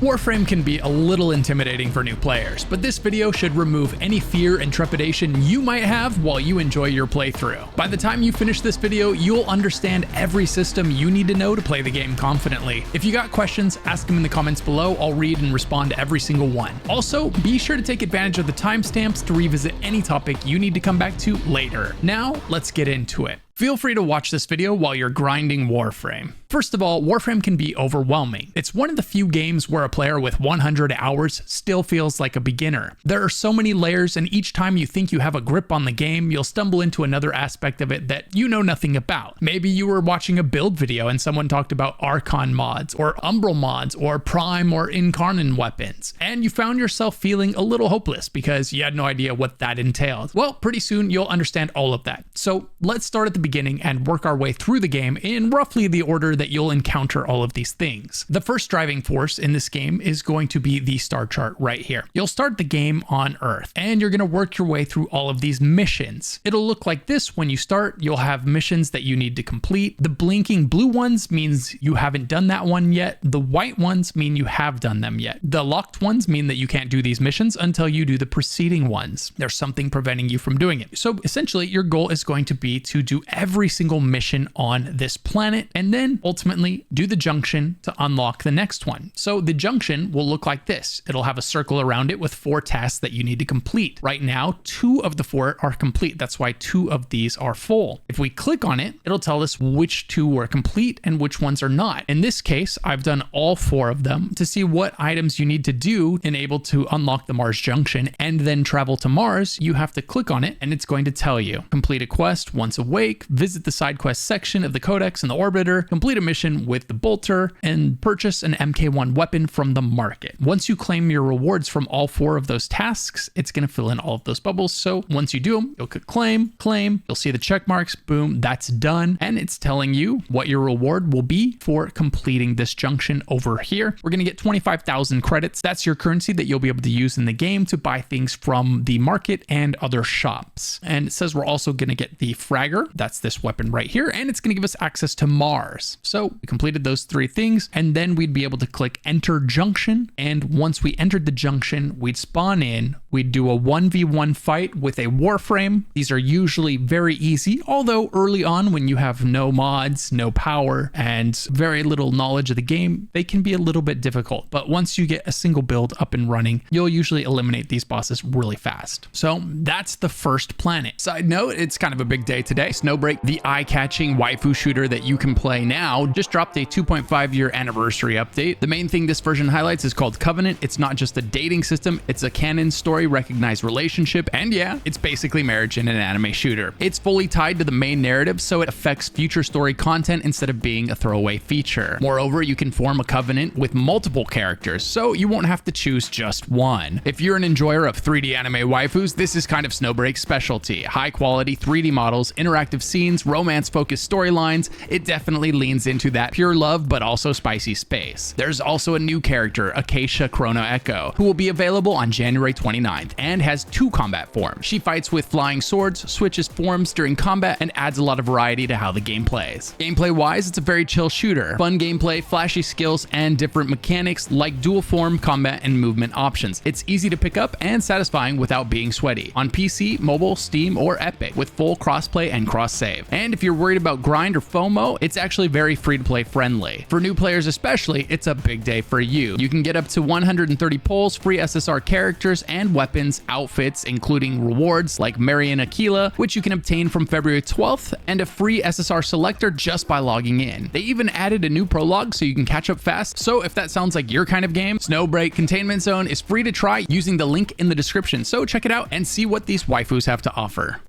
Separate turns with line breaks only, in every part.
Warframe can be a little intimidating for new players, but this video should remove any fear and trepidation you might have while you enjoy your playthrough. By the time you finish this video, you'll understand every system you need to know to play the game confidently. If you got questions, ask them in the comments below. I'll read and respond to every single one. Also, be sure to take advantage of the timestamps to revisit any topic you need to come back to later. Now, let's get into it. Feel free to watch this video while you're grinding Warframe. First of all, Warframe can be overwhelming. It's one of the few games where a player with 100 hours still feels like a beginner. There are so many layers, and each time you think you have a grip on the game, you'll stumble into another aspect of it that you know nothing about. Maybe you were watching a build video and someone talked about ARCHON mods, or UMBRAL mods, or Prime or INCARNON weapons, and you found yourself feeling a little hopeless because you had no idea what that entailed. Well, pretty soon you'll understand all of that. So let's start at the beginning and work our way through the game in roughly the order that you'll encounter all of these things. The first driving force in this game is going to be the star chart right here. You'll start the game on Earth, and you're going to work your way through all of these missions. It'll look like this when you start. You'll have missions that you need to complete. The blinking blue ones means you haven't done that one yet. The white ones mean you have done them yet. The locked ones mean that you can't do these missions until you do the preceding ones. There's something preventing you from doing it. So essentially, your goal is going to be to do every single mission on this planet, and then ultimately do the junction to unlock the next one. So the junction will look like this. It'll have a circle around it with 4 tasks that you need to complete. Right now, 2 of the 4 are complete. That's why 2 of these are full. If we click on it, it'll tell us which 2 were complete and which ones are not. In this case, I've done all 4 of them. To see what items you need to do and able to unlock the Mars junction and then travel to Mars, you have to click on it and it's going to tell you. Complete a quest once awake, visit the side quest section of the Codex and the Orbiter, complete a mission with the Bolter, and purchase an MK1 weapon from the market. Once you claim your rewards from all 4 of those tasks, it's going to fill in all of those bubbles. So once you do them, you'll click claim, you'll see the check marks, boom, that's done. And it's telling you what your reward will be for completing this junction over here. We're going to get 25,000 credits. That's your currency that you'll be able to use in the game to buy things from the market and other shops. And it says we're also going to get the Fragger. That's this weapon right here. And it's going to give us access to Mars. So we completed those 3 things, and then we'd be able to click enter junction. And once we entered the junction, we'd spawn in, we'd do a 1v1 fight with a Warframe. These are usually very easy, although early on when you have no mods, no power, and very little knowledge of the game, they can be a little bit difficult. But once you get a single build up and running, you'll usually eliminate these bosses really fast. So that's the first planet. Side note, it's kind of a big day today. Snowbreak, the eye-catching waifu shooter that you can play now, just dropped a 2.5-year anniversary update. The main thing this version highlights is called Covenant. It's not just a dating system, it's a canon story recognized relationship, and yeah, it's basically marriage in an anime shooter. It's fully tied to the main narrative, so it affects future story content instead of being a throwaway feature. Moreover, you can form a covenant with multiple characters, so you won't have to choose just one. If you're an enjoyer of 3D anime waifus, this is kind of Snowbreak's specialty. High quality 3D models, interactive scenes, romance-focused storylines. It definitely leans into that pure love, but also spicy space. There's also a new character, Acacia Chrono Echo, who will be available on January 29th and has 2 combat forms. She fights with flying swords, switches forms during combat, and adds a lot of variety to how the game plays. Gameplay-wise, it's a very chill shooter. Fun gameplay, flashy skills, and different mechanics like dual form, combat, and movement options. It's easy to pick up and satisfying without being sweaty. On PC, mobile, Steam, or Epic, with full crossplay and cross-save. And if you're worried about grind or FOMO, it's actually very free-to-play friendly. For new players especially, it's a big day for you. You can get up to 130 pulls, free SSR characters and weapons, outfits, including rewards like Marion Aquila, which you can obtain from February 12th, and a free SSR selector just by logging in. They even added a new prologue so you can catch up fast. So if that sounds like your kind of game, Snowbreak Containment Zone is free to try using the link in the description. So check it out and see what these waifus have to offer.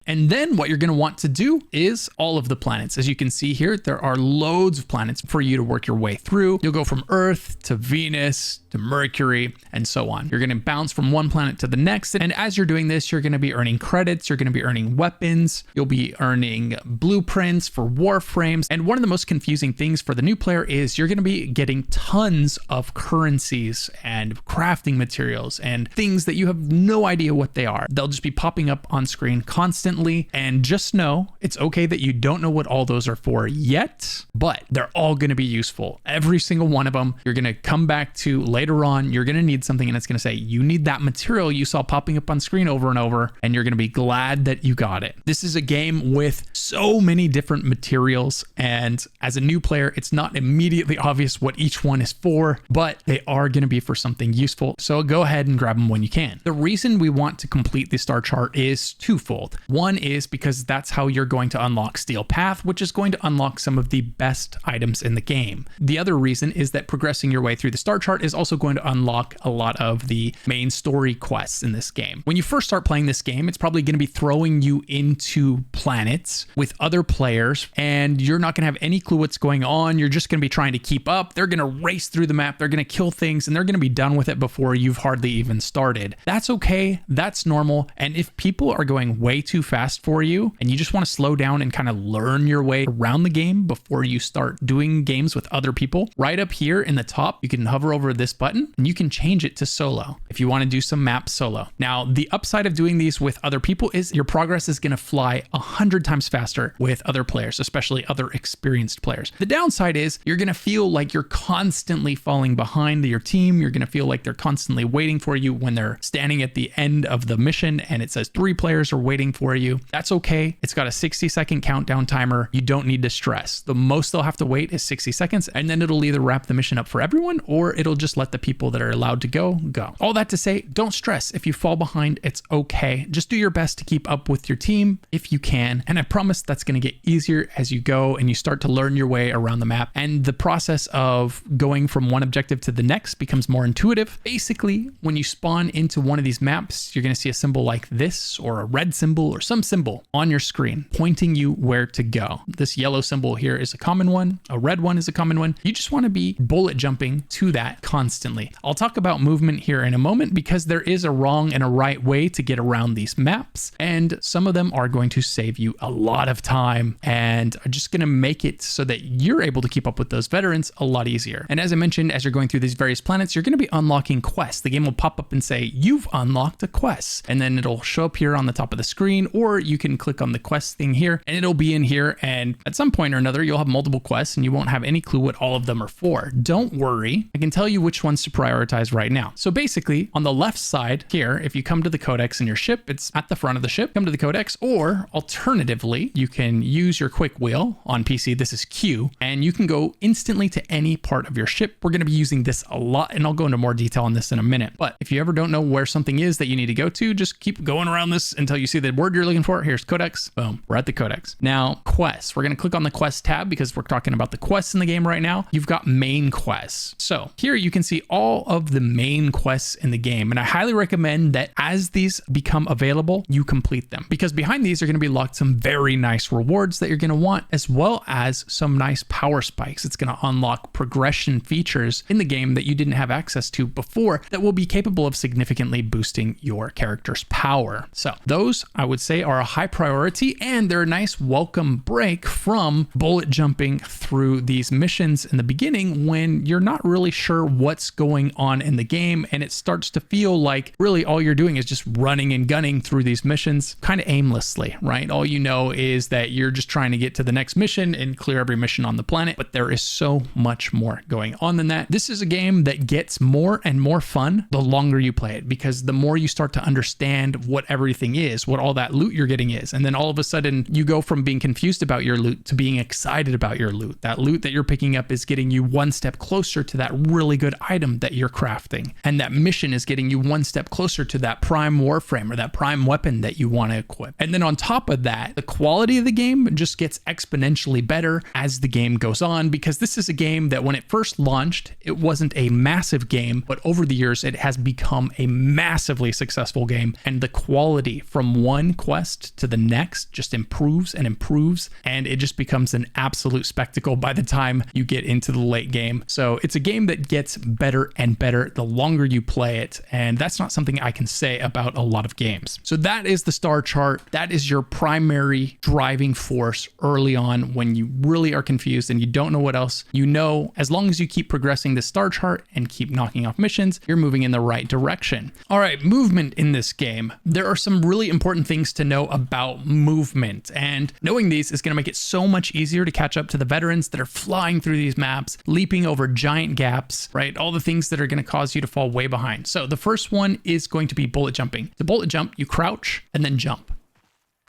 And then what you're going to want to do is all of the planets. As you can see here, there are loads of planets for you to work your way through. You'll go from Earth to Venus to to Mercury, and so on. You're going to bounce from one planet to the next. And as you're doing this, you're going to be earning credits. You're going to be earning weapons. You'll be earning blueprints for warframes. And one of the most confusing things for the new player is you're going to be getting tons of currencies and crafting materials and things that you have no idea what they are. They'll just be popping up on screen constantly. And just know it's okay that you don't know what all those are for yet, but they're all going to be useful. Every single one of them, you're going to come back to later on. You're going to need something and it's going to say, you need that material you saw popping up on screen over and over, and you're going to be glad that you got it. This is a game with so many different materials, and as a new player, it's not immediately obvious what each one is for, but they are going to be for something useful. So go ahead and grab them when you can. The reason we want to complete the star chart is twofold. One is because that's how you're going to unlock Steel Path, which is going to unlock some of the best items in the game. The other reason is that progressing your way through the star chart is also going to unlock a lot of the main story quests in this game. When you first start playing this game, it's probably going to be throwing you into planets with other players, and you're not going to have any clue what's going on. You're just going to be trying to keep up. They're going to race through the map. They're going to kill things, and they're going to be done with it before you've hardly even started. That's okay. That's normal. And if people are going way too fast for you and you just want to slow down and kind of learn your way around the game before you start doing games with other people, right up here in the top, you can hover over this button and you can change it to solo if you want to do some maps solo. Now, the upside of doing these with other people is your progress is going to fly 100 times faster with other players, especially other experienced players. The downside is you're going to feel like you're constantly falling behind your team. You're going to feel like they're constantly waiting for you when they're standing at the end of the mission and it says 3 players are waiting for you. That's okay. It's got a 60-second countdown timer. You don't need to stress. The most they'll have to wait is 60 seconds, and then it'll either wrap the mission up for everyone or it'll just let the people that are allowed to go. All that to say, don't stress. If you fall behind, it's okay. Just do your best to keep up with your team if you can. And I promise that's going to get easier as you go and you start to learn your way around the map. And the process of going from one objective to the next becomes more intuitive. Basically, when you spawn into one of these maps, you're going to see a symbol like this, or a red symbol, or some symbol on your screen pointing you where to go. This yellow symbol here is a common one. A red one is a common one. You just want to be bullet jumping to that constantly. I'll talk about movement here in a moment because there is a wrong and a right way to get around these maps, and some of them are going to save you a lot of time and are just going to make it so that you're able to keep up with those veterans a lot easier. And as I mentioned, as you're going through these various planets, you're going to be unlocking quests. The game will pop up and say, you've unlocked a quest, and then it'll show up here on the top of the screen, or you can click on the quest thing here and it'll be in here. And at some point or another, you'll have multiple quests and you won't have any clue what all of them are for. Don't worry. I can tell you which ones to prioritize right now. So basically on the left side here, if you come to the codex in your ship, it's at the front of the ship, come to the codex, or alternatively, you can use your quick wheel on PC. This is Q, and you can go instantly to any part of your ship. We're going to be using this a lot, and I'll go into more detail on this in a minute. But if you ever don't know where something is that you need to go to, just keep going around this until you see the word you're looking for. Here's codex. Boom. We're at the codex. Now, quests. We're going to click on the quest tab because we're talking about the quests in the game right now. You've got main quests. So here you can see all of the main quests in the game, and I highly recommend that as these become available, you complete them, because behind these are going to be locked some very nice rewards that you're going to want, as well as some nice power spikes. It's going to unlock progression features in the game that you didn't have access to before that will be capable of significantly boosting your character's power. So those, I would say, are a high priority, and they're a nice welcome break from bullet jumping through these missions in the beginning when you're not really sure what's going on in the game, and it starts to feel like really all you're doing is just running and gunning through these missions kind of aimlessly, right? All you know is that you're just trying to get to the next mission and clear every mission on the planet, but there is so much more going on than that. This is a game that gets more and more fun the longer you play it, because the more you start to understand what everything is, what all that loot you're getting is, and then all of a sudden you go from being confused about your loot to being excited about your loot. That loot that you're picking up is getting you one step closer to that really good item that you're crafting, and that mission is getting you one step closer to that prime warframe or that prime weapon that you want to equip. And then on top of that, the quality of the game just gets exponentially better as the game goes on, because this is a game that when it first launched, it wasn't a massive game, but over the years it has become a massively successful game, and the quality from one quest to the next just improves and improves, and it just becomes an absolute spectacle by the time you get into the late game. So it's a game that gets better and better the longer you play it. And that's not something I can say about a lot of games. So that is the star chart. That is your primary driving force early on when you really are confused and you don't know what else. You know, as long as you keep progressing the star chart and keep knocking off missions, you're moving in the right direction. All right, movement in this game. There are some really important things to know about movement, and knowing these is going to make it so much easier to catch up to the veterans that are flying through these maps, leaping over giant gaps, right? All the things that are going to cause you to fall way behind. So the first one is going to be bullet jumping. To bullet jump, you crouch and then jump.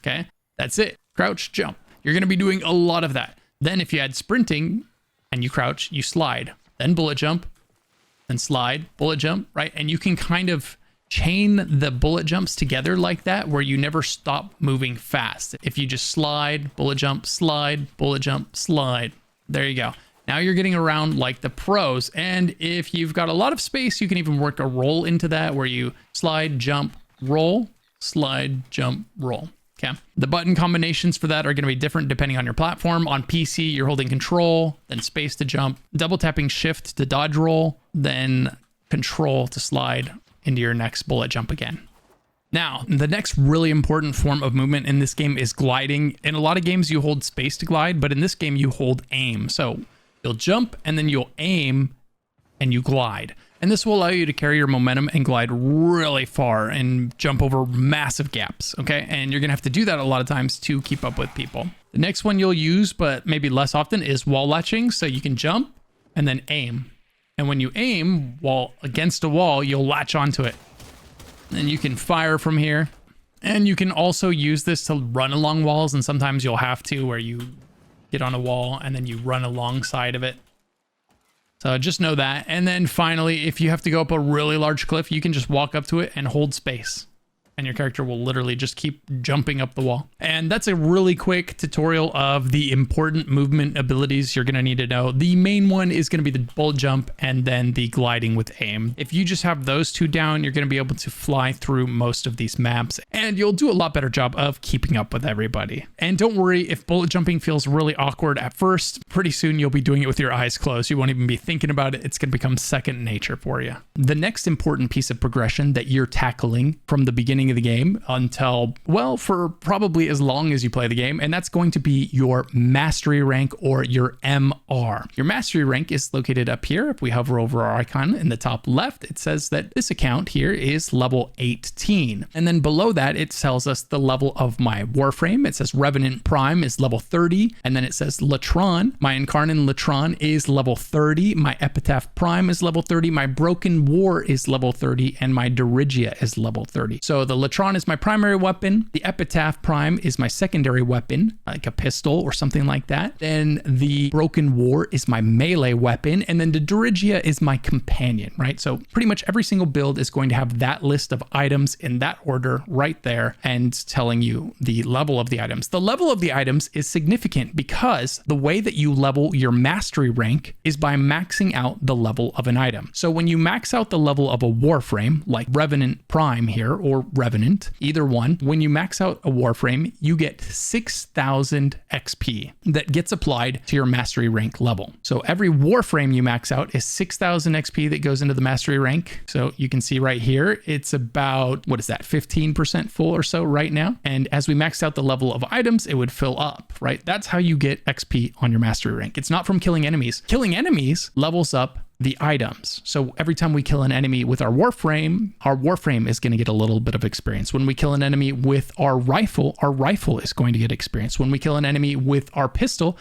Okay, that's it. Crouch, jump. You're going to be doing a lot of that. Then if you add sprinting and you crouch, you slide, then bullet jump, then slide, bullet jump, right? And you can kind of chain the bullet jumps together like that, where you never stop moving fast. If you just slide, bullet jump, slide, bullet jump, slide. There you go. Now you're getting around like the pros. And if you've got a lot of space, you can even work a roll into that where you slide, jump, roll, slide, jump, roll. Okay. The button combinations for that are going to be different depending on your platform. On PC, you're holding control, then space to jump, double tapping shift to dodge roll, then control to slide into your next bullet jump again. Now, the next really important form of movement in this game is gliding. In a lot of games, you hold space to glide, but in this game, you hold aim. So you'll jump and then you'll aim and you glide. And this will allow you to carry your momentum and glide really far and jump over massive gaps, okay? And you're gonna have to do that a lot of times to keep up with people. The next one you'll use, but maybe less often, is wall latching. So you can jump and then aim. And when you aim while against a wall, you'll latch onto it. And you can fire from here. And you can also use this to run along walls, and sometimes you'll have to, where you get on a wall and then you run alongside of it. So just know that. And then finally, if you have to go up a really large cliff, you can just walk up to it and hold space. And your character will literally just keep jumping up the wall. And that's a really quick tutorial of the important movement abilities you're gonna need to know. The main one is gonna be the bullet jump and then the gliding with aim. If you just have those two down, you're gonna be able to fly through most of these maps, and you'll do a lot better job of keeping up with everybody. And don't worry, if bullet jumping feels really awkward at first, pretty soon you'll be doing it with your eyes closed. You won't even be thinking about it. It's gonna become second nature for you. The next important piece of progression that you're tackling from the beginning of the game until, well, for probably as long as you play the game, and that's going to be your mastery rank, or your MR. Your mastery rank is located up here. If we hover over our icon in the top left, it says that this account here is level 18. And then below that, it tells us the level of my Warframe. It says Revenant Prime is level 30. And then it says Latron. My INCARNON Latron is level 30. My Epitaph Prime is level 30. My Broken War is level 30. And my Dirigia is level 30. So the Latron is my primary weapon. The Epitaph Prime is my secondary weapon, like a pistol or something like that. Then the Broken War is my melee weapon. And then the Dirigia is my companion, right? So pretty much every single build is going to have that list of items in that order right there, and telling you the level of the items. The level of the items is significant because the way that you level your mastery rank is by maxing out the level of an item. So when you max out the level of a Warframe, like Revenant Prime here, or Revenant, either one, when you max out a Warframe, you get 6,000 XP that gets applied to your mastery rank level. So every Warframe you max out is 6,000 XP that goes into the mastery rank. So you can see right here, it's about, what is that, 15% full or so right now. And as we maxed out the level of items, it would fill up, right? That's how you get XP on your mastery rank. It's not from killing enemies. Killing enemies levels up the items. So every time we kill an enemy with our Warframe is going to get a little bit of experience. When we kill an enemy with our rifle is going to get experience. When we kill an enemy with our pistol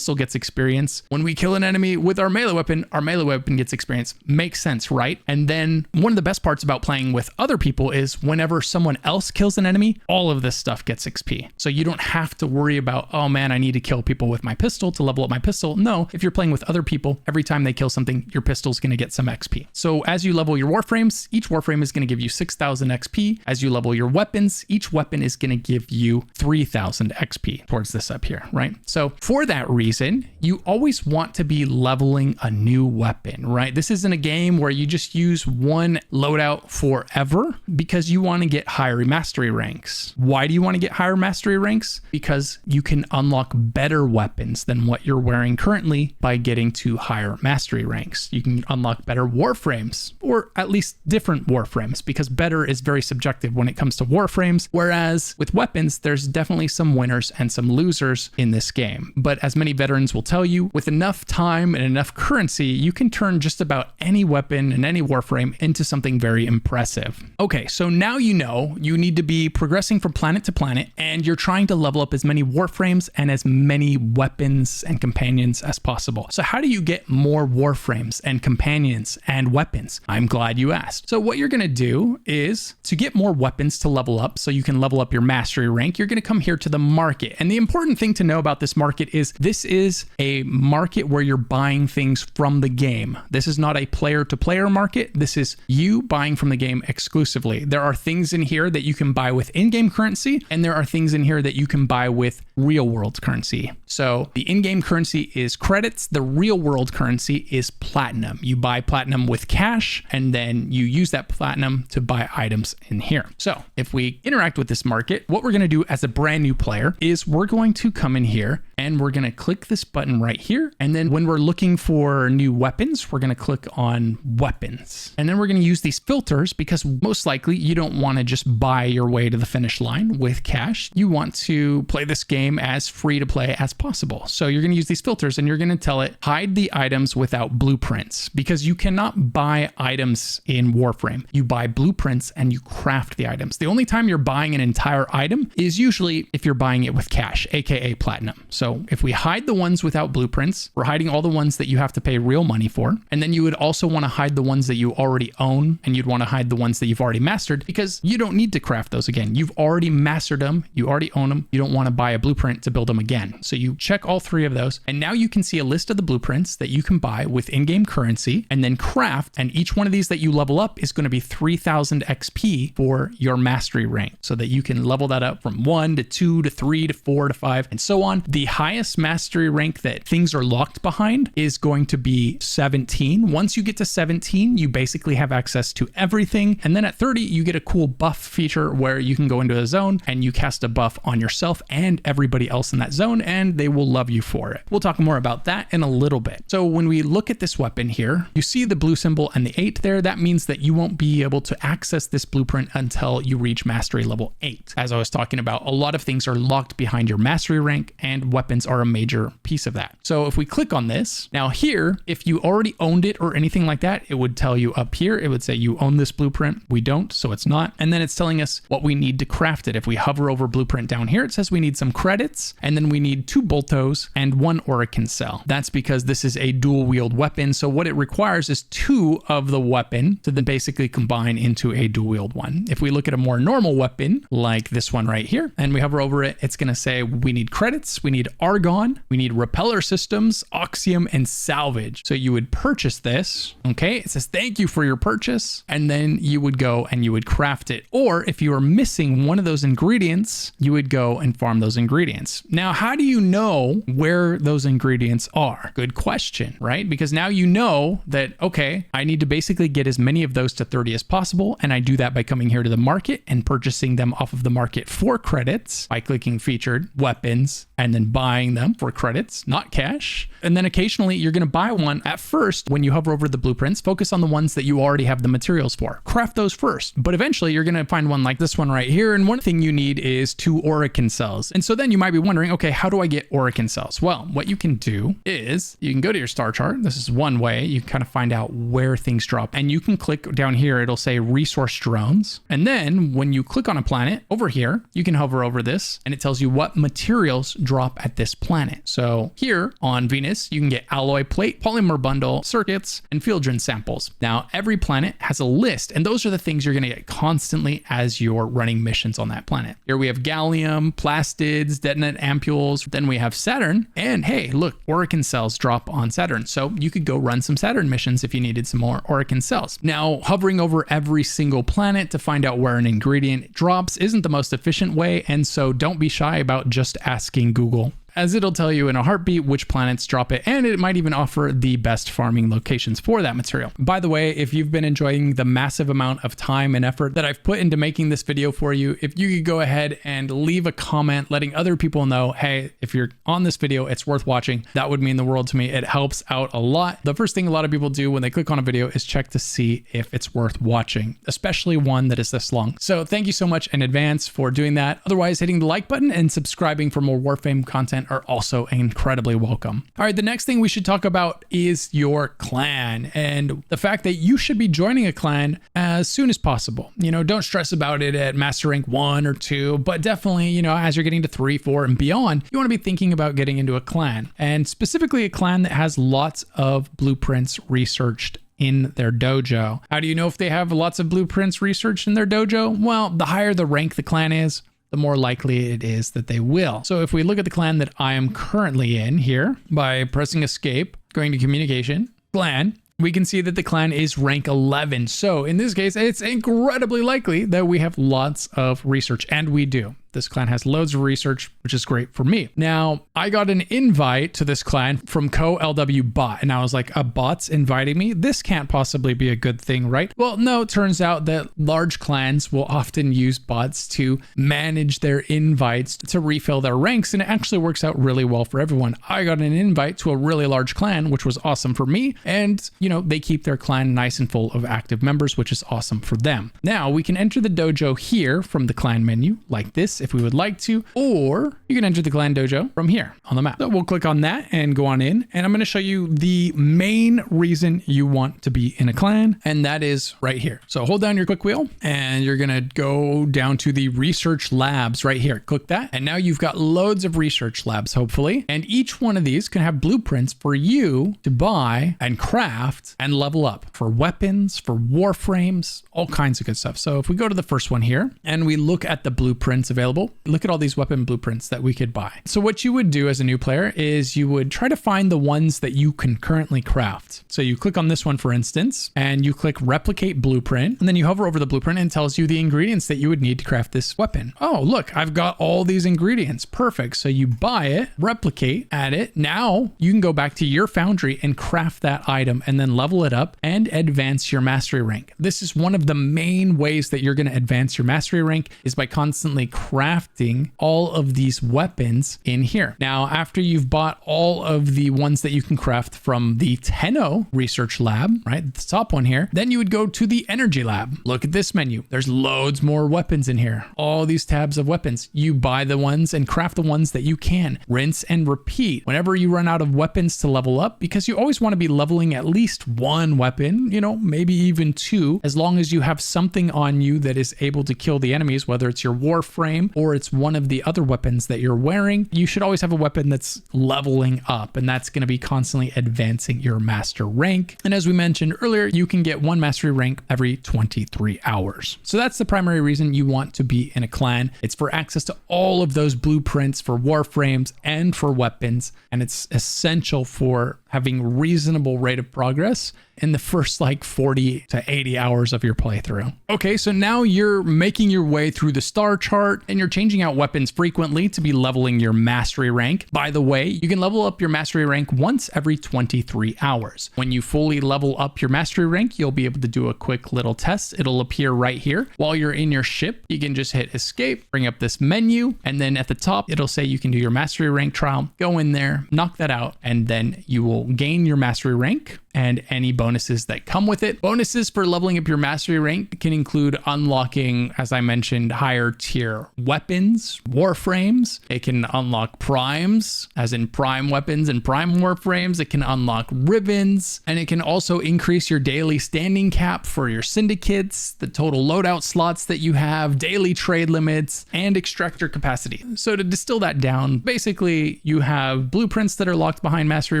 gets experience. When we kill an enemy with our melee weapon gets experience. Makes sense, right? And then one of the best parts about playing with other people is whenever someone else kills an enemy, all of this stuff gets XP. So you don't have to worry about, oh man, I need to kill people with my pistol to level up my pistol. No, if you're playing with other people, every time they kill something, your pistol is going to get some XP. So as you level your Warframes, each Warframe is going to give you 6,000 XP. As you level your weapons, each weapon is going to give you 3,000 XP towards this up here, right? So for that reason, you always want to be leveling a new weapon, right? This isn't a game where you just use one loadout forever, because you want to get higher mastery ranks. Why do you want to get higher mastery ranks? Because you can unlock better weapons than what you're wearing currently by getting to higher mastery ranks. You can can unlock better warframes, or at least different warframes, because better is very subjective when it comes to warframes, whereas with weapons, there's definitely some winners and some losers in this game. But as many veterans will tell you, with enough time and enough currency, you can turn just about any weapon and any warframe into something very impressive. Okay, so now you know you need to be progressing from planet to planet, and you're trying to level up as many warframes and as many weapons and companions as possible. So how do you get more warframes and companions and weapons? I'm glad you asked. So what you're going to do is, to get more weapons to level up so you can level up your mastery rank, you're going to come here to the market. And the important thing to know about this market is this is a market where you're buying things from the game. This is not a player-to-player market. This is you buying from the game exclusively. There are things in here that you can buy with in-game currency, and there are things in here that you can buy with real-world currency. So the in-game currency is credits. The real-world currency is platinum. You buy platinum with cash, and then you use that platinum to buy items in here. So if we interact with this market, what we're going to do as a brand new player is we're going to come in here and we're going to click this button right here. And then when we're looking for new weapons, we're going to click on weapons. And then we're going to use these filters, because most likely you don't want to just buy your way to the finish line with cash. You want to play this game as free to play as possible. So you're going to use these filters, and you're going to tell it hide the items without blueprints, because you cannot buy items in Warframe. You buy blueprints and you craft the items. The only time you're buying an entire item is usually if you're buying it with cash, aka platinum. So if we hide the ones without blueprints, we're hiding all the ones that you have to pay real money for. And then you would also want to hide the ones that you already own, and you'd want to hide the ones that you've already mastered, because you don't need to craft those again. You've already mastered them. You already own them. You don't want to buy a blueprint to build them again. So you check all three of those, and now you can see a list of the blueprints that you can buy with in-game currency and then craft. And each one of these that you level up is going to be 3000 XP for your mastery rank, so that you can level that up from 1 to 2 to 3 to 4 to 5 and so on. The highest mastery rank that things are locked behind is going to be 17. Once you get to 17, you basically have access to everything. And then at 30, you get a cool buff feature where you can go into a zone and you cast a buff on yourself and everybody else in that zone, and they will love you for it. We'll talk more about that in a little bit. So when we look at this weapon here, you see the blue symbol and the 8 there. That means that you won't be able to access this blueprint until you reach mastery level 8. As I was talking about, a lot of things are locked behind your mastery rank, and weapons are a major piece of that. So if we click on this, now here, if you already owned it or anything like that, it would tell you up here, it would say you own this blueprint. We don't, so it's not. And then it's telling us what we need to craft it. If we hover over blueprint down here, it says we need some credits, and then we need 2 boltos and 1 ORIKIN cell. That's because this is a dual wield weapon. So what it requires is 2 of the weapon to then basically combine into a dual wield one. If we look at a more normal weapon like this one right here, and we hover over it, it's going to say we need credits, we need argon, we need repeller systems, oxium, and salvage. So you would purchase this. Okay, it says thank you for your purchase, and then you would go and you would craft it. Or if you are missing one of those ingredients, you would go and farm those ingredients. Now, how do you know where those ingredients are? Good question, right? Because now you know that, okay, I need to basically get as many of those to 30 as possible, and I do that by coming here to the market and purchasing them off of the market for credits by clicking featured weapons and then buying them for credits, not cash. And then occasionally you're going to buy one. At first, when you hover over the blueprints, focus on the ones that you already have the materials for. Craft those first. But eventually you're going to find one like this one right here. And one thing you need is 2 ORIKIN cells. And so then you might be wondering, okay, how do I get ORIKIN cells? Well, what you can do is you can go to your star chart. This is one way you can kind of find out where things drop. And you can click down here. It'll say resource drones. And then when you click on a planet over here, you can hover over this and it tells you what materials drop at this planet. So here on Venus, you can get alloy plate, polymer bundle, circuits, and fieldrin samples. Now, every planet has a list, and those are the things you're going to get constantly as you're running missions on that planet. Here we have gallium, plastids, detonate ampules. Then we have Saturn, and hey, look, ORIKIN cells drop on Saturn. So you could go run some Saturn missions if you needed some more ORIKIN cells. Now, hovering over every single planet to find out where an ingredient drops isn't the most efficient way, and so don't be shy about just asking Google. as it'll tell you in a heartbeat which planets drop it, and it might even offer the best farming locations for that material. By the way, if you've been enjoying the massive amount of time and effort that I've put into making this video for you, if you could go ahead and leave a comment letting other people know, hey, if you're on this video, it's worth watching, that would mean the world to me. It helps out a lot. The first thing a lot of people do when they click on a video is check to see if it's worth watching, especially one that is this long. So thank you so much in advance for doing that. Otherwise, hitting the like button and subscribing for more Warframe content are also incredibly welcome. All right, the next thing we should talk about is your clan and the fact that you should be joining a clan as soon as possible. You know, don't stress about it at master rank 1 or 2, but definitely, you know, as you're getting to 3, 4 and beyond, you want to be thinking about getting into a clan, and specifically a clan that has lots of blueprints researched in their dojo. How do you know if they have lots of blueprints researched in their dojo? Well, the higher the rank the clan is, the more likely it is that they will. So if we look at the clan that I am currently in here, by pressing escape, going to communication, clan, we can see that the clan is rank 11. So in this case, it's incredibly likely that we have lots of research, and we do. This clan has loads of research, which is great for me. Now, I got an invite to this clan from co-LW bot, and I was like, a bot's inviting me? This can't possibly be a good thing, right? Well, no, it turns out that large clans will often use bots to manage their invites to refill their ranks, and it actually works out really well for everyone. I got an invite to a really large clan, which was awesome for me, and, you know, they keep their clan nice and full of active members, which is awesome for them. Now, we can enter the dojo here from the clan menu, like this, if we would like to, or you can enter the clan dojo from here on the map. So we'll click on that and go on in, and I'm going to show you the main reason you want to be in a clan, and that is right here. So hold down your click wheel and you're going to go down to the research labs right here. Click that, and now you've got loads of research labs, hopefully, and each one of these can have blueprints for you to buy and craft and level up for weapons, for warframes, all kinds of good stuff. So if we go to the first one here and we look at the blueprints available, look at all these weapon blueprints that we could buy. So what you would do as a new player is you would try to find the ones that you can currently craft. So you click on this one, for instance, and you click replicate blueprint, and then you hover over the blueprint and it tells you the ingredients that you would need to craft this weapon. Oh, look, I've got all these ingredients. Perfect. So you buy it, replicate, add it. Now you can go back to your foundry and craft that item and then level it up and advance your mastery rank. This is one of the main ways that you're going to advance your mastery rank, is by constantly crafting all of these weapons in here. Now, after you've bought all of the ones that you can craft from the Tenno research lab, right, the top one here, then you would go to the energy lab. Look at this menu. There's loads more weapons in here. All these tabs of weapons. You buy the ones and craft the ones that you can. Rinse and repeat whenever you run out of weapons to level up, because you always want to be leveling at least one weapon, you know, maybe even 2, as long as you have something on you that is able to kill the enemies, whether it's your Warframe or it's one of the other weapons that you're wearing. You should always have a weapon that's leveling up, and that's going to be constantly advancing your master rank. And as we mentioned earlier, you can get 1 mastery rank every 23 hours. So that's the primary reason you want to be in a clan. It's for access to all of those blueprints for warframes and for weapons, and it's essential for having reasonable rate of progress in the first like 40 to 80 hours of your playthrough. Okay, so now you're making your way through the star chart and you're changing out weapons frequently to be leveling your mastery rank. By the way, you can level up your mastery rank once every 23 hours. When you fully level up your mastery rank, you'll be able to do a quick little test. It'll appear right here. While you're in your ship, you can just hit escape, bring up this menu, and then at the top, it'll say you can do your mastery rank trial. Go in there, knock that out, and then you will gain your mastery rank and any bonuses that come with it. Bonuses for leveling up your mastery rank can include unlocking, as I mentioned, higher tier weapons, warframes. It can unlock primes, as in prime weapons and prime warframes. It can unlock rivens, and it can also increase your daily standing cap for your syndicates, the total loadout slots that you have, daily trade limits, and extractor capacity. So to distill that down, basically you have blueprints that are locked behind mastery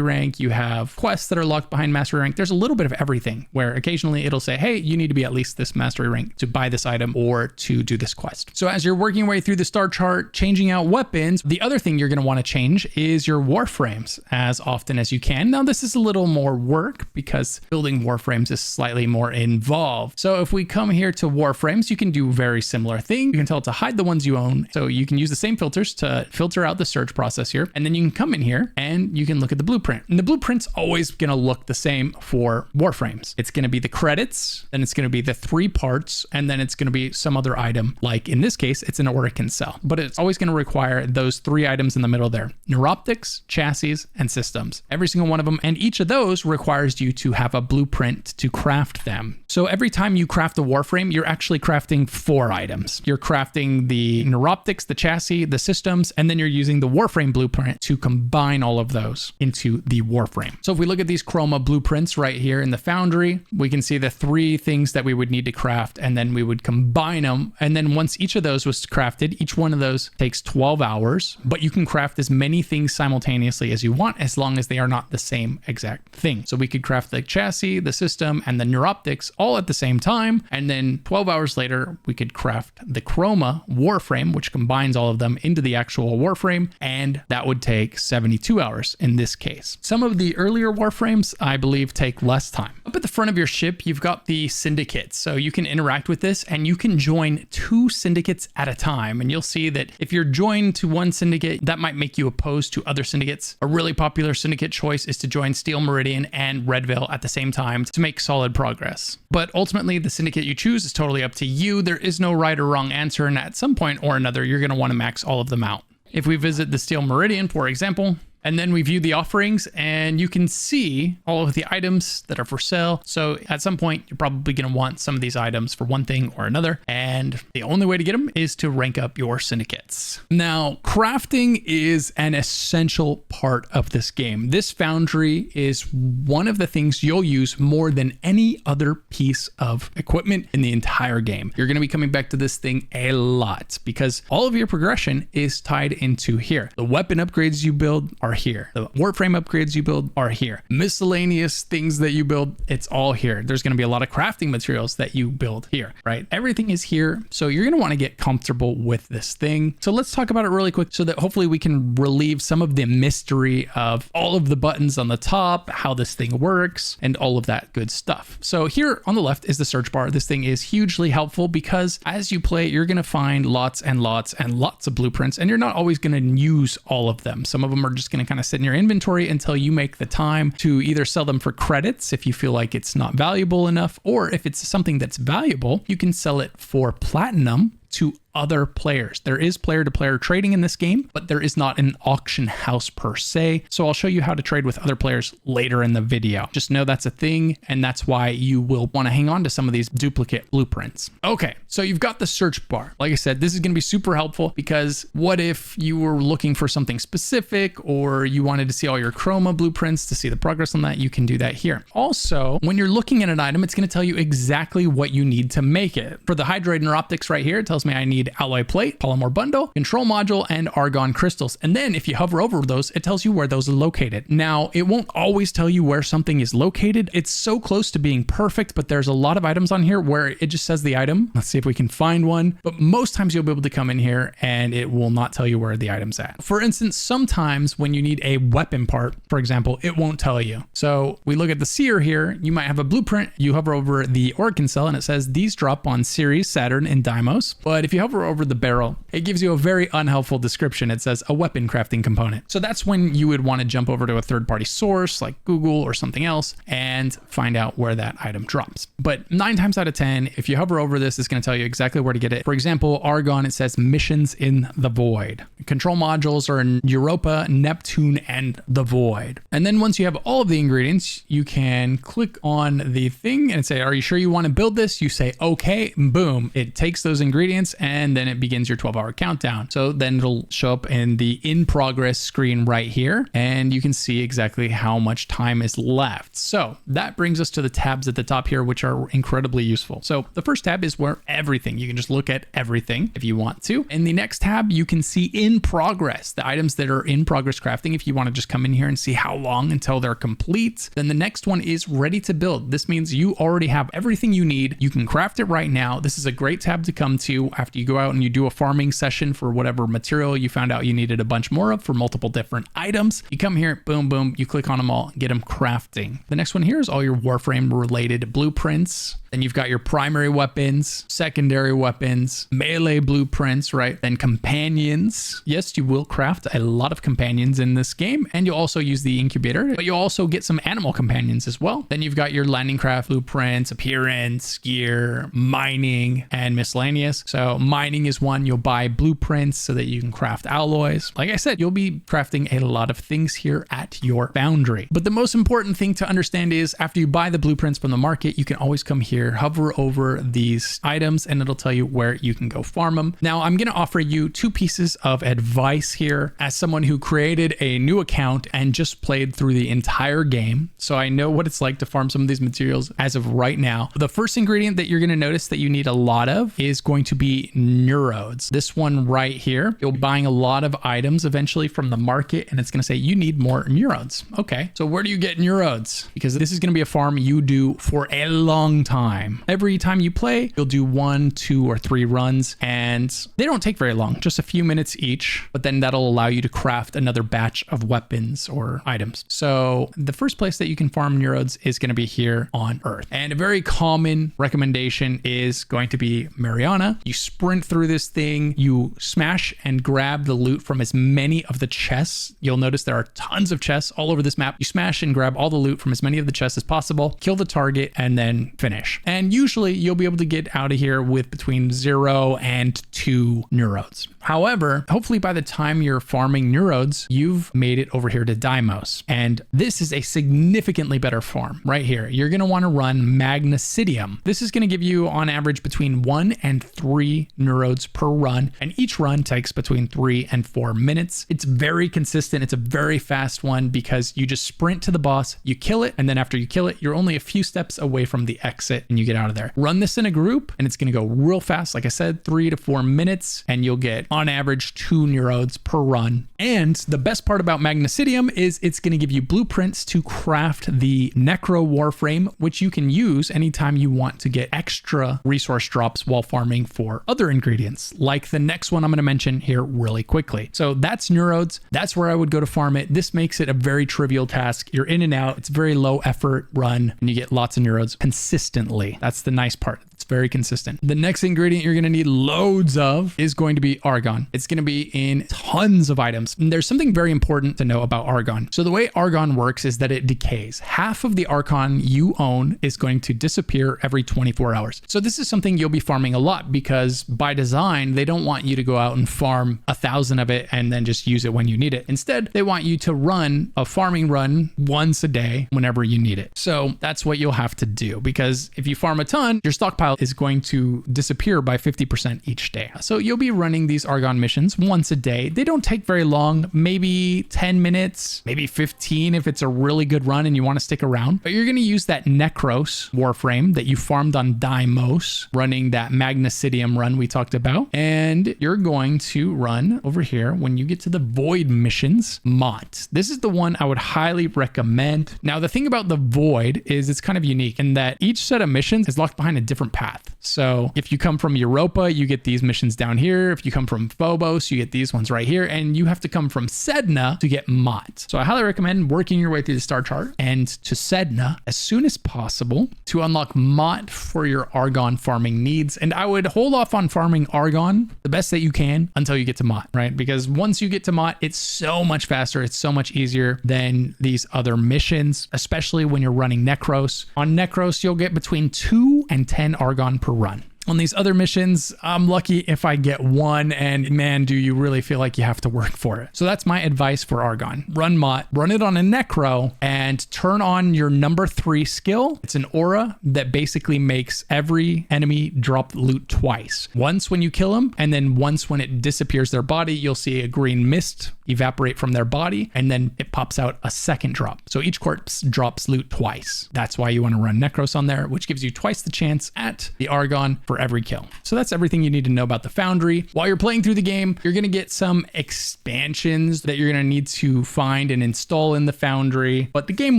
rank, you have quests that are locked behind mastery mastery rank, there's a little bit of everything where occasionally it'll say, hey, you need to be at least this mastery rank to buy this item or to do this quest. So as you're working your way through the star chart, changing out weapons, the other thing you're going to want to change is your warframes as often as you can. Now, this is a little more work because building warframes is slightly more involved. So if we come here to warframes, you can do very similar thing. You can tell it to hide the ones you own. So you can use the same filters to filter out the search process here. And then you can come in here and you can look at the blueprint. And the blueprint's always going to look the same for warframes. It's going to be the credits, then it's going to be the 3 parts, and then it's going to be some other item. Like in this case, it's an ORIKIN cell, but it's always going to require those 3 items in the middle there: neuroptics, chassis, and systems. Every single one of them. And each of those requires you to have a blueprint to craft them. So every time you craft a warframe, you're actually crafting 4 items. You're crafting the neuroptics, the chassis, the systems, and then you're using the warframe blueprint to combine all of those into the warframe. So if we look at these chroma blueprints right here in the foundry, we can see the 3 things that we would need to craft, and then we would combine them. And then once each of those was crafted, each one of those takes 12 hours, but you can craft as many things simultaneously as you want, as long as they are not the same exact thing. So we could craft the chassis, the system, and the neuroptics all at the same time. And then 12 hours later, we could craft the chroma warframe, which combines all of them into the actual warframe. And that would take 72 hours in this case. Some of the earlier warframes, I believe, take less time. Up at the front of your ship, you've got the syndicates. So you can interact with this and you can join 2 syndicates at a time. And you'll see that if you're joined to one syndicate, that might make you opposed to other syndicates. A really popular syndicate choice is to join Steel Meridian and Red Veil at the same time to make solid progress. But ultimately, the syndicate you choose is totally up to you. There is no right or wrong answer, and at some point or another, you're going to want to max all of them out. If we visit the Steel Meridian, for example, and then we view the offerings, and you can see all of the items that are for sale. So at some point, you're probably going to want some of these items for one thing or another. And the only way to get them is to rank up your syndicates. Now, crafting is an essential part of this game. This foundry is one of the things you'll use more than any other piece of equipment in the entire game. You're going to be coming back to this thing a lot because all of your progression is tied into here. The weapon upgrades you build are here. The Warframe upgrades you build are here. Miscellaneous things that you build, it's all here. There's going to be a lot of crafting materials that you build here, right? Everything is here. So you're going to want to get comfortable with this thing. So let's talk about it really quick so that hopefully we can relieve some of the mystery of all of the buttons on the top, how this thing works, and all of that good stuff. So here on the left is the search bar. This thing is hugely helpful because as you play, you're going to find lots and lots and lots of blueprints, and you're not always going to use all of them. Some of them are just going to kind of sit in your inventory until you make the time to either sell them for credits if you feel like it's not valuable enough, or if it's something that's valuable, you can sell it for platinum to other players. There is player-to-player trading in this game, but there is not an auction house per se. So I'll show you how to trade with other players later in the video. Just know that's a thing, and that's why you will want to hang on to some of these duplicate blueprints. Okay, so you've got the search bar. Like I said, this is going to be super helpful because what if you were looking for something specific or you wanted to see all your chroma blueprints to see the progress on that? You can do that here. Also, when you're looking at an item, it's going to tell you exactly what you need to make it. For the Hydroid Neuroptics right here, it tells me I need alloy plate, polymorph bundle, control module, and argon crystals. And then if you hover over those, it tells you where those are located. Now, it won't always tell you where something is located. It's so close to being perfect, but there's a lot of items on here where it just says the item. Let's see if we can find one. But most times you'll be able to come in here and it will not tell you where the item's at. For instance, sometimes when you need a weapon part, for example, it won't tell you. So we look at the seer here. You might have a blueprint. You hover over the ORIKIN cell and it says these drop on Ceres, Saturn, and Deimos. But if you hover over the barrel, it gives you a very unhelpful description. It says a weapon crafting component. So that's when you would want to jump over to a third-party source like Google or something else and find out where that item drops. But 9 times out of 10, if you hover over this, it's going to tell you exactly where to get it. For example, Argon, it says missions in the void. Control modules are in Europa, Neptune, and the void. And then once you have all of the ingredients, you can click on the thing and say, are you sure you want to build this? You say, okay, boom. It takes those ingredients experience, and then it begins your 12-hour countdown. So then it'll show up in the in progress screen right here, and you can see exactly how much time is left. So that brings us to the tabs at the top here, which are incredibly useful. So the first tab is where everything, you can just look at everything if you want to. In the next tab, you can see in progress, the items that are in progress crafting, if you want to just come in here and see how long until they're complete. Then the next one is ready to build. This means you already have everything you need. You can craft it right now. This is a great tab to come to after you go out and you do a farming session for whatever material you found out you needed a bunch more of for multiple different items. You come here, boom, boom, you click on them all, get them crafting. The next one here is all your Warframe related blueprints. Then you've got your primary weapons, secondary weapons, melee blueprints, right? Then companions. Yes, you will craft a lot of companions in this game, and you'll also use the incubator, but you'll also get some animal companions as well. Then you've got your landing craft blueprints, appearance, gear, mining, and miscellaneous. So mining is one. You'll buy blueprints so that you can craft alloys. Like I said, you'll be crafting a lot of things here at your foundry. But the most important thing to understand is after you buy the blueprints from the market, you can always come here, hover over these items, and it'll tell you where you can go farm them. Now, I'm going to offer you 2 pieces of advice here as someone who created a new account and just played through the entire game. So I know what it's like to farm some of these materials as of right now. The first ingredient that you're going to notice that you need a lot of is going to be neurodes. This one right here, you'll be buying a lot of items eventually from the market, and it's going to say you need more neurodes. Okay, so where do you get neurodes? Because this is going to be a farm you do for a long time. Every time you play, you'll do 1, 2, or 3 runs, and they don't take very long, just a few minutes each, but then that'll allow you to craft another batch of weapons or items. So the first place that you can farm neurodes is going to be here on Earth. And a very common recommendation is going to be Mariana. You sprint through this thing, you smash and grab the loot from as many of the chests. You'll notice there are tons of chests all over this map. You smash and grab all the loot from as many of the chests as possible, kill the target, and then finish. And usually you'll be able to get out of here with between 0 and 2 neurodes. However, hopefully by the time you're farming neurodes, you've made it over here to Deimos. And this is a significantly better farm right here. You're going to want to run Magnesidium. This is going to give you on average between 1 and 3 neurodes per run. And each run takes between 3 and 4 minutes. It's very consistent. It's a very fast one because you just sprint to the boss, you kill it, and then after you kill it, you're only a few steps away from the exit and you get out of there. Run this in a group and it's going to go real fast. Like I said, 3 to 4 minutes, and you'll get on average 2 neurodes per run. And the best part about Magnesidium is it's going to give you blueprints to craft the Necro Warframe, which you can use anytime you want to get extra resource drops while farming for other ingredients, like the next one I'm going to mention here really quickly. So that's neurodes. That's where I would go to farm it. This makes it a very trivial task. You're in and out. It's a very low effort run, and you get lots of neurodes consistently. That's the nice part. It's very consistent. The next ingredient you're going to need loads of is going to be argon. It's going to be in tons of items. And there's something very important to know about argon. So the way argon works is that it decays. Half of the argon you own is going to disappear every 24 hours. So this is something you'll be farming a lot because by design, they don't want you to go out and farm 1,000 of it and then just use it when you need it. Instead, they want you to run a farming run once a day whenever you need it. So that's what you'll have to do, because if you farm a ton, your stockpile is going to disappear by 50% each day. So you'll be running these argon missions once a day. They don't take very long, maybe 10 minutes, maybe 15 if it's a really good run and you want to stick around. But you're going to use that Necros Warframe that you farmed on Deimos, running that Magnesidium run we talked about. And you're going to run over here when you get to the Void missions, Mott. This is the one I would highly recommend. Now, the thing about the Void is it's kind of unique in that each set of missions is locked behind a different path. So if you come from Europa, you get these missions down here. If you come from Phobos, you get these ones right here. And you have to come from Sedna to get Mott. So I highly recommend working your way through the star chart and to Sedna as soon as possible to unlock Mott for your argon farming needs. And I would hold off on farming argon the best that you can until you get to Mott, right? Because once you get to Mott, it's so much faster. It's so much easier than these other missions, especially when you're running Necros. On Necros, you'll get between 2 and 10 argon per run. On these other missions, I'm lucky if I get one, and man, do you really feel like you have to work for it. So that's my advice for Argon. Run Mott, run it on a Necro, and turn on your number 3 skill. It's an aura that basically makes every enemy drop loot twice. Once when you kill them, and then once when it disappears their body, you'll see a green mist evaporate from their body, and then it pops out a second drop. So each corpse drops loot twice. That's why you want to run Necros on there, which gives you twice the chance at the Argon for every kill. So that's everything you need to know about the Foundry. While you're playing through the game, you're going to get some expansions that you're going to need to find and install in the Foundry, but the game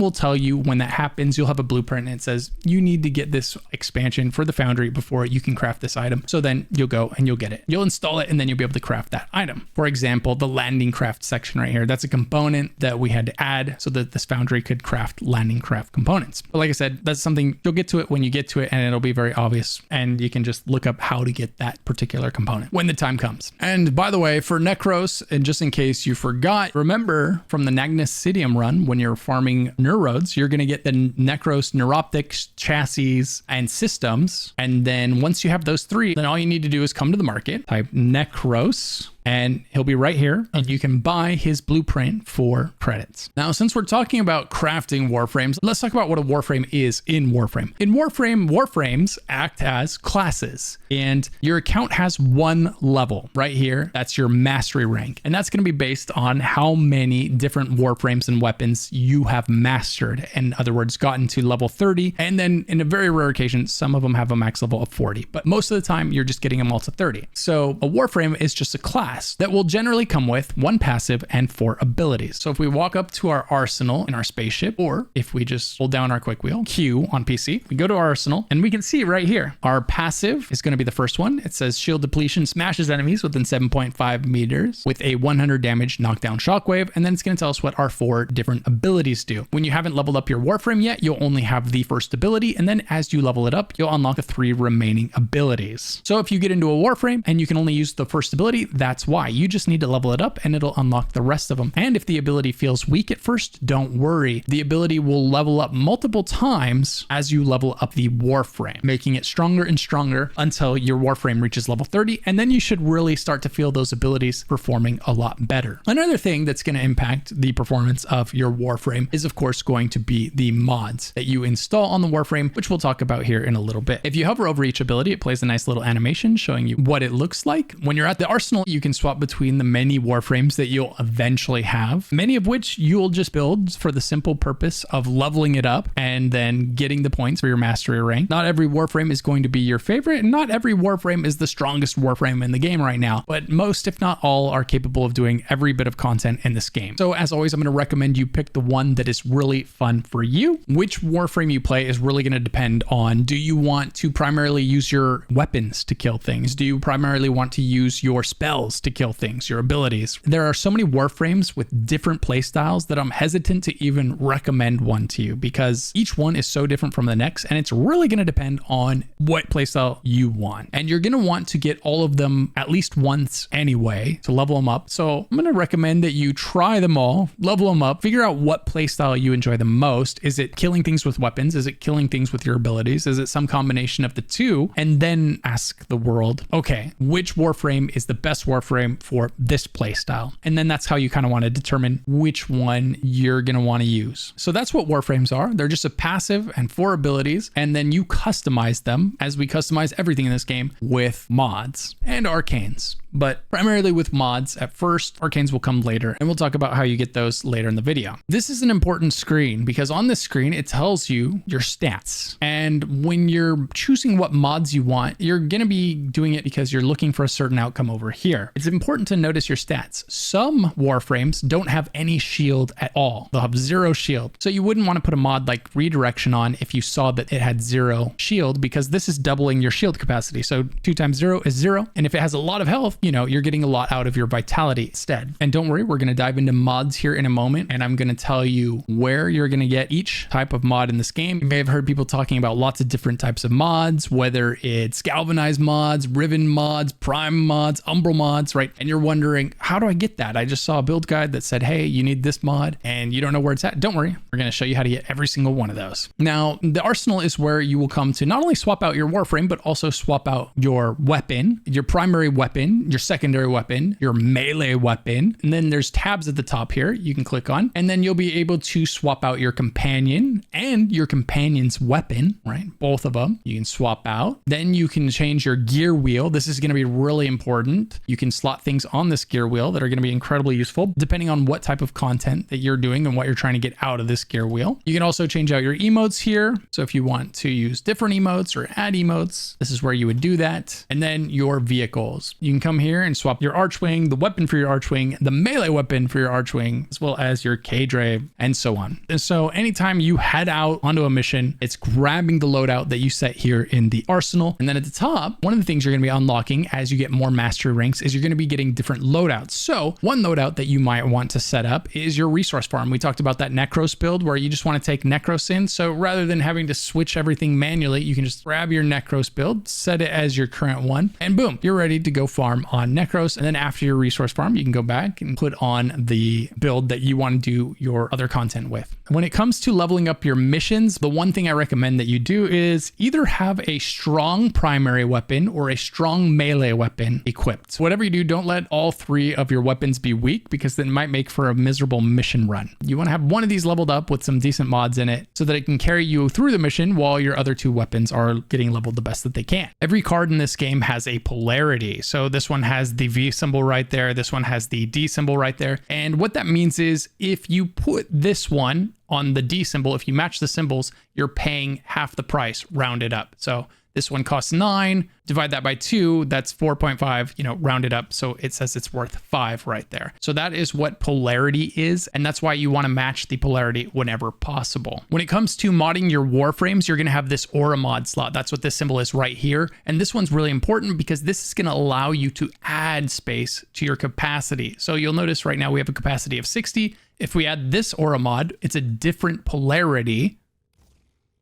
will tell you when that happens. You'll have a blueprint and it says you need to get this expansion for the Foundry before you can craft this item. So then you'll go and you'll get it. You'll install it and then you'll be able to craft that item. For example, the landing craft section right here, that's a component that we had to add so that this Foundry could craft landing craft components. But like I said, that's something you'll get to it when you get to it, and it'll be very obvious, and you can just look up how to get that particular component when the time comes. And by the way, for Necros, and just in case you forgot, remember from the Nagnosidium run, when you're farming Neurodes, you're going to get the Necros Neuroptics, chassis, and systems. And then once you have those 3, then all you need to do is come to the market, type Necros, and he'll be right here, and you can buy his blueprint for credits. Now, since we're talking about crafting Warframes, let's talk about what a Warframe is in Warframe. In Warframe, Warframes act as classes, and your account has 1 level right here. That's your mastery rank, and that's going to be based on how many different Warframes and weapons you have mastered. In other words, gotten to level 30, and then in a very rare occasion, some of them have a max level of 40, but most of the time you're just getting them all to 30. So a Warframe is just a class that will generally come with 1 passive and 4 abilities. So if we walk up to our arsenal in our spaceship, or if we just hold down our quick wheel, Q on PC, we go to our arsenal, and we can see right here, our passive is going to be the first one. It says shield depletion smashes enemies within 7.5 meters with a 100 damage knockdown shockwave, and then it's going to tell us what our 4 different abilities do. When you haven't leveled up your Warframe yet, you'll only have the first ability, and then as you level it up, you'll unlock the 3 remaining abilities. So if you get into a Warframe and you can only use the first ability, that's why. You just need to level it up and it'll unlock the rest of them. And if the ability feels weak at first, don't worry. The ability will level up multiple times as you level up the Warframe, making it stronger and stronger until your Warframe reaches level 30, and then you should really start to feel those abilities performing a lot better. Another thing that's going to impact the performance of your Warframe is of course going to be the mods that you install on the Warframe, which we'll talk about here in a little bit. If you hover over each ability, it plays a nice little animation showing you what it looks like. When you're at the arsenal, you can swap between the many Warframes that you'll eventually have, many of which you'll just build for the simple purpose of leveling it up and then getting the points for your mastery rank. Not every Warframe is going to be your favorite, and not every Warframe is the strongest Warframe in the game right now, but most, if not all, are capable of doing every bit of content in this game. So as always, I'm going to recommend you pick the one that is really fun for you. Which Warframe you play is really going to depend on, do you want to primarily use your weapons to kill things? Do you primarily want to use your spells to kill things, your abilities? There are so many Warframes with different playstyles that I'm hesitant to even recommend one to you, because each one is so different from the next, and it's really going to depend on what playstyle you want. And you're going to want to get all of them at least once anyway to level them up. So I'm going to recommend that you try them all, level them up, figure out what playstyle you enjoy the most. Is it killing things with weapons? Is it killing things with your abilities? Is it some combination of the two? And then ask the world, okay, which Warframe is the best Warframe for this playstyle? And then that's how you kind of want to determine which one you're going to want to use. So that's what Warframes are. They're just a passive and 4 abilities, and then you customize them, as we customize everything in this game, with mods and arcanes, but primarily with mods at first. Arcanes will come later, and we'll talk about how you get those later in the video. This is an important screen because on this screen, it tells you your stats. And when you're choosing what mods you want, you're going to be doing it because you're looking for a certain outcome over here. It's important to notice your stats. Some Warframes don't have any shield at all. They'll have 0 shield. So you wouldn't want to put a mod like Redirection on if you saw that it had 0 shield, because this is doubling your shield capacity. So 2 times 0 is 0. And if it has a lot of health, you know, you're getting a lot out of your vitality instead. And don't worry, we're going to dive into mods here in a moment, and I'm going to tell you where you're going to get each type of mod in this game. You may have heard people talking about lots of different types of mods, whether it's galvanized mods, riven mods, prime mods, umbral mods. mods, right? And you're wondering, how do I get that? I just saw a build guide that said, hey, you need this mod and you don't know where it's at. Don't worry. We're going to show you how to get every single one of those. Now, the arsenal is where you will come to not only swap out your Warframe, but also swap out your weapon, your primary weapon, your secondary weapon, your melee weapon. And then there's tabs at the top here you can click on, and then you'll be able to swap out your companion and your companion's weapon, right? Both of them you can swap out. Then you can change your gear wheel. This is going to be really important. You can slot things on this gear wheel that are going to be incredibly useful depending on what type of content that you're doing and what you're trying to get out of this gear wheel. You can also change out your emotes here. So if you want to use different emotes or add emotes, this is where you would do that. And then your vehicles. You can come here and swap your Archwing, the weapon for your Archwing, the melee weapon for your Archwing, as well as your K-Drave, and so on. And so anytime you head out onto a mission, it's grabbing the loadout that you set here in the arsenal. And then at the top, one of the things you're going to be unlocking as you get more mastery ranks is you're going to be getting different loadouts. So one loadout that you might want to set up is your resource farm. We talked about that Necros build where you just want to take Necros in. So rather than having to switch everything manually, you can just grab your Necros build, set it as your current one, and boom, you're ready to go farm on Necros. And then after your resource farm, you can go back and put on the build that you want to do your other content with. When it comes to leveling up your missions, the one thing I recommend that you do is either have a strong primary weapon or a strong melee weapon equipped. So whatever you do, don't let all three of your weapons be weak, because that might make for a miserable mission run. You want to have one of these leveled up with some decent mods in it so that it can carry you through the mission while your other two weapons are getting leveled the best that they can. Every card in this game has a polarity. So this one has the V symbol right there. This one has the D symbol right there. And what that means is if you put this one on the D symbol, if you match the symbols, you're paying half the price rounded up. So this one costs 9, divide that by 2, that's 4.5, round it up. So it says it's worth 5 right there. So that is what polarity is. And that's why you want to match the polarity whenever possible. When it comes to modding your Warframes, you're going to have this aura mod slot. That's what this symbol is right here. And this one's really important because this is going to allow you to add space to your capacity. So you'll notice right now we have a capacity of 60. If we add this aura mod, it's a different polarity.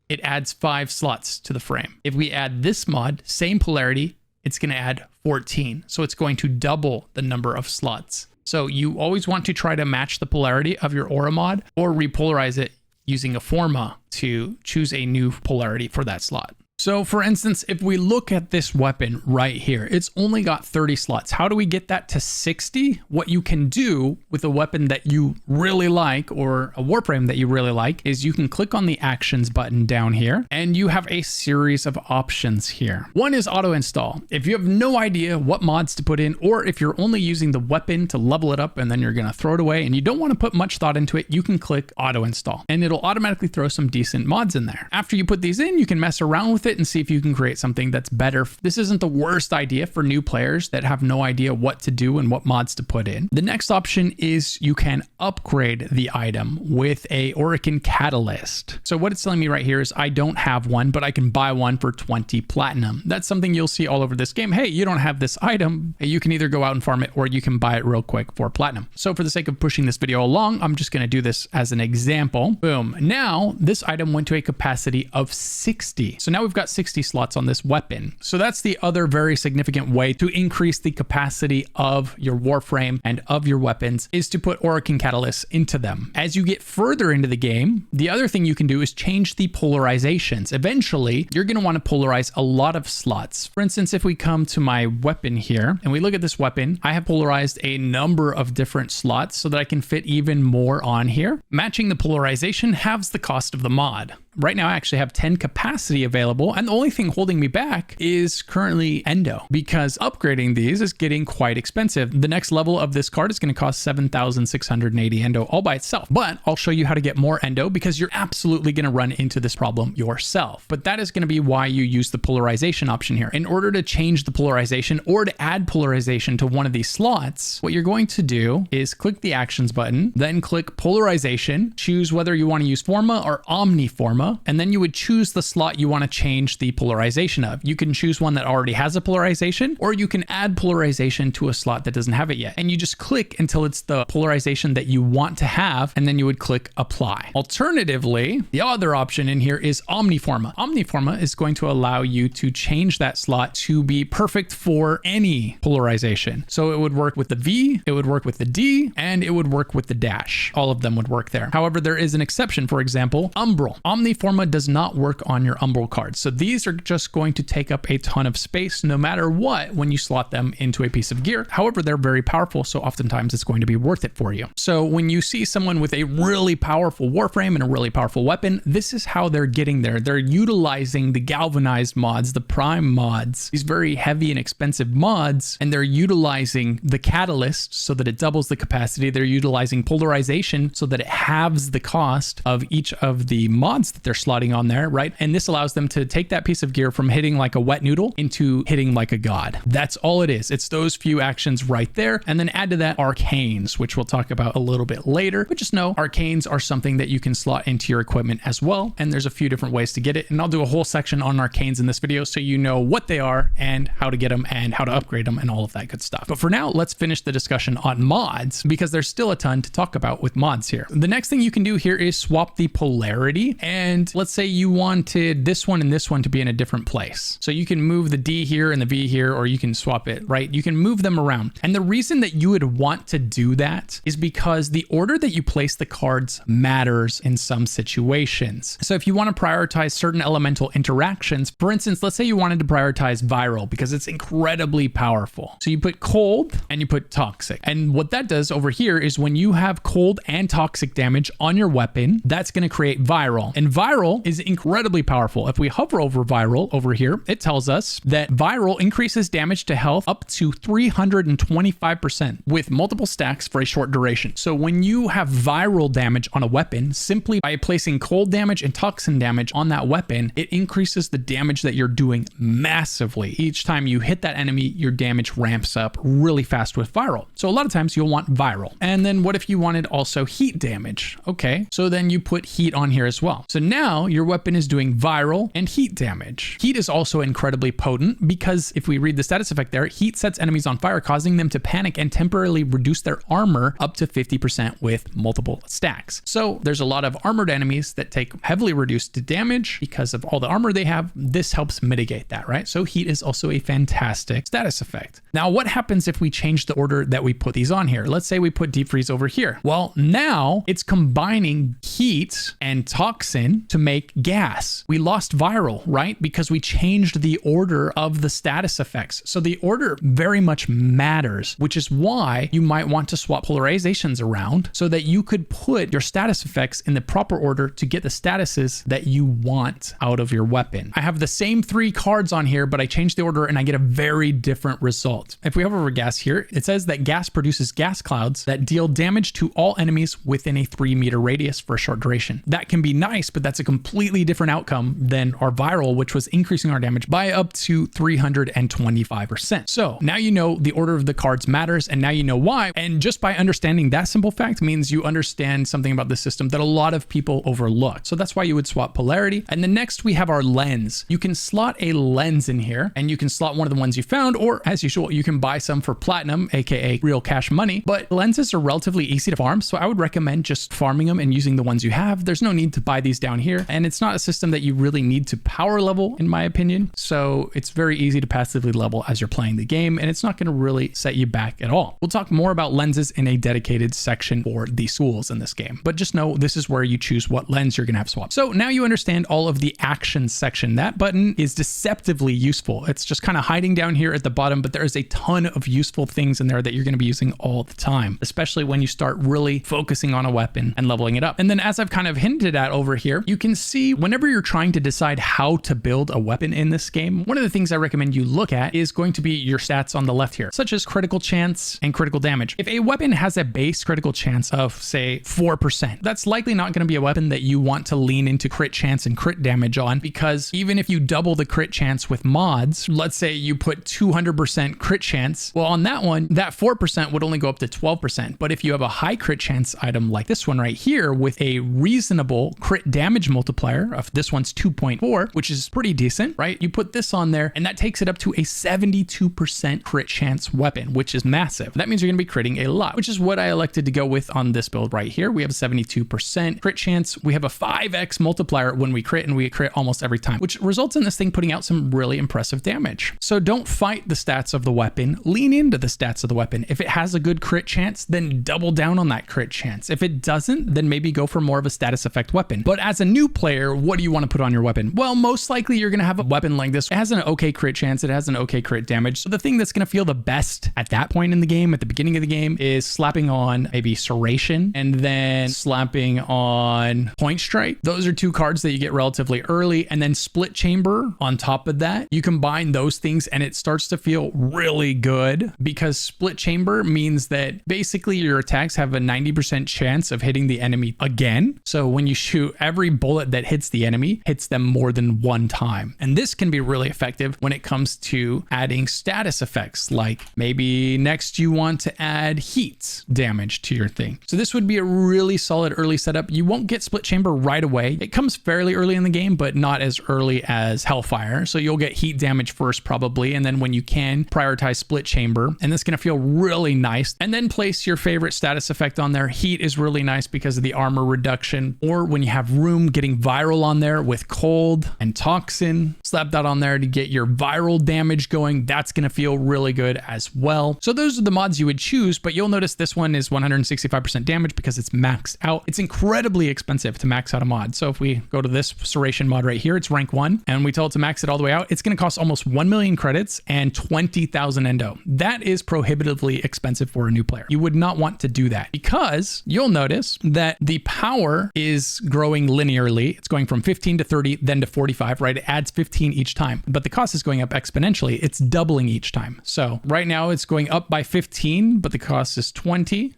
It adds 5 slots to the frame. If we add this mod, same polarity, it's going to add 14. So it's going to double the number of slots. So you always want to try to match the polarity of your aura mod or repolarize it using a forma to choose a new polarity for that slot. So for instance, if we look at this weapon right here, it's only got 30 slots. How do we get that to 60? What you can do with a weapon that you really like or a Warframe that you really like is you can click on the actions button down here and you have a series of options here. One is auto install. If you have no idea what mods to put in, or if you're only using the weapon to level it up and then you're going to throw it away and you don't want to put much thought into it, you can click auto install and it'll automatically throw some decent mods in there. After you put these in, you can mess around with it and see if you can create something that's better. This isn't the worst idea for new players that have no idea what to do and what mods to put in. The next option is you can upgrade the item with a ORIKIN catalyst. So what it's telling me right here is I don't have one, but I can buy one for 20 platinum. That's something you'll see all over this game. Hey, you don't have this item. You can either go out and farm it or you can buy it real quick for platinum. So for the sake of pushing this video along, I'm just going to do this as an example. Boom. Now this item went to a capacity of 60. So now we've got 60 slots on this weapon. So that's the other very significant way to increase the capacity of your Warframe and of your weapons is to put ORIKIN catalysts into them. As you get further into the game, the other thing you can do is change the polarizations. Eventually, you're going to want to polarize a lot of slots. For instance, if we come to my weapon here and we look at this weapon, I have polarized a number of different slots so that I can fit even more on here. Matching the polarization halves the cost of the mod. Right now, I actually have 10 capacity available, and the only thing holding me back is currently Endo, because upgrading these is getting quite expensive. The next level of this card is going to cost 7,680 Endo all by itself, but I'll show you how to get more Endo because you're absolutely going to run into this problem yourself. But that is going to be why you use the polarization option here. In order to change the polarization or to add polarization to one of these slots, what you're going to do is click the actions button, then click polarization, choose whether you want to use Forma or Omniforma. Forma, and then you would choose the slot you want to change the polarization of. You can choose one that already has a polarization, or you can add polarization to a slot that doesn't have it yet. And you just click until it's the polarization that you want to have, and then you would click apply. Alternatively, the other option in here is Omniforma. Omniforma is going to allow you to change that slot to be perfect for any polarization. So it would work with the V, it would work with the D, and it would work with the dash. All of them would work there. However, there is an exception. For example, Umbral. Omniforma does not work on your Umbral cards. So these are just going to take up a ton of space no matter what when you slot them into a piece of gear. However, they're very powerful, so oftentimes it's going to be worth it for you. So when you see someone with a really powerful Warframe and a really powerful weapon, this is how they're getting there. They're utilizing the galvanized mods, the prime mods, these very heavy and expensive mods, and they're utilizing the catalyst so that it doubles the capacity. They're utilizing polarization so that it halves the cost of each of the mods that they're slotting on there, right? And this allows them to take that piece of gear from hitting like a wet noodle into hitting like a god. That's all it is. It's those few actions right there. And then add to that arcanes, which we'll talk about a little bit later. But just know arcanes are something that you can slot into your equipment as well. And there's a few different ways to get it. And I'll do a whole section on arcanes in this video so you know what they are and how to get them and how to upgrade them and all of that good stuff. But for now, let's finish the discussion on mods because there's still a ton to talk about with mods here. The next thing you can do here is swap the polarity. And let's say you wanted this one and this one to be in a different place. So you can move the D here and the V here, or you can swap it, right? You can move them around. And the reason that you would want to do that is because the order that you place the cards matters in some situations. So if you want to prioritize certain elemental interactions, for instance, let's say you wanted to prioritize viral because it's incredibly powerful. So you put cold and you put toxic. And what that does over here is when you have cold and toxic damage on your weapon, that's going to create viral. And viral is incredibly powerful. If we hover over viral over here, it tells us that viral increases damage to health up to 325% with multiple stacks for a short duration. So when you have viral damage on a weapon, simply by placing cold damage and toxin damage on that weapon, it increases the damage that you're doing massively. Each time you hit that enemy, your damage ramps up really fast with viral. So a lot of times you'll want viral. And then what if you wanted also heat damage? Okay, so then you put heat on here as well. So now your weapon is doing viral and heat damage. Heat is also incredibly potent because if we read the status effect there, heat sets enemies on fire, causing them to panic and temporarily reduce their armor up to 50% with multiple stacks. So there's a lot of armored enemies that take heavily reduced damage because of all the armor they have. This helps mitigate that, right? So heat is also a fantastic status effect. Now, what happens if we change the order that we put these on here? Let's say we put deep freeze over here. Well, now it's combining heat and toxin to make gas. We lost viral, right? Because we changed the order of the status effects. So the order very much matters, which is why you might want to swap polarizations around so that you could put your status effects in the proper order to get the statuses that you want out of your weapon. I have the same 3 cards on here, but I changed the order and I get a very different result. If we hover over gas here, it says that gas produces gas clouds that deal damage to all enemies within a 3-meter radius for a short duration. That can be nice, but that's a completely different outcome than our viral, which was increasing our damage by up to 325%. So now you know the order of the cards matters, and now you know why. And just by understanding that simple fact means you understand something about the system that a lot of people overlook. So that's why you would swap polarity. And then next we have our lens. You can slot a lens in here, and you can slot one of the ones you found, or as usual, you can buy some for platinum, aka real cash money. But lenses are relatively easy to farm, so I would recommend just farming them and using the ones you have. There's no need to buy these down here, and it's not a system that you really need to power level, in my opinion. So it's very easy to passively level as you're playing the game, and it's not going to really set you back at all. We'll talk more about lenses in a dedicated section for the schools in this game, but just know this is where you choose what lens you're going to have swapped. So now you understand all of the actions section. That button is deceptively useful. It's just kind of hiding down here at the bottom, but there is a ton of useful things in there that you're going to be using all the time, especially when you start really focusing on a weapon and leveling it up. And then as I've kind of hinted at over here, you can see whenever you're trying to decide how to build a weapon in this game, one of the things I recommend you look at is going to be your stats on the left here, such as critical chance and critical damage. If a weapon has a base critical chance of say 4%, that's likely not going to be a weapon that you want to lean into crit chance and crit damage on, because even if you double the crit chance with mods, let's say you put 200% crit chance, well, on that one, that 4% would only go up to 12%. But if you have a high crit chance item like this one right here with a reasonable crit damage damage multiplier of this one's 2.4, which is pretty decent, right? You put this on there and that takes it up to a 72% crit chance weapon, which is massive. That means you're going to be critting a lot, which is what I elected to go with on this build right here. We have a 72% crit chance. We have a 5x multiplier when we crit, and we crit almost every time, which results in this thing putting out some really impressive damage. So don't fight the stats of the weapon, lean into the stats of the weapon. If it has a good crit chance, then double down on that crit chance. If it doesn't, then maybe go for more of a status effect weapon. But as a new player, what do you want to put on your weapon? Well, most likely you're going to have a weapon like this. It has an okay crit chance. It has an okay crit damage. So the thing that's going to feel the best at that point in the game, at the beginning of the game, is slapping on maybe Serration and then slapping on Point Strike. Those are two cards that you get relatively early, and then Split Chamber on top of that. You combine those things and it starts to feel really good, because Split Chamber means that basically your attacks have a 90% chance of hitting the enemy again. So when you shoot, every bullet that hits the enemy hits them more than one time. And this can be really effective when it comes to adding status effects, like maybe next you want to add heat damage to your thing. So this would be a really solid early setup. You won't get Split Chamber right away. It comes fairly early in the game, but not as early as Hellfire. So you'll get heat damage first probably, and then when you can, prioritize Split Chamber, and that's going to feel really nice. And then place your favorite status effect on there. Heat is really nice because of the armor reduction, or when you have room, getting viral on there with cold and toxin. Slap that on there to get your viral damage going. That's going to feel really good as well. So those are the mods you would choose, but you'll notice this one is 165% damage because it's maxed out. It's incredibly expensive to max out a mod. So if we go to this Serration mod right here, it's rank 1, and we tell it to max it all the way out, it's going to cost almost 1 million credits and 20,000 endo. That is prohibitively expensive for a new player. You would not want to do that, because you'll notice that the power is growing linearly. It's going from 15 to 30, then to 45, right? It adds 15 each time, but the cost is going up exponentially. It's doubling each time. So right now it's going up by 15, but the cost is 20.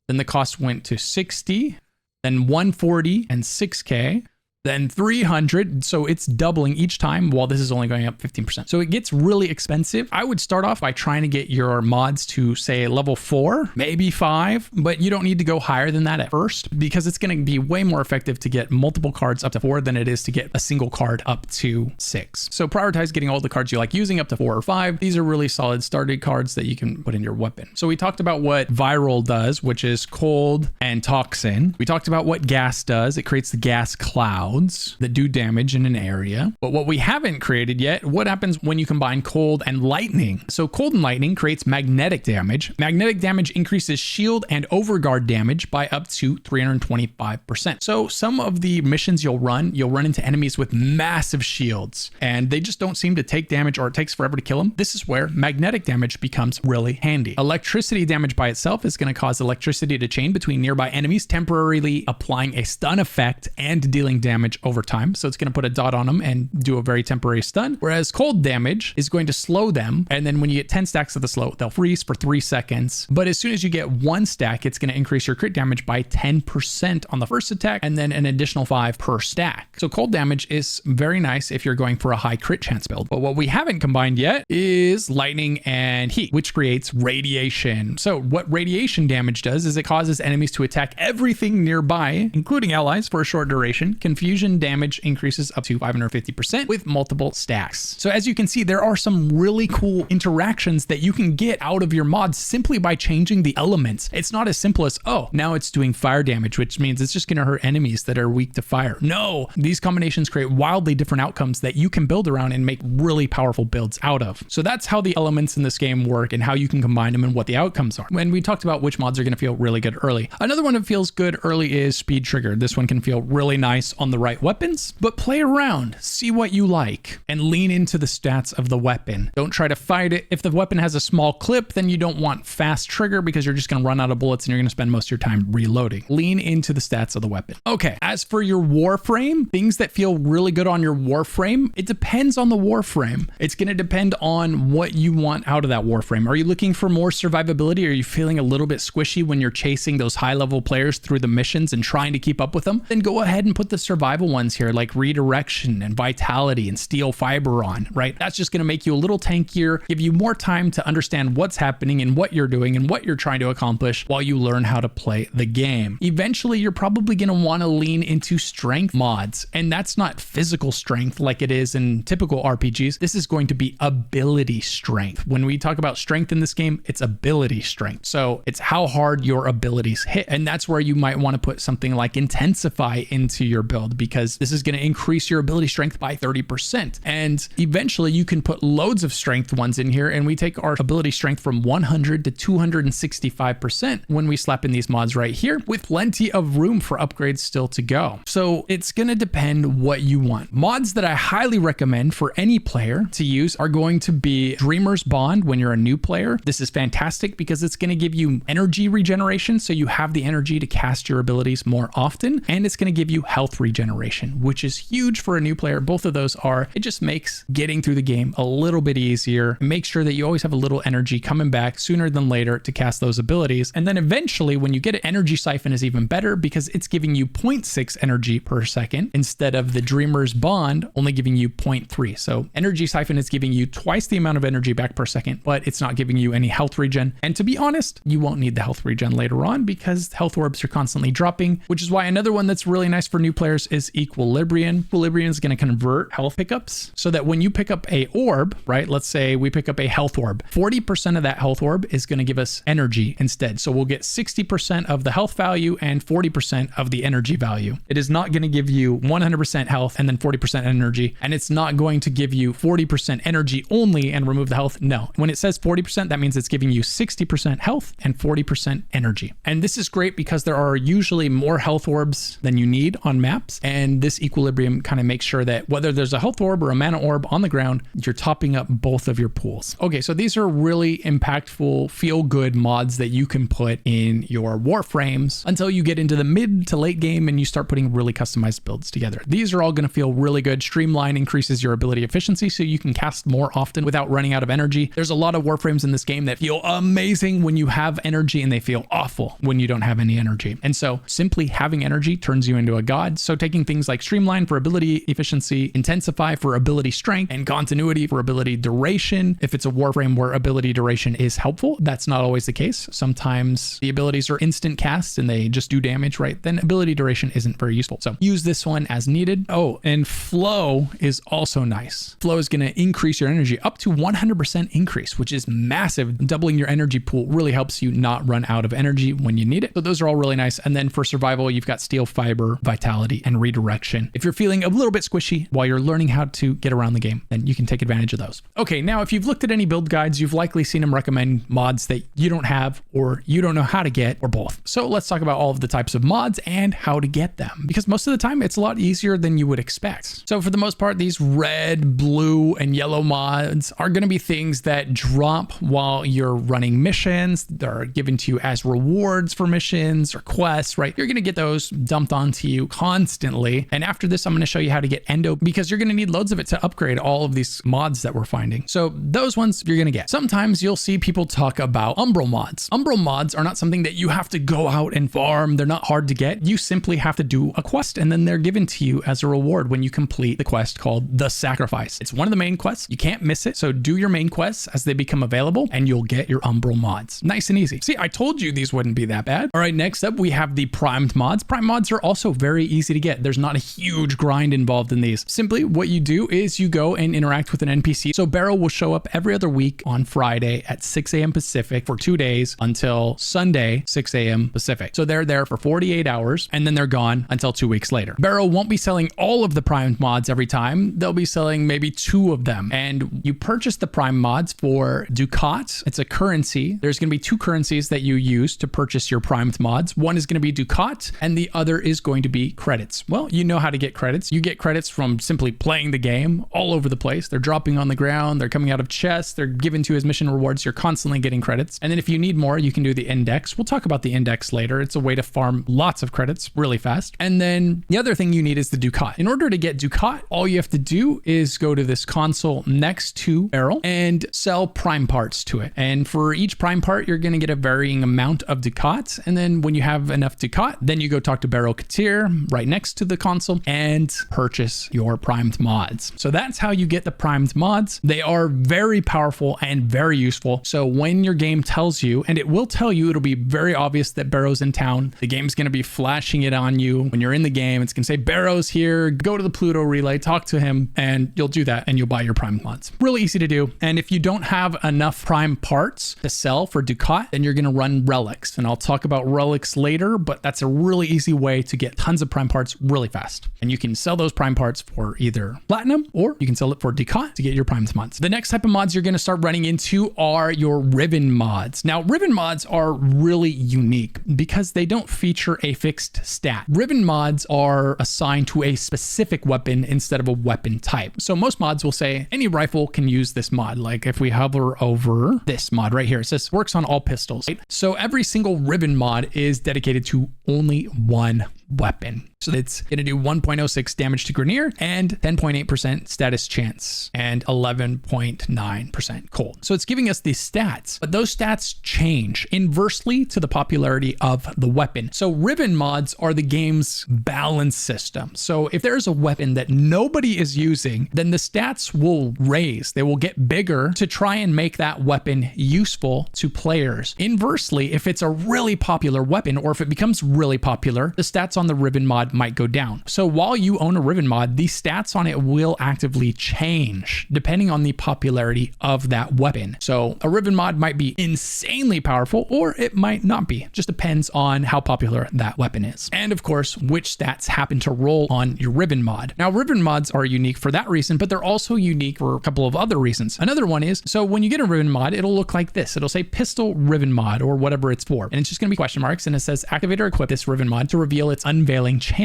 Then the cost went to 60, then 140 and 6K. Then 300. So it's doubling each time, while this is only going up 15%. So it gets really expensive. I would start off by trying to get your mods to say level 4, maybe 5, but you don't need to go higher than that at first, because it's going to be way more effective to get multiple cards up to 4 than it is to get a single card up to 6. So prioritize getting all the cards you like using up to 4 or 5. These are really solid started cards that you can put in your weapon. So we talked about what viral does, which is cold and toxin. We talked about what gas does. It creates the gas cloud that do damage in an area. But what we haven't created yet, what happens when you combine cold and lightning? So cold and lightning creates magnetic damage. Magnetic damage increases shield and overguard damage by up to 325%. So some of the missions you'll run into enemies with massive shields, and they just don't seem to take damage, or it takes forever to kill them. This is where magnetic damage becomes really handy. Electricity damage by itself is going to cause electricity to chain between nearby enemies, temporarily applying a stun effect and dealing damage over time. So it's going to put a dot on them and do a very temporary stun. Whereas cold damage is going to slow them. And then when you get 10 stacks of the slow, they'll freeze for 3 seconds. But as soon as you get 1 stack, it's going to increase your crit damage by 10% on the first attack, and then an additional 5 per stack. So cold damage is very nice if you're going for a high crit chance build. But what we haven't combined yet is lightning and heat, which creates radiation. So what radiation damage does is it causes enemies to attack everything nearby, including allies, for a short duration. Confusion damage increases up to 550% with multiple stacks. So as you can see, there are some really cool interactions that you can get out of your mods simply by changing the elements. It's not as simple as, oh, now it's doing fire damage, which means it's just going to hurt enemies that are weak to fire. No, these combinations create wildly different outcomes that you can build around and make really powerful builds out of. So that's how the elements in this game work and how you can combine them and what the outcomes are. When we talked about which mods are going to feel really good early. Another one that feels good early is Speed Trigger. This one can feel really nice on the right weapons, but play around, see what you like, and lean into the stats of the weapon. Don't try to fight it. If the weapon has a small clip, then you don't want fast trigger, because you're just going to run out of bullets and you're going to spend most of your time reloading. Lean into the stats of the weapon. Okay, as for your warframe, things that feel really good on your warframe, it depends on the warframe. It's going to depend on what you want out of that warframe. Are you looking for more survivability? Are you feeling a little bit squishy when you're chasing those high level players through the missions and trying to keep up with them? Then go ahead and put the survival survival ones here, like redirection and vitality and steel fiber on, right? That's just going to make you a little tankier, give you more time to understand what's happening and what you're doing and what you're trying to accomplish while you learn how to play the game. Eventually, you're probably going to want to lean into strength mods, and that's not physical strength like it is in typical RPGs. This is going to be ability strength. When we talk about strength in this game, it's ability strength. So it's how hard your abilities hit, and that's where you might want to put something like intensify into your build, because this is going to increase your ability strength by 30%. And eventually you can put loads of strength ones in here, and we take our ability strength from 100 to 265% when we slap in these mods right here, with plenty of room for upgrades still to go. So it's going to depend what you want. Mods that I highly recommend for any player to use are going to be Dreamer's Bond when you're a new player. This is fantastic because it's going to give you energy regeneration, so you have the energy to cast your abilities more often, and it's going to give you health regeneration, which is huge for a new player. Both of those are, it just makes getting through the game a little bit easier. Make sure that you always have a little energy coming back sooner than later to cast those abilities. And then eventually when you get it, Energy Siphon is even better because it's giving you 0.6 energy per second instead of the Dreamer's Bond only giving you 0.3. So Energy Siphon is giving you twice the amount of energy back per second, but it's not giving you any health regen. And to be honest, you won't need the health regen later on because health orbs are constantly dropping, which is why another one that's really nice for new players is Equilibrium. Equilibrium is going to convert health pickups so that when you pick up a orb, right? Let's say we pick up a health orb, 40% of that health orb is going to give us energy instead. So we'll get 60% of the health value and 40% of the energy value. It is not going to give you 100% health and then 40% energy. And it's not going to give you 40% energy only and remove the health. No, when it says 40%, that means it's giving you 60% health and 40% energy. And this is great because there are usually more health orbs than you need on maps. And this Equilibrium kind of makes sure that whether there's a health orb or a mana orb on the ground, you're topping up both of your pools. Okay, so these are really impactful, feel-good mods that you can put in your Warframes until you get into the mid to late game and you start putting really customized builds together. These are all going to feel really good. Streamline increases your ability efficiency so you can cast more often without running out of energy. There's a lot of Warframes in this game that feel amazing when you have energy and they feel awful when you don't have any energy. And so simply having energy turns you into a god. So taking things like Streamline for ability efficiency, Intensify for ability strength, and Continuity for ability duration. If it's a Warframe where ability duration is helpful, that's not always the case. Sometimes the abilities are instant cast and they just do damage, right? Then ability duration isn't very useful. So use this one as needed. Oh, and Flow is also nice. Flow is going to increase your energy up to 100% increase, which is massive. Doubling your energy pool really helps you not run out of energy when you need it. So those are all really nice. And then for survival, you've got Steel Fiber, Vitality, and Redirection. If you're feeling a little bit squishy while you're learning how to get around the game, then you can take advantage of those. Okay, now if you've looked at any build guides, you've likely seen them recommend mods that you don't have or you don't know how to get, or both. So let's talk about all of the types of mods and how to get them, because most of the time it's a lot easier than you would expect. So for the most part, these red, blue, and yellow mods are going to be things that drop while you're running missions. They're given to you as rewards for missions or quests, right? You're going to get those dumped onto you constantly. And after this, I'm going to show you how to get Endo, because you're going to need loads of it to upgrade all of these mods that we're finding. So those ones you're going to get. Sometimes you'll see people talk about Umbral mods. Umbral mods are not something that you have to go out and farm. They're not hard to get. You simply have to do a quest and then they're given to you as a reward when you complete the quest called The Sacrifice. It's one of the main quests. You can't miss it. So do your main quests as they become available and you'll get your Umbral mods. Nice and easy. See, I told you these wouldn't be that bad. All right, next up we have the primed mods. Primed mods are also very easy to get. There's not a huge grind involved in these. Simply what you do is you go and interact with an NPC. So Barrow will show up every other week on Friday at 6 a.m. Pacific for 2 days until Sunday, 6 a.m. Pacific. So they're there for 48 hours and then they're gone until 2 weeks later. Barrow won't be selling all of the primed mods every time. They'll be selling maybe 2 of them. And you purchase the prime mods for Ducat. It's a currency. There's going to be 2 currencies that you use to purchase your primed mods. One is going to be Ducat and the other is going to be credits. Well, you know how to get credits. You get credits from simply playing the game all over the place. They're dropping on the ground. They're coming out of chests. They're given to you as mission rewards. You're constantly getting credits. And then if you need more, you can do the index. We'll talk about the index later. It's a way to farm lots of credits really fast. And then the other thing you need is the Ducat. In order to get Ducat, all you have to do is go to this console next to Barrel and sell prime parts to it. And for each prime part, you're going to get a varying amount of Ducat. And then when you have enough Ducat, then you go talk to Barrel Katir right next to the console and purchase your primed mods. So that's how you get the primed mods. They are very powerful and very useful. So when your game tells you, and it will tell you, it'll be very obvious that Barrow's in town. The game's going to be flashing it on you when you're in the game. It's going to say Barrow's here, go to the Pluto relay, talk to him, and you'll do that and you'll buy your primed mods. Really easy to do. And if you don't have enough prime parts to sell for Ducat, then you're going to run relics. And I'll talk about relics later, but that's a really easy way to get tons of prime parts really fast. And you can sell those prime parts for either platinum or you can sell it for Ducat to get your primed mods. The next type of mods you're going to start running into are your Riven mods. Now, Riven mods are really unique because they don't feature a fixed stat. Riven mods are assigned to a specific weapon instead of a weapon type. So most mods will say any rifle can use this mod. Like if we hover over this mod right here, it says works on all pistols. Right? So every single Riven mod is dedicated to only one weapon. So it's going to do 1.06 damage to Grenier and 10.8% status chance and 11.9% cold. So it's giving us these stats, but those stats change inversely to the popularity of the weapon. So Riven mods are the game's balance system. So if there's a weapon that nobody is using, then the stats will raise. They will get bigger to try and make that weapon useful to players. Inversely, if it's a really popular weapon or if it becomes really popular, the stats on the Riven mod might go down. So while you own a Riven mod, the stats on it will actively change depending on the popularity of that weapon. So a Riven mod might be insanely powerful or it might not be. Just depends on how popular that weapon is. And of course, which stats happen to roll on your Riven mod. Now, Riven mods are unique for that reason, but they're also unique for a couple of other reasons. Another one is, so when you get a Riven mod, it'll look like this. It'll say pistol Riven mod or whatever it's for. And it's just going to be question marks. And it says activate or equip this Riven mod to reveal its unveiling challenge.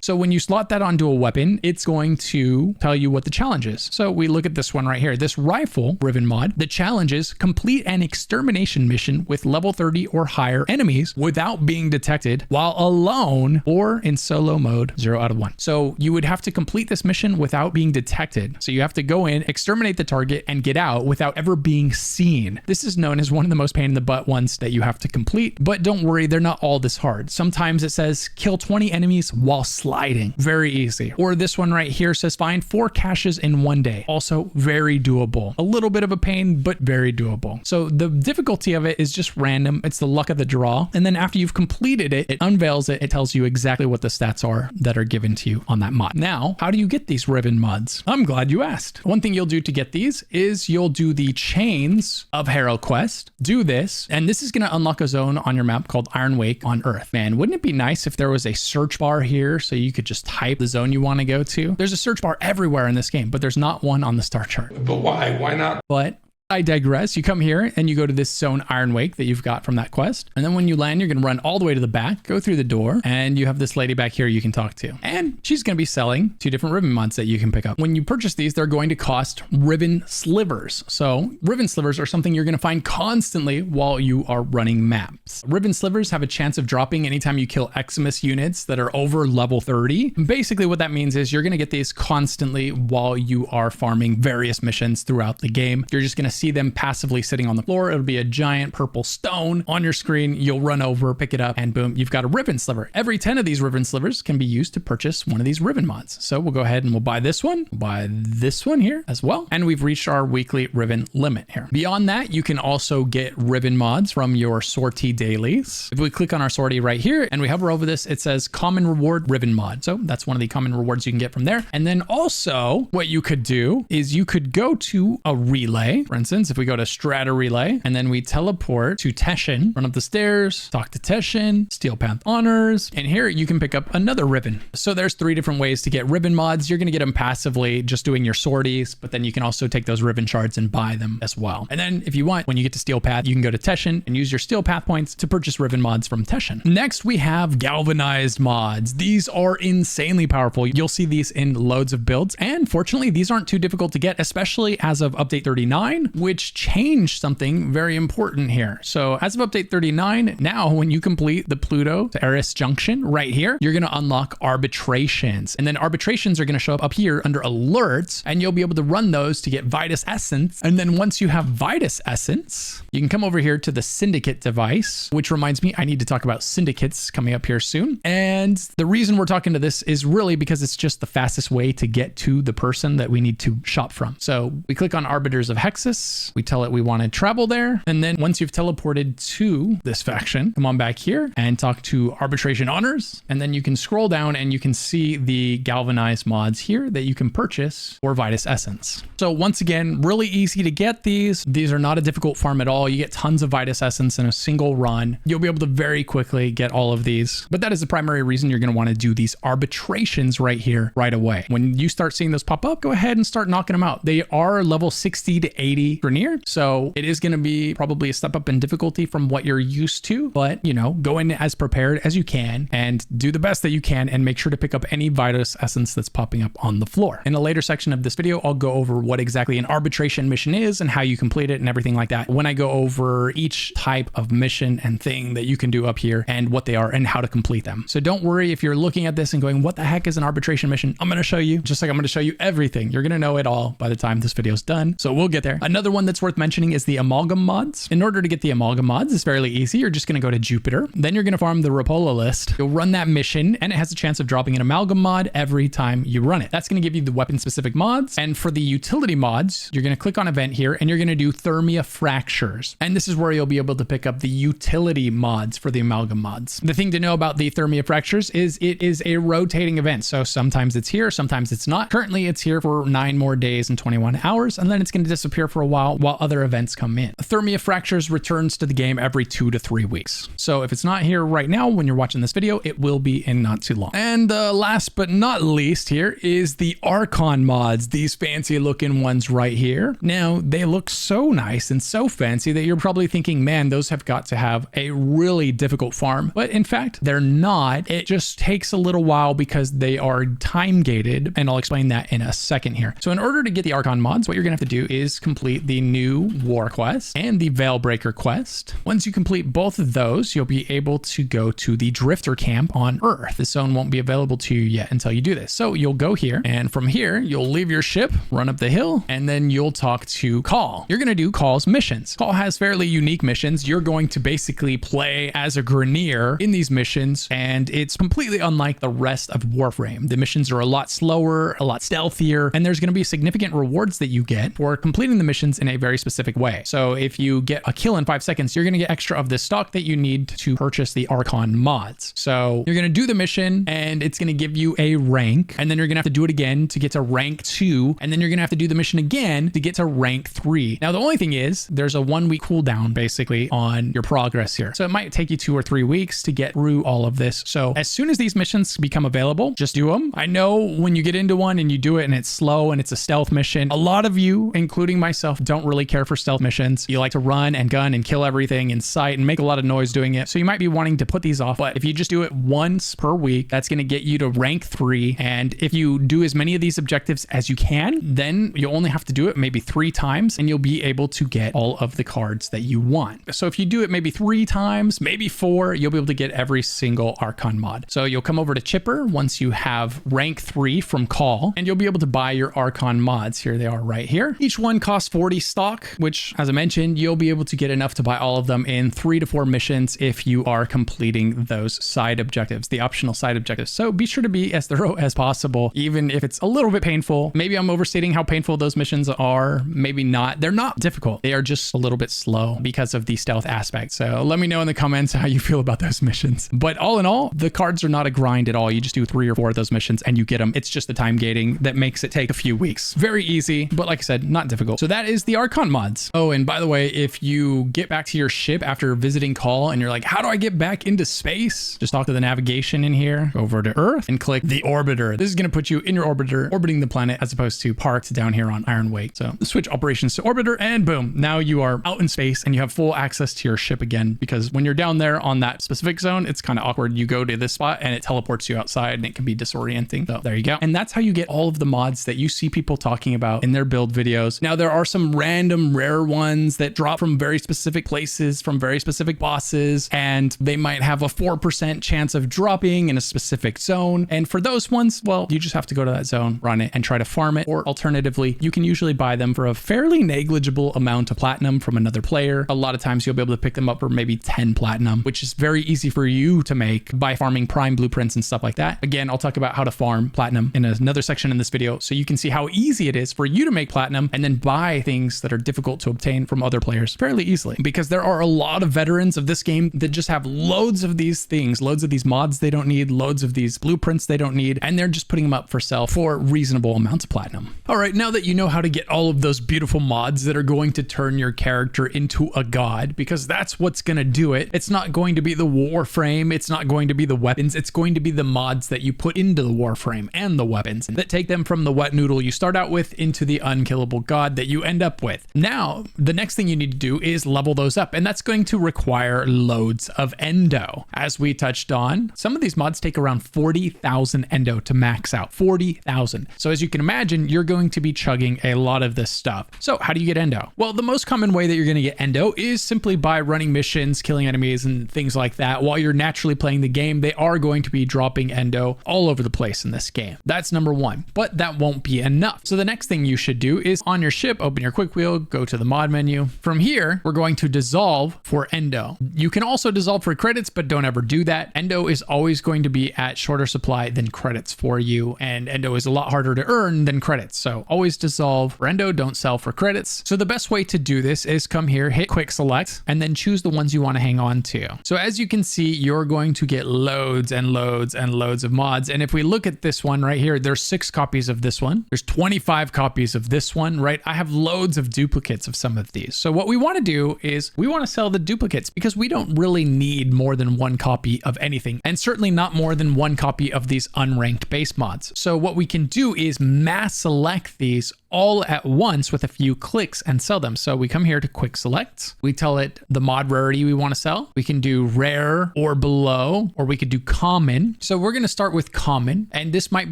So when you slot that onto a weapon, it's going to tell you what the challenge is. So we look at this one right here, this rifle Riven mod. The challenge is complete an extermination mission with level 30 or higher enemies without being detected while alone or in solo mode 0 out of 1. So you would have to complete this mission without being detected. So you have to go in, exterminate the target and get out without ever being seen. This is known as one of the most pain in the butt ones that you have to complete, but don't worry, they're not all this hard. Sometimes it says kill 20 enemies while sliding. Very easy. Or this one right here says find 4 caches in 1 day. Also very doable. A little bit of a pain, but very doable. So the difficulty of it is just random. It's the luck of the draw. And then after you've completed it, it unveils it. It tells you exactly what the stats are that are given to you on that mod. Now, how do you get these Riven mods? I'm glad you asked. One thing you'll do to get these is you'll do the Chains of Herald quest. Do this, and this is going to unlock a zone on your map called Iron Wake on Earth. Man, wouldn't it be nice if there was a search bar here so you could just type the zone you want to go to? There's a search bar everywhere in this game, but there's not one on the star chart.
But why? Why not?
But I digress. You come here and you go to this zone Iron Wake that you've got from that quest. And then when you land, you're going to run all the way to the back, go through the door, and you have this lady back here you can talk to. And she's going to be selling 2 different Riven mods that you can pick up. When you purchase these, they're going to cost Riven slivers. So Riven slivers are something you're going to find constantly while you are running maps. Riven slivers have a chance of dropping anytime you kill Eximus units that are over level 30. And basically what that means is you're going to get these constantly while you are farming various missions throughout the game. You're just going to see them passively sitting on the floor. It'll be a giant purple stone on your screen. You'll run over, pick it up, and boom, you've got a Riven sliver. Every 10 of these Riven slivers can be used to purchase one of these Riven mods. So we'll go ahead and we'll buy this one, buy this one here as well. And we've reached our weekly Riven limit here. Beyond that, you can also get Riven mods from your sortie dailies. If we click on our sortie right here and we hover over this, it says common reward Riven mod. So that's one of the common rewards you can get from there. And then also what you could do is you could go to a relay, for instance, if we go to Strata Relay and then we teleport to Teshin, run up the stairs, talk to Teshin, Steel Path Honors, and here you can pick up another Riven. So there's 3 different ways to get Riven mods. You're going to get them passively just doing your sorties, but then you can also take those Riven shards and buy them as well. And then if you want, when you get to Steel Path, you can go to Teshin and use your Steel Path points to purchase Riven mods from Teshin. Next, we have galvanized mods. These are insanely powerful. You'll see these in loads of builds. And fortunately, these aren't too difficult to get, especially as of update 39. which changed something very important here. So as of update 39, now when you complete the Pluto to Eris junction right here, you're going to unlock arbitrations. And then arbitrations are going to show up here under alerts, and you'll be able to run those to get Vitus Essence. And then once you have Vitus Essence, you can come over here to the Syndicate device, which reminds me, I need to talk about syndicates coming up here soon. And the reason we're talking to this is really because it's just the fastest way to get to the person that we need to shop from. So we click on Arbiters of Hexus, we tell it we want to travel there. And then once you've teleported to this faction, come on back here and talk to Arbitration Honors. And then you can scroll down and you can see the galvanized mods here that you can purchase for Vitus Essence. So once again, really easy to get these. These are not a difficult farm at all. You get tons of Vitus Essence in a single run. You'll be able to very quickly get all of these. But that is the primary reason you're going to want to do these arbitrations right here, right away. When you start seeing those pop up, go ahead and start knocking them out. They are level 60 to 80 Grenier. So it is going to be probably a step up in difficulty from what you're used to, but you know, go in as prepared as you can and do the best that you can and make sure to pick up any Vitus Essence that's popping up on the floor. In a later section of this video, I'll go over what exactly an arbitration mission is and how you complete it and everything like that when I go over each type of mission and thing that you can do up here and what they are and how to complete them. So don't worry if you're looking at this and going, what the heck is an arbitration mission? I'm going to show you, just like I'm going to show you everything. You're going to know it all by the time this video is done. So we'll get there. Another one that's worth mentioning is the Amalgam mods. In order to get the Amalgam mods, it's fairly easy. You're just going to go to Jupiter. Then you're going to farm the Rapola list. You'll run that mission and it has a chance of dropping an Amalgam mod every time you run it. That's going to give you the weapon specific mods. And for the utility mods, you're going to click on event here and you're going to do Thermia Fractures. And this is where you'll be able to pick up the utility mods for the Amalgam mods. The thing to know about the Thermia Fractures is it is a rotating event. So sometimes it's here, sometimes it's not. Currently it's here for 9 more days and 21 hours, and then it's going to disappear for a while other events come in. Thermia Fractures returns to the game every 2 to 3 weeks. So if it's not here right now when you're watching this video, it will be in not too long. And last but not least here is the ARCHON mods, these fancy looking ones right here. Now they look so nice and so fancy that you're probably thinking, man, those have got to have a really difficult farm. But in fact, they're not. It just takes a little while because they are time gated, and I'll explain that in a second here. So in order to get the ARCHON mods, what you're gonna have to do is complete the new war quest and the Veilbreaker quest. Once you complete both of those, you'll be able to go to the Drifter camp on Earth. This zone won't be available to you yet until you do this. So you'll go here, and from here, you'll leave your ship, run up the hill, and then you'll talk to Call. You're gonna do Call's missions. Call has fairly unique missions. You're going to basically play as a Grenier in these missions, and it's completely unlike the rest of Warframe. The missions are a lot slower, a lot stealthier, and there's going to be significant rewards that you get for completing the missions in a very specific way. So if you get a kill in 5 seconds, you're going to get extra of this stock that you need to purchase the ARCHON mods. So you're going to do the mission and it's going to give you a rank, and then you're going to have to do it again to get to rank 2, and then you're going to have to do the mission again to get to rank 3. Now the only thing is there's a 1 week cooldown basically on your progress here. So it might take you 2 or 3 weeks to get through all of this. So as soon as these missions become available, just do them. I know when you get into one and you do it and it's slow and it's a stealth mission, a lot of you, including myself, don't really care for stealth missions. You like to run and gun and kill everything in sight and make a lot of noise doing it. So you might be wanting to put these off, but if you just do it once per week, that's going to get you to rank 3. And if you do as many of these objectives as you can, then you only have to do it maybe 3 times and you'll be able to get all of the cards that you want. So if you do it maybe 3 times, maybe 4, you'll be able to get every single ARCHON mod. So you'll come over to Chipper once you have rank 3 from Call, and you'll be able to buy your ARCHON mods. Here they are right here. Each one costs 40 stock, which as I mentioned, you'll be able to get enough to buy all of them in 3 to 4 missions if you are completing those side objectives, the optional side objectives. So be sure to be as thorough as possible, even if it's a little bit painful. Maybe I'm overstating how painful those missions are. Maybe not. They're not difficult. They are just a little bit slow because of the stealth aspect. So let me know in the comments how you feel about those missions. But all in all, the cards are not a grind at all. You just do 3 or 4 of those missions and you get them. It's just the time gating that makes it take a few weeks. Very easy, but like I said, not difficult. So that is the ARCHON mods. Oh, and by the way, if you get back to your ship after visiting Call and you're like, how do I get back into space? Just talk to the navigation in here, go over to Earth and click the orbiter. This is going to put you in your orbiter, orbiting the planet as opposed to parked down here on Iron Wake. So switch operations to orbiter and boom, now you are out in space and you have full access to your ship again, because when you're down there on that specific zone, it's kind of awkward. You go to this spot and it teleports you outside and it can be disorienting. So there you go. And that's how you get all of the mods that you see people talking about in their build videos. Now there are some some random rare ones that drop from very specific places, from very specific bosses, and they might have a 4% chance of dropping in a specific zone. And for those ones, well, you just have to go to that zone, run it, and try to farm it. Or alternatively, you can usually buy them for a fairly negligible amount of platinum from another player. A lot of times you'll be able to pick them up for maybe 10 platinum, which is very easy for you to make by farming prime blueprints and stuff like that. Again, I'll talk about how to farm platinum in another section in this video, so you can see how easy it is for you to make platinum and then buy things that are difficult to obtain from other players fairly easily, because there are a lot of veterans of this game that just have loads of these things, loads of these mods they don't need, loads of these blueprints they don't need, and they're just putting them up for sale for reasonable amounts of platinum. All right, now that you know how to get all of those beautiful mods that are going to turn your character into a god, because that's what's going to do it. It's not going to be the warframe, it's not going to be the weapons, it's going to be the mods that you put into the warframe and the weapons that take them from the wet noodle you start out with into the unkillable god that you end up with. Now, the next thing you need to do is level those up, and that's going to require loads of endo. As we touched on, some of these mods take around 40,000 endo to max out. 40,000. So as you can imagine, you're going to be chugging a lot of this stuff. So how do you get endo? Well, the most common way that you're going to get endo is simply by running missions, killing enemies, and things like that. While you're naturally playing the game, they are going to be dropping endo all over the place in this game. That's number one, but that won't be enough. So the next thing you should do is on your ship, open your quick wheel, go to the mod menu. From here, we're going to dissolve for endo. You can also dissolve for credits, but don't ever do that. Endo is always going to be at shorter supply than credits for you, and endo is a lot harder to earn than credits. So always dissolve for endo, don't sell for credits. So the best way to do this is come here, hit quick select, and then choose the ones you want to hang on to. So as you can see, you're going to get loads and loads and loads of mods. And if we look at this one right here, there's 6 copies of this one. There's 25 copies of this one, right? I have loads of duplicates of some of these. So what we want to do is we want to sell the duplicates, because we don't really need more than 1 copy of anything, and certainly not more than 1 copy of these unranked base mods. So what we can do is mass select these all at once with a few clicks and sell them. So we come here to quick select. We tell it the mod rarity we want to sell. We can do rare or below, or we could do common. So we're going to start with common, and this might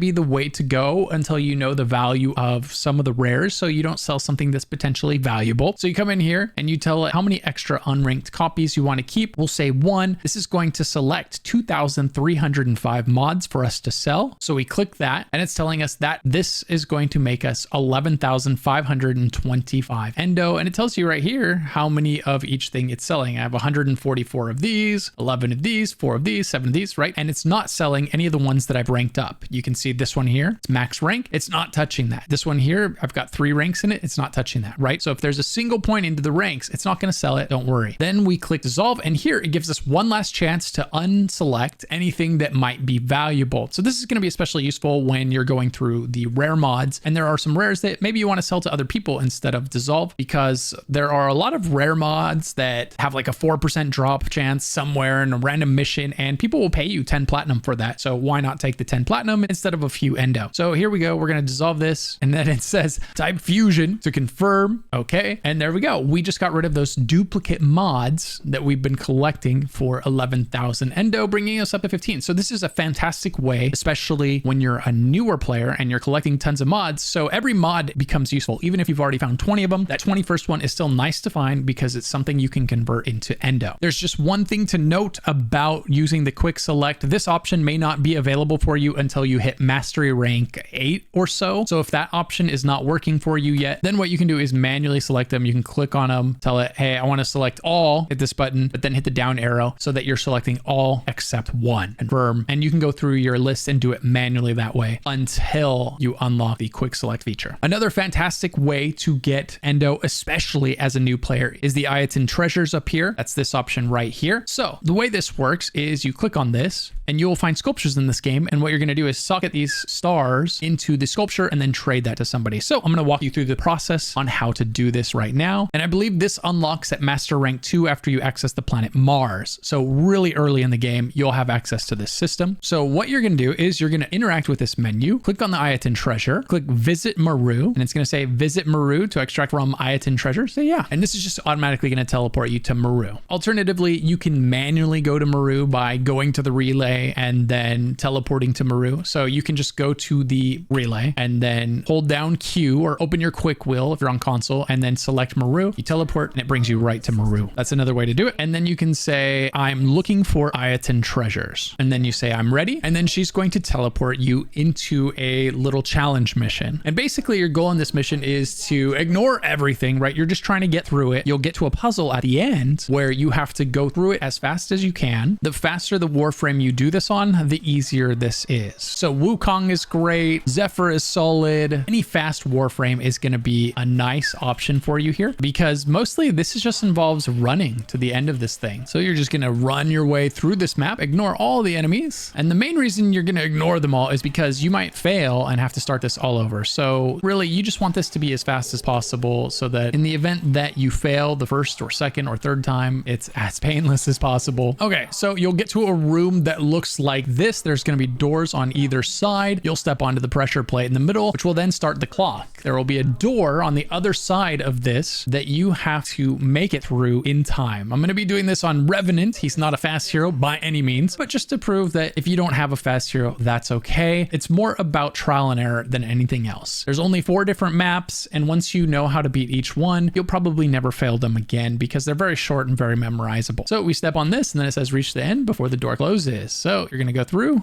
be the way to go until you know the value of some of the rares, so you don't sell something that's potentially valuable. So you come in here and you tell it how many extra unranked copies you want to keep. We'll say 1. This is going to select 2,305 mods for us to sell. So we click that, and it's telling us that this is going to make us 11,525 endo, and it tells you right here how many of each thing it's selling. I have 144 of these, 11 of these, 4 of these, 7 of these, right? And it's not selling any of the ones that I've ranked up. You can see this one here, it's max rank. It's not touching that. This one here, I've got 3 ranks in it. It's not touching that, right? So if there's a single point into the ranks, it's not going to sell it. Don't worry. Then we click dissolve, and here it gives us one last chance to unselect anything that might be valuable. So this is going to be especially useful when you're going through the rare mods, and there are some rares that maybe you want to sell to other people instead of dissolve, because there are a lot of rare mods that have like a 4% drop chance somewhere in a random mission, and people will pay you 10 platinum for that. So why not take the 10 platinum instead of a few endo? So here we go. We're going to dissolve this, and then it says type fusion to confirm. Okay. And there we go. We just got rid of those duplicate mods that we've been collecting for 11,000 endo, bringing us up to 15. So this is a fantastic way, especially when you're a newer player and you're collecting tons of mods. So every mod becomes useful. Even if you've already found 20 of them, that 21st one is still nice to find because it's something you can convert into endo. There's just one thing to note about using the quick select. This option may not be available for you until you hit mastery rank 8 or so. So if that option is not working for you yet, then what you can do is manually select them. You can click on them, tell it, hey, I want to select all, hit this button, but then hit the down arrow so that you're selecting all except one. Confirm. And you can go through your list and do it manually that way until you unlock the quick select feature. Another fantastic way to get endo, especially as a new player, is the AYATAN treasures up here. That's this option right here. So the way this works is you click on this and you'll find sculptures in this game. And what you're going to do is socket these stars into the sculpture and then trade that to somebody. So I'm going to walk you through the process on how to do this right now. And I believe this unlocks at master rank 2 after you access the planet Mars. So really early in the game, you'll have access to this system. So what you're going to do is you're going to interact with this menu, click on the AYATAN treasure, click visit Maru, and it's going to say visit Meru to extract from AYATAN treasure. So yeah, and this is just automatically going to teleport you to Meru. Alternatively, you can manually go to Meru by going to the relay and then teleporting to Meru. So you can just go to the relay and then hold down Q or open your quick wheel if you're on console and then select Meru. You teleport and it brings you right to Meru. That's another way to do it. And then you can say, I'm looking for AYATAN treasures. And then you say, I'm ready. And then she's going to teleport you into a little challenge mission. And basically your goal in this mission is to ignore everything, right? You're just trying to get through it. You'll get to a puzzle at the end where you have to go through it as fast as you can. The faster the Warframe you do this on, the easier this is. So Wukong is great. Zephyr is solid. Any fast Warframe is going to be a nice option for you here because mostly this is just involves running to the end of this thing. So you're just going to run your way through this map, ignore all the enemies. And the main reason you're going to ignore them all is because you might fail and have to start this all over. So really, you just want this to be as fast as possible so that in the event that you fail the first or second or third time, it's as painless as possible. Okay, so you'll get to a room that looks like this. There's going to be doors on either side. You'll step onto the pressure plate in the middle, which will then start the clock. There will be a door on the other side of this that you have to make it through in time. I'm going to be doing this on Revenant. He's not a fast hero by any means, but just to prove that if you don't have a fast hero, that's okay. It's more about trial and error than anything else. There's only 4 different maps, and once you know how to beat each one, you'll probably never fail them again because they're very short and very memorizable. So we step on this and then it says reach the end before the door closes. So you're going to go through.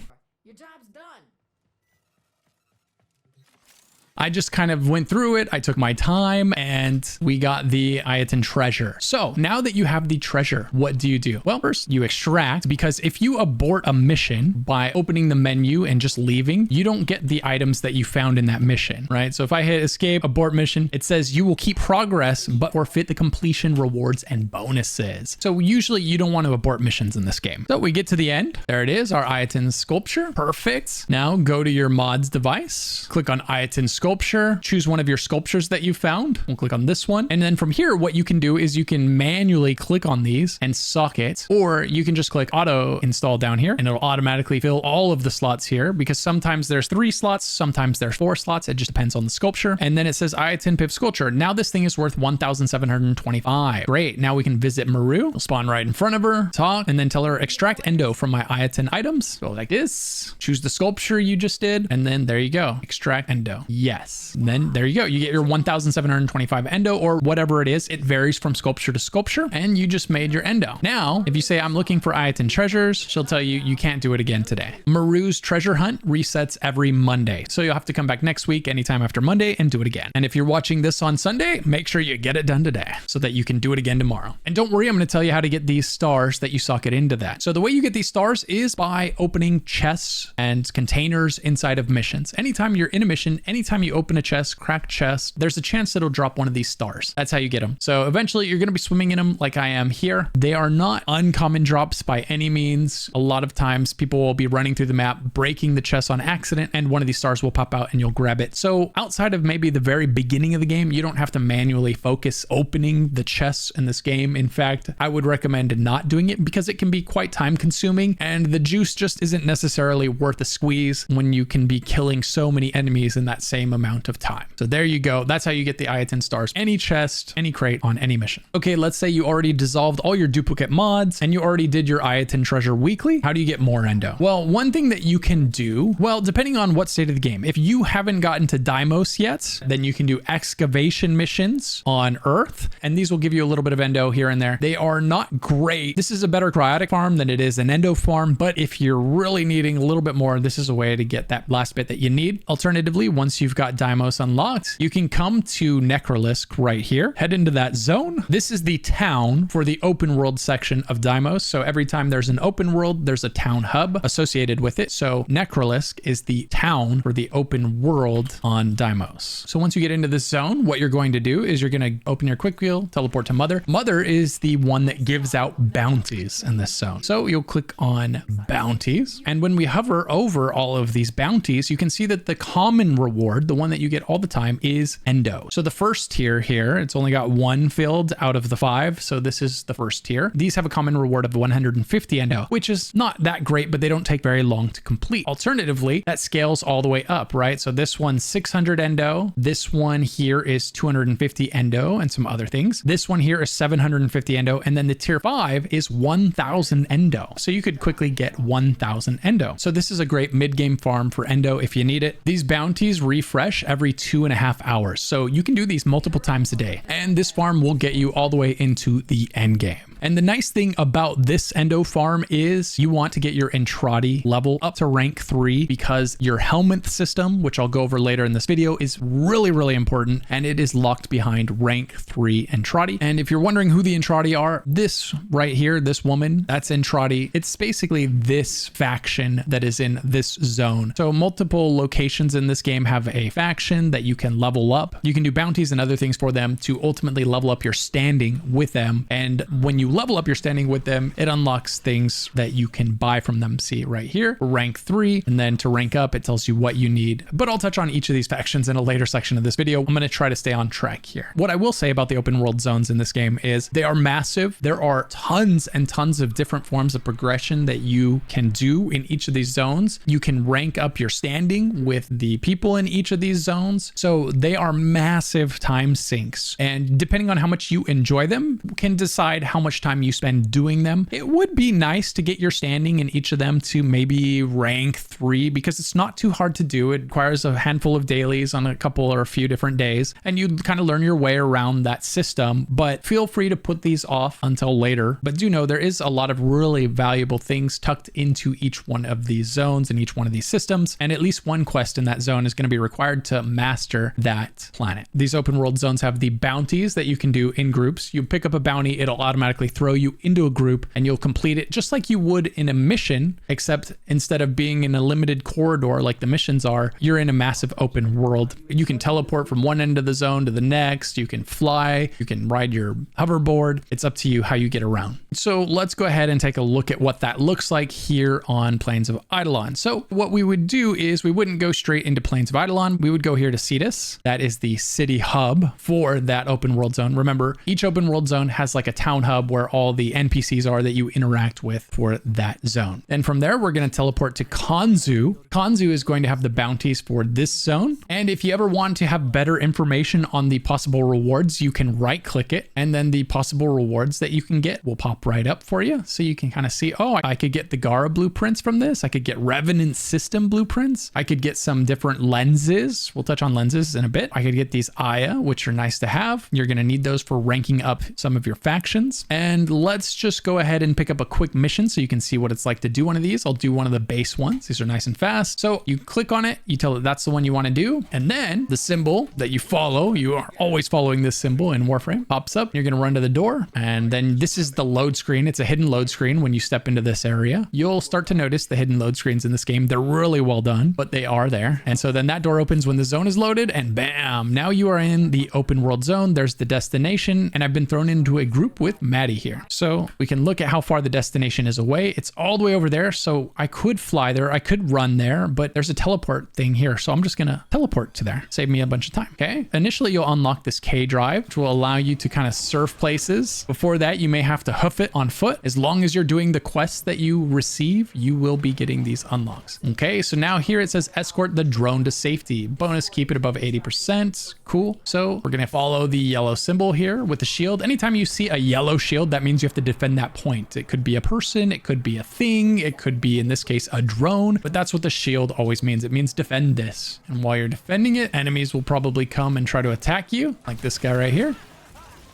I just kind of went through it. I took my time and we got the AYATAN treasure. So now that you have the treasure, what do you do? Well, first you extract, because if you abort a mission by opening the menu and just leaving, you don't get the items that you found in that mission, right? So if I hit escape, abort mission, it says you will keep progress, but forfeit the completion rewards and bonuses. So usually you don't want to abort missions in this game. So we get to the end. There it is, our AYATAN sculpture. Perfect. Now go to your mods device, click on AYATAN sculpture, choose one of your sculptures that you found. We'll click on this one. And then from here, what you can do is you can manually click on these and socket, or you can just click auto install down here and it'll automatically fill all of the slots here because sometimes there's 3 slots, sometimes there's 4 slots. It just depends on the sculpture. And then it says AYATAN Piv sculpture. Now this thing is worth 1,725. Great. Now we can visit Meru. We'll spawn right in front of her, talk, and then tell her extract endo from my AYATAN items. Go like this, choose the sculpture you just did. And then there you go. Extract endo. Yes. And then there you go. You get your 1,725 endo or whatever it is. It varies from sculpture to sculpture and you just made your endo. Now, if you say I'm looking for AYATAN treasures, she'll tell you you can't do it again today. Meru's treasure hunt resets every Monday. So you'll have to come back next week anytime after Monday and do it again. And if you're watching this on Sunday, make sure you get it done today so that you can do it again tomorrow. And don't worry, I'm going to tell you how to get these stars that you socket into that. So the way you get these stars is by opening chests and containers inside of missions. Anytime you're in a mission, anytime you open a chest, cracked chest, there's a chance it'll drop one of these stars. That's how you get them. So eventually you're going to be swimming in them like I am here. They are not uncommon drops by any means. A lot of times people will be running through the map, breaking the chest on accident, and one of these stars will pop out and you'll grab it. So outside of maybe the very beginning of the game, you don't have to manually focus opening the chests in this game. In fact, I would recommend not doing it because it can be quite time consuming and the juice just isn't necessarily worth a squeeze when you can be killing so many enemies in that same amount of time. So there you go. That's how you get the AYATAN stars. Any chest, any crate on any mission. Okay, let's say you already dissolved all your duplicate mods and you already did your AYATAN treasure weekly. How do you get more endo? Well, one thing that you can do, well, depending on what state of the game, if you haven't gotten to Deimos yet, then you can do excavation missions on Earth, and these will give you a little bit of endo here and there. They are not great. This is a better cryotic farm than it is an endo farm, but if you're really needing a little bit more, this is a way to get that last bit that you need. Alternatively, once you've got Deimos unlocked, you can come to Necrolisk right here, head into that zone. This is the town for the open world section of Deimos. So every time there's an open world, there's a town hub associated with it. So Necrolisk is the town for the open world on Deimos. So once you get into this zone, what you're going to do is you're going to open your quick wheel, teleport to Mother. Mother is the one that gives out bounties in this zone. So you'll click on bounties. And when we hover over all of these bounties, you can see that the common reward, the the one that you get all the time is Endo. So the first tier here, it's only got one filled out of the 5. So this is the first tier. These have a common reward of 150 Endo, which is not that great, but they don't take very long to complete. Alternatively, that scales all the way up, right? So this one's 600 Endo. This one here is 250 Endo and some other things. This one here is 750 Endo. And then the tier 5 is 1000 Endo. So you could quickly get 1000 Endo. So this is a great mid-game farm for Endo if you need it. These bounties refresh every 2.5 hours. So you can do these multiple times a day. And this farm will get you all the way into the end game. And the nice thing about this Endo farm is you want to get your Entrati level up to rank 3 because your HELMINTH system, which I'll go over later in this video, is really, really important. And it is locked behind rank 3 Entrati. And if you're wondering who the Entrati are, this right here, this woman, that's Entrati. It's basically this faction that is in this zone. So multiple locations in this game have a faction that you can level up. You can do bounties and other things for them to ultimately level up your standing with them. And when you level up your standing with them, it unlocks things that you can buy from them. See right here, rank 3, and then to rank up, it tells you what you need. But I'll touch on each of these factions in a later section of this video. I'm going to try to stay on track here. What I will say about the open world zones in this game is they are massive. There are tons and tons of different forms of progression that you can do in each of these zones. You can rank up your standing with the people in each of these zones. So they are massive time sinks. And depending on how much you enjoy them, can decide how much time you spend doing them. It would be nice to get your standing in each of them to maybe rank 3 because it's not too hard to do. It requires a handful of dailies on a couple or a few different days, and you kind of learn your way around that system. But feel free to put these off until later. But do know there is a lot of really valuable things tucked into each one of these zones and each one of these systems, and at least one quest in that zone is going to be required to master that planet. These open world zones have the bounties that you can do in groups. You pick up a bounty, it'll automatically throw you into a group and you'll complete it just like you would in a mission, except instead of being in a limited corridor like the missions are, you're in a massive open world. You can teleport from one end of the zone to the next. You can fly, you can ride your hoverboard. It's up to you how you get around. So let's go ahead and take a look at what that looks like here on Plains of Eidolon. So what we would do is we wouldn't go straight into Plains of Eidolon. We would go here to Cetus. That is the city hub for that open world zone. Remember, each open world zone has like a town hub where all the NPCs are that you interact with for that zone. And from there, we're going to teleport to Kanzu. Kanzu is going to have the bounties for this zone. And if you ever want to have better information on the possible rewards, you can right click it and then the possible rewards that you can get will pop right up for you. So you can kind of see, oh, I could get the Gara blueprints from this. I could get Revenant system blueprints. I could get some different lenses. We'll touch on lenses in a bit. I could get these Aya, which are nice to have. You're going to need those for ranking up some of your factions. And let's just go ahead and pick up a quick mission so you can see what it's like to do one of these. I'll do one of the base ones. These are nice and fast. So you click on it, you tell it that's the one you want to do. And then the symbol that you follow, you are always following this symbol in Warframe, pops up. You're going to run to the door. And then this is the load screen. It's a hidden load screen when you step into this area. You'll start to notice the hidden load screens in this game. They're really well done, but they are there. And so then that door opens when the zone is loaded and bam, now you are in the open world zone. There's the destination. And I've been thrown into a group with Maddie here. So we can look at how far the destination is away. It's all the way over there. So I could fly there. I could run there, but there's a teleport thing here. So I'm just going to teleport to there. Save me a bunch of time. Okay. Initially, you'll unlock this K drive, which will allow you to kind of surf places. Before that, you may have to hoof it on foot. As long as you're doing the quests that you receive, you will be getting these unlocks. Okay. So now here it says escort the drone to safety. Bonus, keep it above 80%. Cool. So we're going to follow the yellow symbol here with the shield. Anytime you see a yellow shield, that means you have to defend that point. It could be a person, it could be a thing, it could be, in this case, a drone, but that's what the shield always means. It means defend this. And while you're defending it, enemies will probably come and try to attack you, like this guy right here.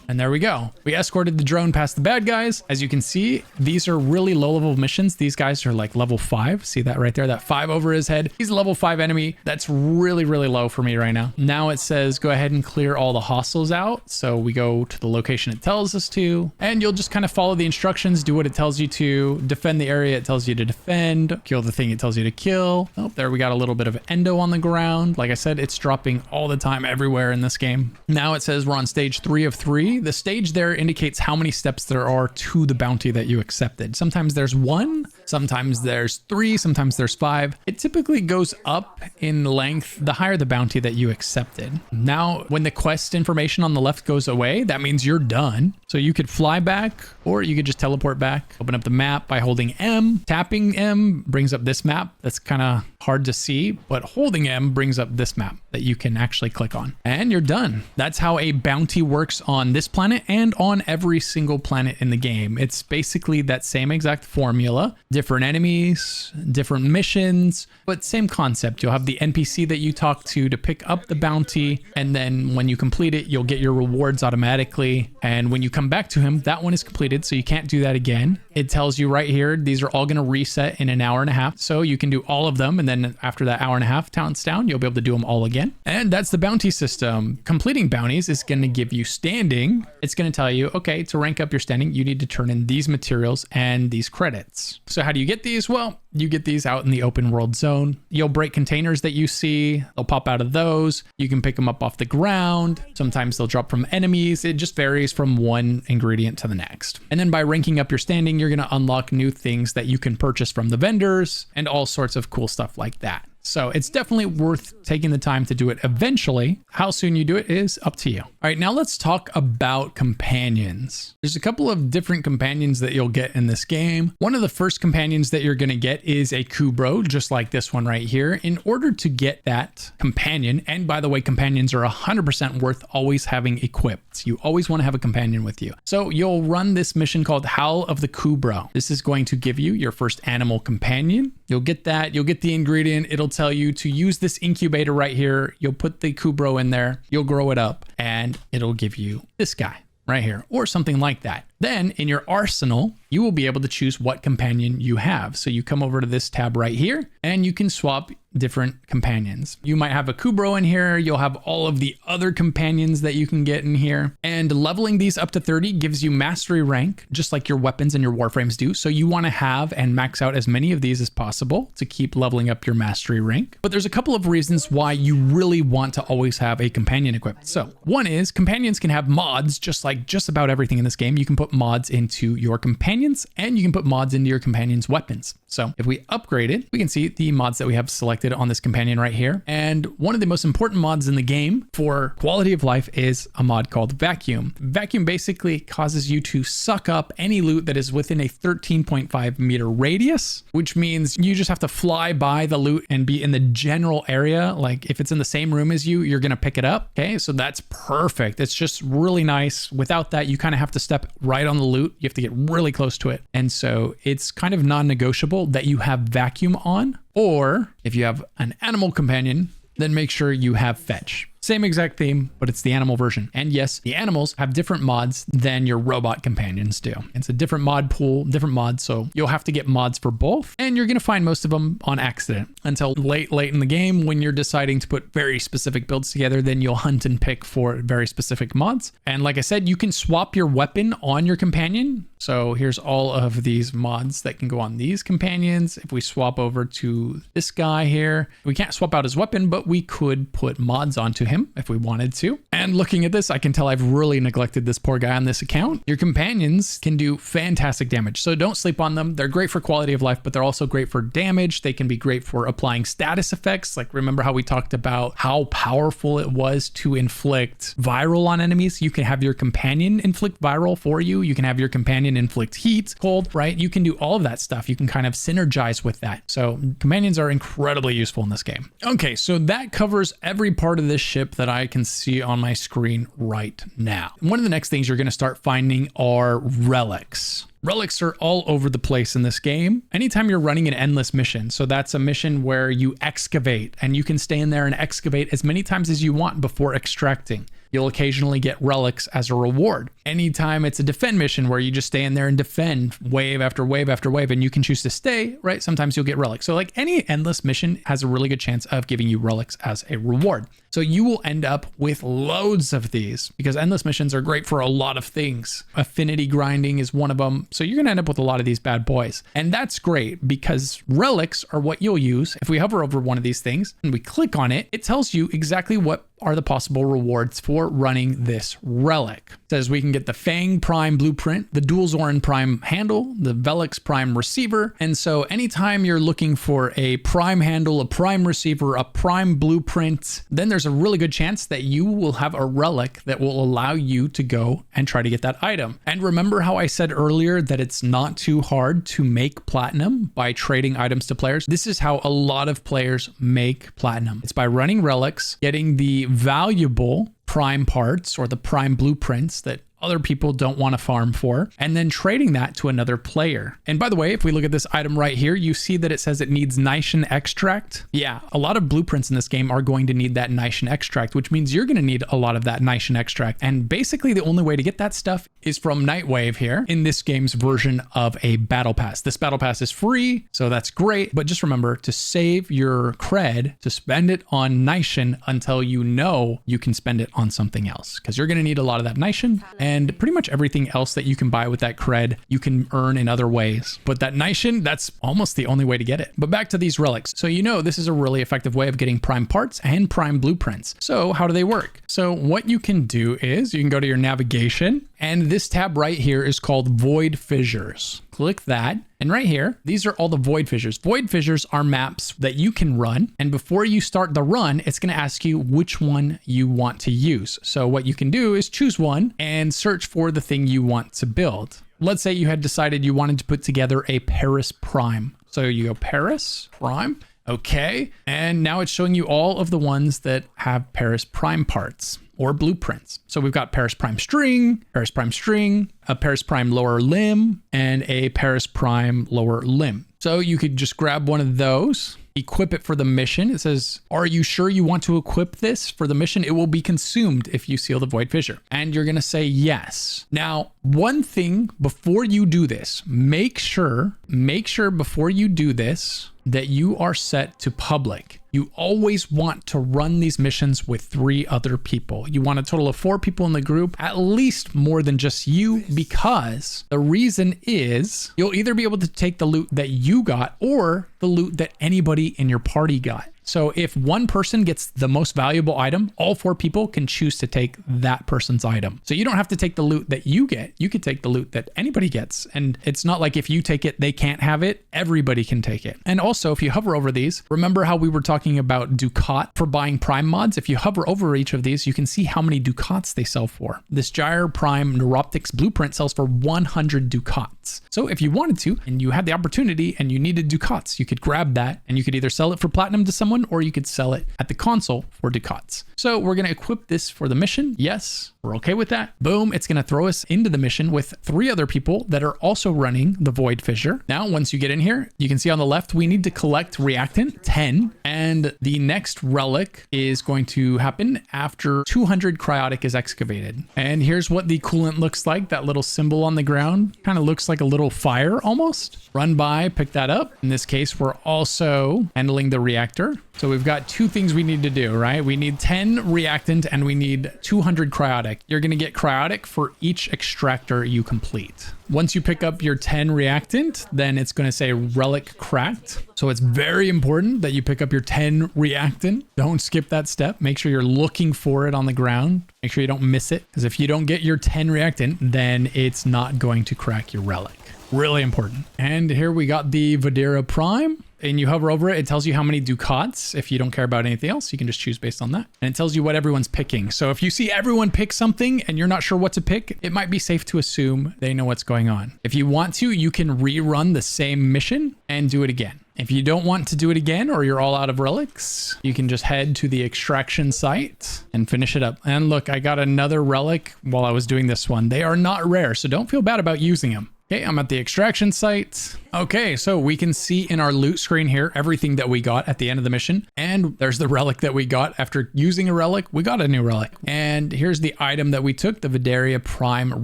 And there we go. We escorted the drone past the bad guys. As you can see, these are really low level missions. These guys are like level 5. See that right there? That 5 over his head. He's a level 5 enemy. That's really, really low for me right now. Now it says go ahead and clear all the hostiles out. So we go to the location it tells us to, and you'll just kind of follow the instructions, do what it tells you to, defend the area it tells you to defend, kill the thing it tells you to kill. Oh, there we got a little bit of endo on the ground. Like I said, it's dropping all the time everywhere in this game. Now it says we're on stage 3 of 3. The stage there indicates how many steps there are to the bounty that you accepted. Sometimes there's 1, Sometimes there's 3, sometimes there's 5. It typically goes up in length the higher the bounty that you accepted. Now, when the quest information on the left goes away, that means you're done. So you could fly back, or you could just teleport back. Open up the map by holding M. Tapping M brings up this map. That's kind of hard to see, but holding M brings up this map that you can actually click on. And you're done. That's how a bounty works on this planet and on every single planet in the game. It's basically that same exact formula. Different enemies, different missions, but same concept. You'll have the NPC that you talk to pick up the bounty, and then when you complete it, you'll get your rewards automatically. And when you come back to him, that one is completed, so you can't do that again. It tells you right here, these are all going to reset in an hour and a half, so you can do all of them, and then after that hour and a half counts down, you'll be able to do them all again. And that's the bounty system. Completing bounties is going to give you standing. It's going to tell you, okay, to rank up your standing, you need to turn in these materials and these credits. So how do you get these? Well, you get these out in the open world zone. You'll break containers that you see. They'll pop out of those. You can pick them up off the ground. Sometimes they'll drop from enemies. It just varies from one ingredient to the next. And then by ranking up your standing, you're going to unlock new things that you can purchase from the vendors and all sorts of cool stuff like that. So it's definitely worth taking the time to do it eventually. How soon you do it is up to you. All right, now let's talk about companions. There's a couple of different companions that you'll get in this game. One of the first companions that you're going to get is a Kubro, just like this one right here. In order to get that companion, and by the way, companions are 100% worth always having equipped. You always want to have a companion with you. So you'll run this mission called Howl of the Kubro. This is going to give you your first animal companion. You'll get that. You'll get the ingredient. It'll tell you to use this incubator right here. You'll put the Kubro in there. You'll grow it up, and it'll give you this guy right here, or something like that. Then in your arsenal, you will be able to choose what companion you have. So you come over to this tab right here, and you can swap different companions. You might have a Kubro in here. You'll have all of the other companions that you can get in here. And leveling these up to 30 gives you mastery rank, just like your weapons and your Warframes do. So you want to have and max out as many of these as possible to keep leveling up your mastery rank. But there's a couple of reasons why you really want to always have a companion equipped. So one is companions can have mods, just like just about everything in this game. You can put mods into your companions, and you can put mods into your companions' weapons. So if we upgrade it, we can see the mods that we have selected on this companion right here. And one of the most important mods in the game for quality of life is a mod called Vacuum. Vacuum basically causes you to suck up any loot that is within a 13.5 meter radius, which means you just have to fly by the loot and be in the general area. Like if it's in the same room as you, you're going to pick it up. Okay, so that's perfect. It's just really nice. Without that, you kind of have to step right on the loot. You have to get really close to it. And so it's kind of non-negotiable that you have Vacuum on, or if you have an animal companion, then make sure you have Fetch. Same exact theme, but it's the animal version. And yes, the animals have different mods than your robot companions do. It's a different mod pool, different mods, so you'll have to get mods for both, and you're gonna find most of them on accident until late in the game when you're deciding to put very specific builds together. Then you'll hunt and pick for very specific mods. And like I said, you can swap your weapon on your companion. So here's all of these mods that can go on these companions. If we swap over to this guy here, we can't swap out his weapon, but we could put mods onto him if we wanted to. And looking at this, I can tell I've really neglected this poor guy on this account. Your companions can do fantastic damage, so don't sleep on them. They're great for quality of life, but they're also great for damage. They can be great for applying status effects. Like remember how we talked about how powerful it was to inflict viral on enemies? You can have your companion inflict viral for you. You can have your companion inflict heat, cold, right? You can do all of that stuff. You can kind of synergize with that. So companions are incredibly useful in this game. Okay, so that covers every part of this ship that I can see on my screen right now. One of the next things you're going to start finding are relics. Relics are all over the place in this game. Anytime you're running an endless mission, so that's a mission where you excavate, and you can stay in there and excavate as many times as you want before extracting. You'll occasionally get relics as a reward. Anytime it's a defend mission where you just stay in there and defend wave after wave after wave, and you can choose to stay, right? Sometimes you'll get relics. So like any endless mission has a really good chance of giving you relics as a reward. So you will end up with loads of these because endless missions are great for a lot of things. Affinity grinding is one of them. So you're going to end up with a lot of these bad boys. And that's great because relics are what you'll use. If we hover over one of these things and we click on it, it tells you exactly what are the possible rewards for running this relic. says we can get the Fang Prime Blueprint, the Dual Zoran Prime Handle, the VELIX Prime Receiver. And so anytime you're looking for a Prime Handle, a Prime Receiver, a Prime Blueprint, then there's a really good chance that you will have a relic that will allow you to go and try to get that item. And remember how I said earlier that it's not too hard to make platinum by trading items to players? This is how a lot of players make platinum. It's by running relics, getting the valuable prime parts or the prime blueprints that other people don't want to farm for, and then trading that to another player. And by the way, if we look at this item right here, you see that it says it needs Nischen extract. Yeah, a lot of blueprints in this game are going to need that Nischen extract, which means you're going to need a lot of that Nischen extract. And basically the only way to get that stuff is from Nightwave here in this game's version of a battle pass. This battle pass is free, so that's great, but just remember to save your cred, to spend it on Nischen until you know you can spend it on something else, because you're going to need a lot of that Nischen. And pretty much everything else that you can buy with that cred, you can earn in other ways. But that Nischen, that's almost the only way to get it. But back to these relics. So you know this is a really effective way of getting prime parts and prime blueprints. So how do they work? So what you can do is you can go to your navigation, and this tab right here is called Void Fissures. Click that. And right here, these are all the void fissures. Void fissures are maps that you can run. And before you start the run, it's going to ask you which one you want to use. So what you can do is choose one and search for the thing you want to build. Let's say you had decided you wanted to put together a Paris Prime. So you go Paris Prime. Okay. And now it's showing you all of the ones that have Paris Prime parts or blueprints. So we've got Paris Prime String, a Paris Prime Lower Limb, and a Paris Prime Lower Limb. So you could just grab one of those, equip it for the mission. It says, are you sure you want to equip this for the mission? It will be consumed if you seal the void fissure. And you're going to say yes. Now, one thing before you do this, make sure before you do this that you are set to public. You always want to run these missions with 3 other people. You want a total of 4 people in the group, at least more than just you, because the reason is you'll either be able to take the loot that you got or the loot that anybody in your party got. So if one person gets the most valuable item, all 4 people can choose to take that person's item. So you don't have to take the loot that you get. You could take the loot that anybody gets. And it's not like if you take it, they can't have it. Everybody can take it. And also, if you hover over these, remember how we were talking about Ducat for buying Prime mods? If you hover over each of these, you can see how many Ducats they sell for. This Gyre Prime Neuroptics Blueprint sells for 100 Ducats. So if you wanted to, and you had the opportunity and you needed Ducats, you could grab that and you could either sell it for platinum to someone, or you could sell it at the console for Ducats. So we're going to equip this for the mission. Yes, we're okay with that. Boom, it's going to throw us into the mission with 3 other people that are also running the Void Fissure. Now, once you get in here, you can see on the left, we need to collect reactant 10. And the next relic is going to happen after 200 cryotic is excavated. And here's what the coolant looks like. That little symbol on the ground kind of looks like a little fire almost. Run by, pick that up. In this case, we're also handling the reactor. So we've got 2 things we need to do, right? We need 10 reactant and we need 200 cryotic. You're going to get cryotic for each extractor you complete. Once you pick up your 10 reactant, then it's going to say relic cracked. So it's very important that you pick up your 10 reactant. Don't skip that step. Make sure you're looking for it on the ground. Make sure you don't miss it, because if you don't get your 10 reactant, then it's not going to crack your relic. Really important. And here we got the Vadera Prime. And you hover over it, it tells you how many Ducats. If you don't care about anything else, you can just choose based on that. And it tells you what everyone's picking. So if you see everyone pick something and you're not sure what to pick, it might be safe to assume they know what's going on. If you want to, you can rerun the same mission and do it again. If you don't want to do it again, or you're all out of relics, you can just head to the extraction site and finish it up. And look, I got another relic while I was doing this one. They are not rare, so don't feel bad about using them. Okay, I'm at the extraction site. Okay, so we can see in our loot screen here everything that we got at the end of the mission. And there's the relic that we got after using a relic. We got a new relic. And here's the item that we took, the Vaderia Prime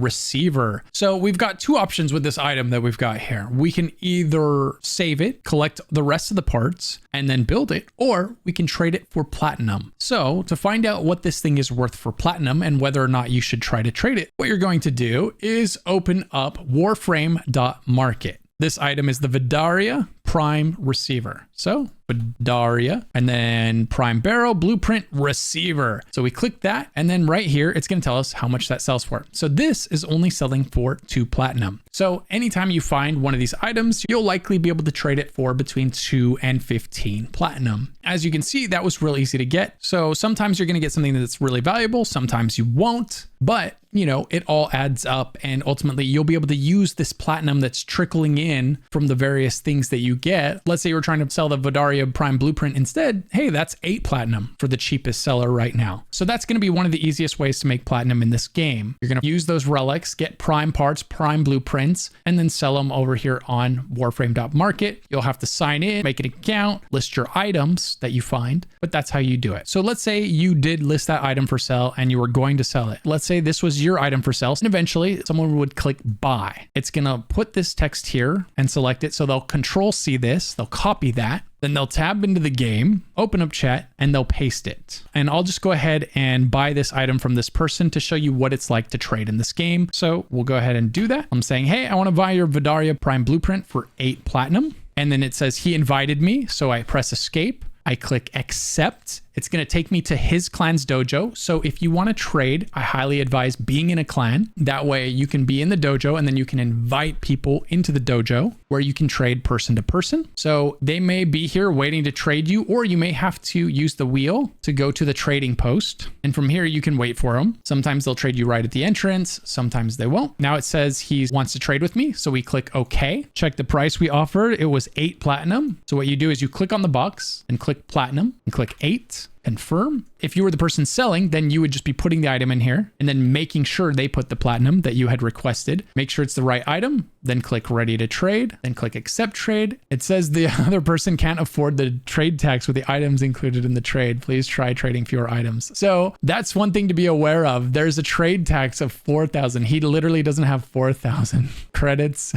Receiver. So we've got 2 options with this item that we've got here. We can either save it, collect the rest of the parts, and then build it, or we can trade it for platinum. So to find out what this thing is worth for platinum and whether or not you should try to trade it, what you're going to do is open up Warframe.market. This item is the Vaderia Prime Receiver. So Vidaria, and then prime barrel, blueprint, receiver. So we click that, and then right here, it's going to tell us how much that sells for. So this is only selling for 2 platinum. So anytime you find one of these items, you'll likely be able to trade it for between 2 and 15 platinum. As you can see, that was real easy to get. So sometimes you're going to get something that's really valuable. Sometimes you won't, but you know, it all adds up, and ultimately you'll be able to use this platinum that's trickling in from the various things that you get. Let's say you're trying to sell the Vidaria Prime Blueprint instead. Hey, that's 8 platinum for the cheapest seller right now. So that's going to be one of the easiest ways to make platinum in this game. You're going to use those relics, get prime parts, prime blueprints, and then sell them over here on Warframe.market. You'll have to sign in, make an account, list your items that you find, but that's how you do it. So let's say you did list that item for sale and you were going to sell it. Let's say this was your item for sale, and eventually someone would click buy. It's gonna put this text here and select it. So they'll control C this, they'll copy that, then they'll tab into the game, open up chat, and they'll paste it. And I'll just go ahead and buy this item from this person to show you what it's like to trade in this game. So we'll go ahead and do that. I'm saying, hey, I want to buy your Vidaria Prime Blueprint for 8 platinum. And then it says he invited me. So I press escape. I click accept. It's going to take me to his clan's dojo. So if you want to trade, I highly advise being in a clan. That way you can be in the dojo and then you can invite people into the dojo where you can trade person to person. So they may be here waiting to trade you, or you may have to use the wheel to go to the trading post. And from here, you can wait for them. Sometimes they'll trade you right at the entrance. Sometimes they won't. Now it says he wants to trade with me. So we click OK. Check the price we offered. It was 8 platinum. So what you do is you click on the box and click platinum and click 8. Confirm. If you were the person selling, then you would just be putting the item in here and then making sure they put the platinum that you had requested. Make sure it's the right item, then click ready to trade, then click accept trade. It says the other person can't afford the trade tax with the items included in the trade. Please try trading fewer items. So that's one thing to be aware of. There's a trade tax of 4,000. He literally doesn't have 4,000 credits.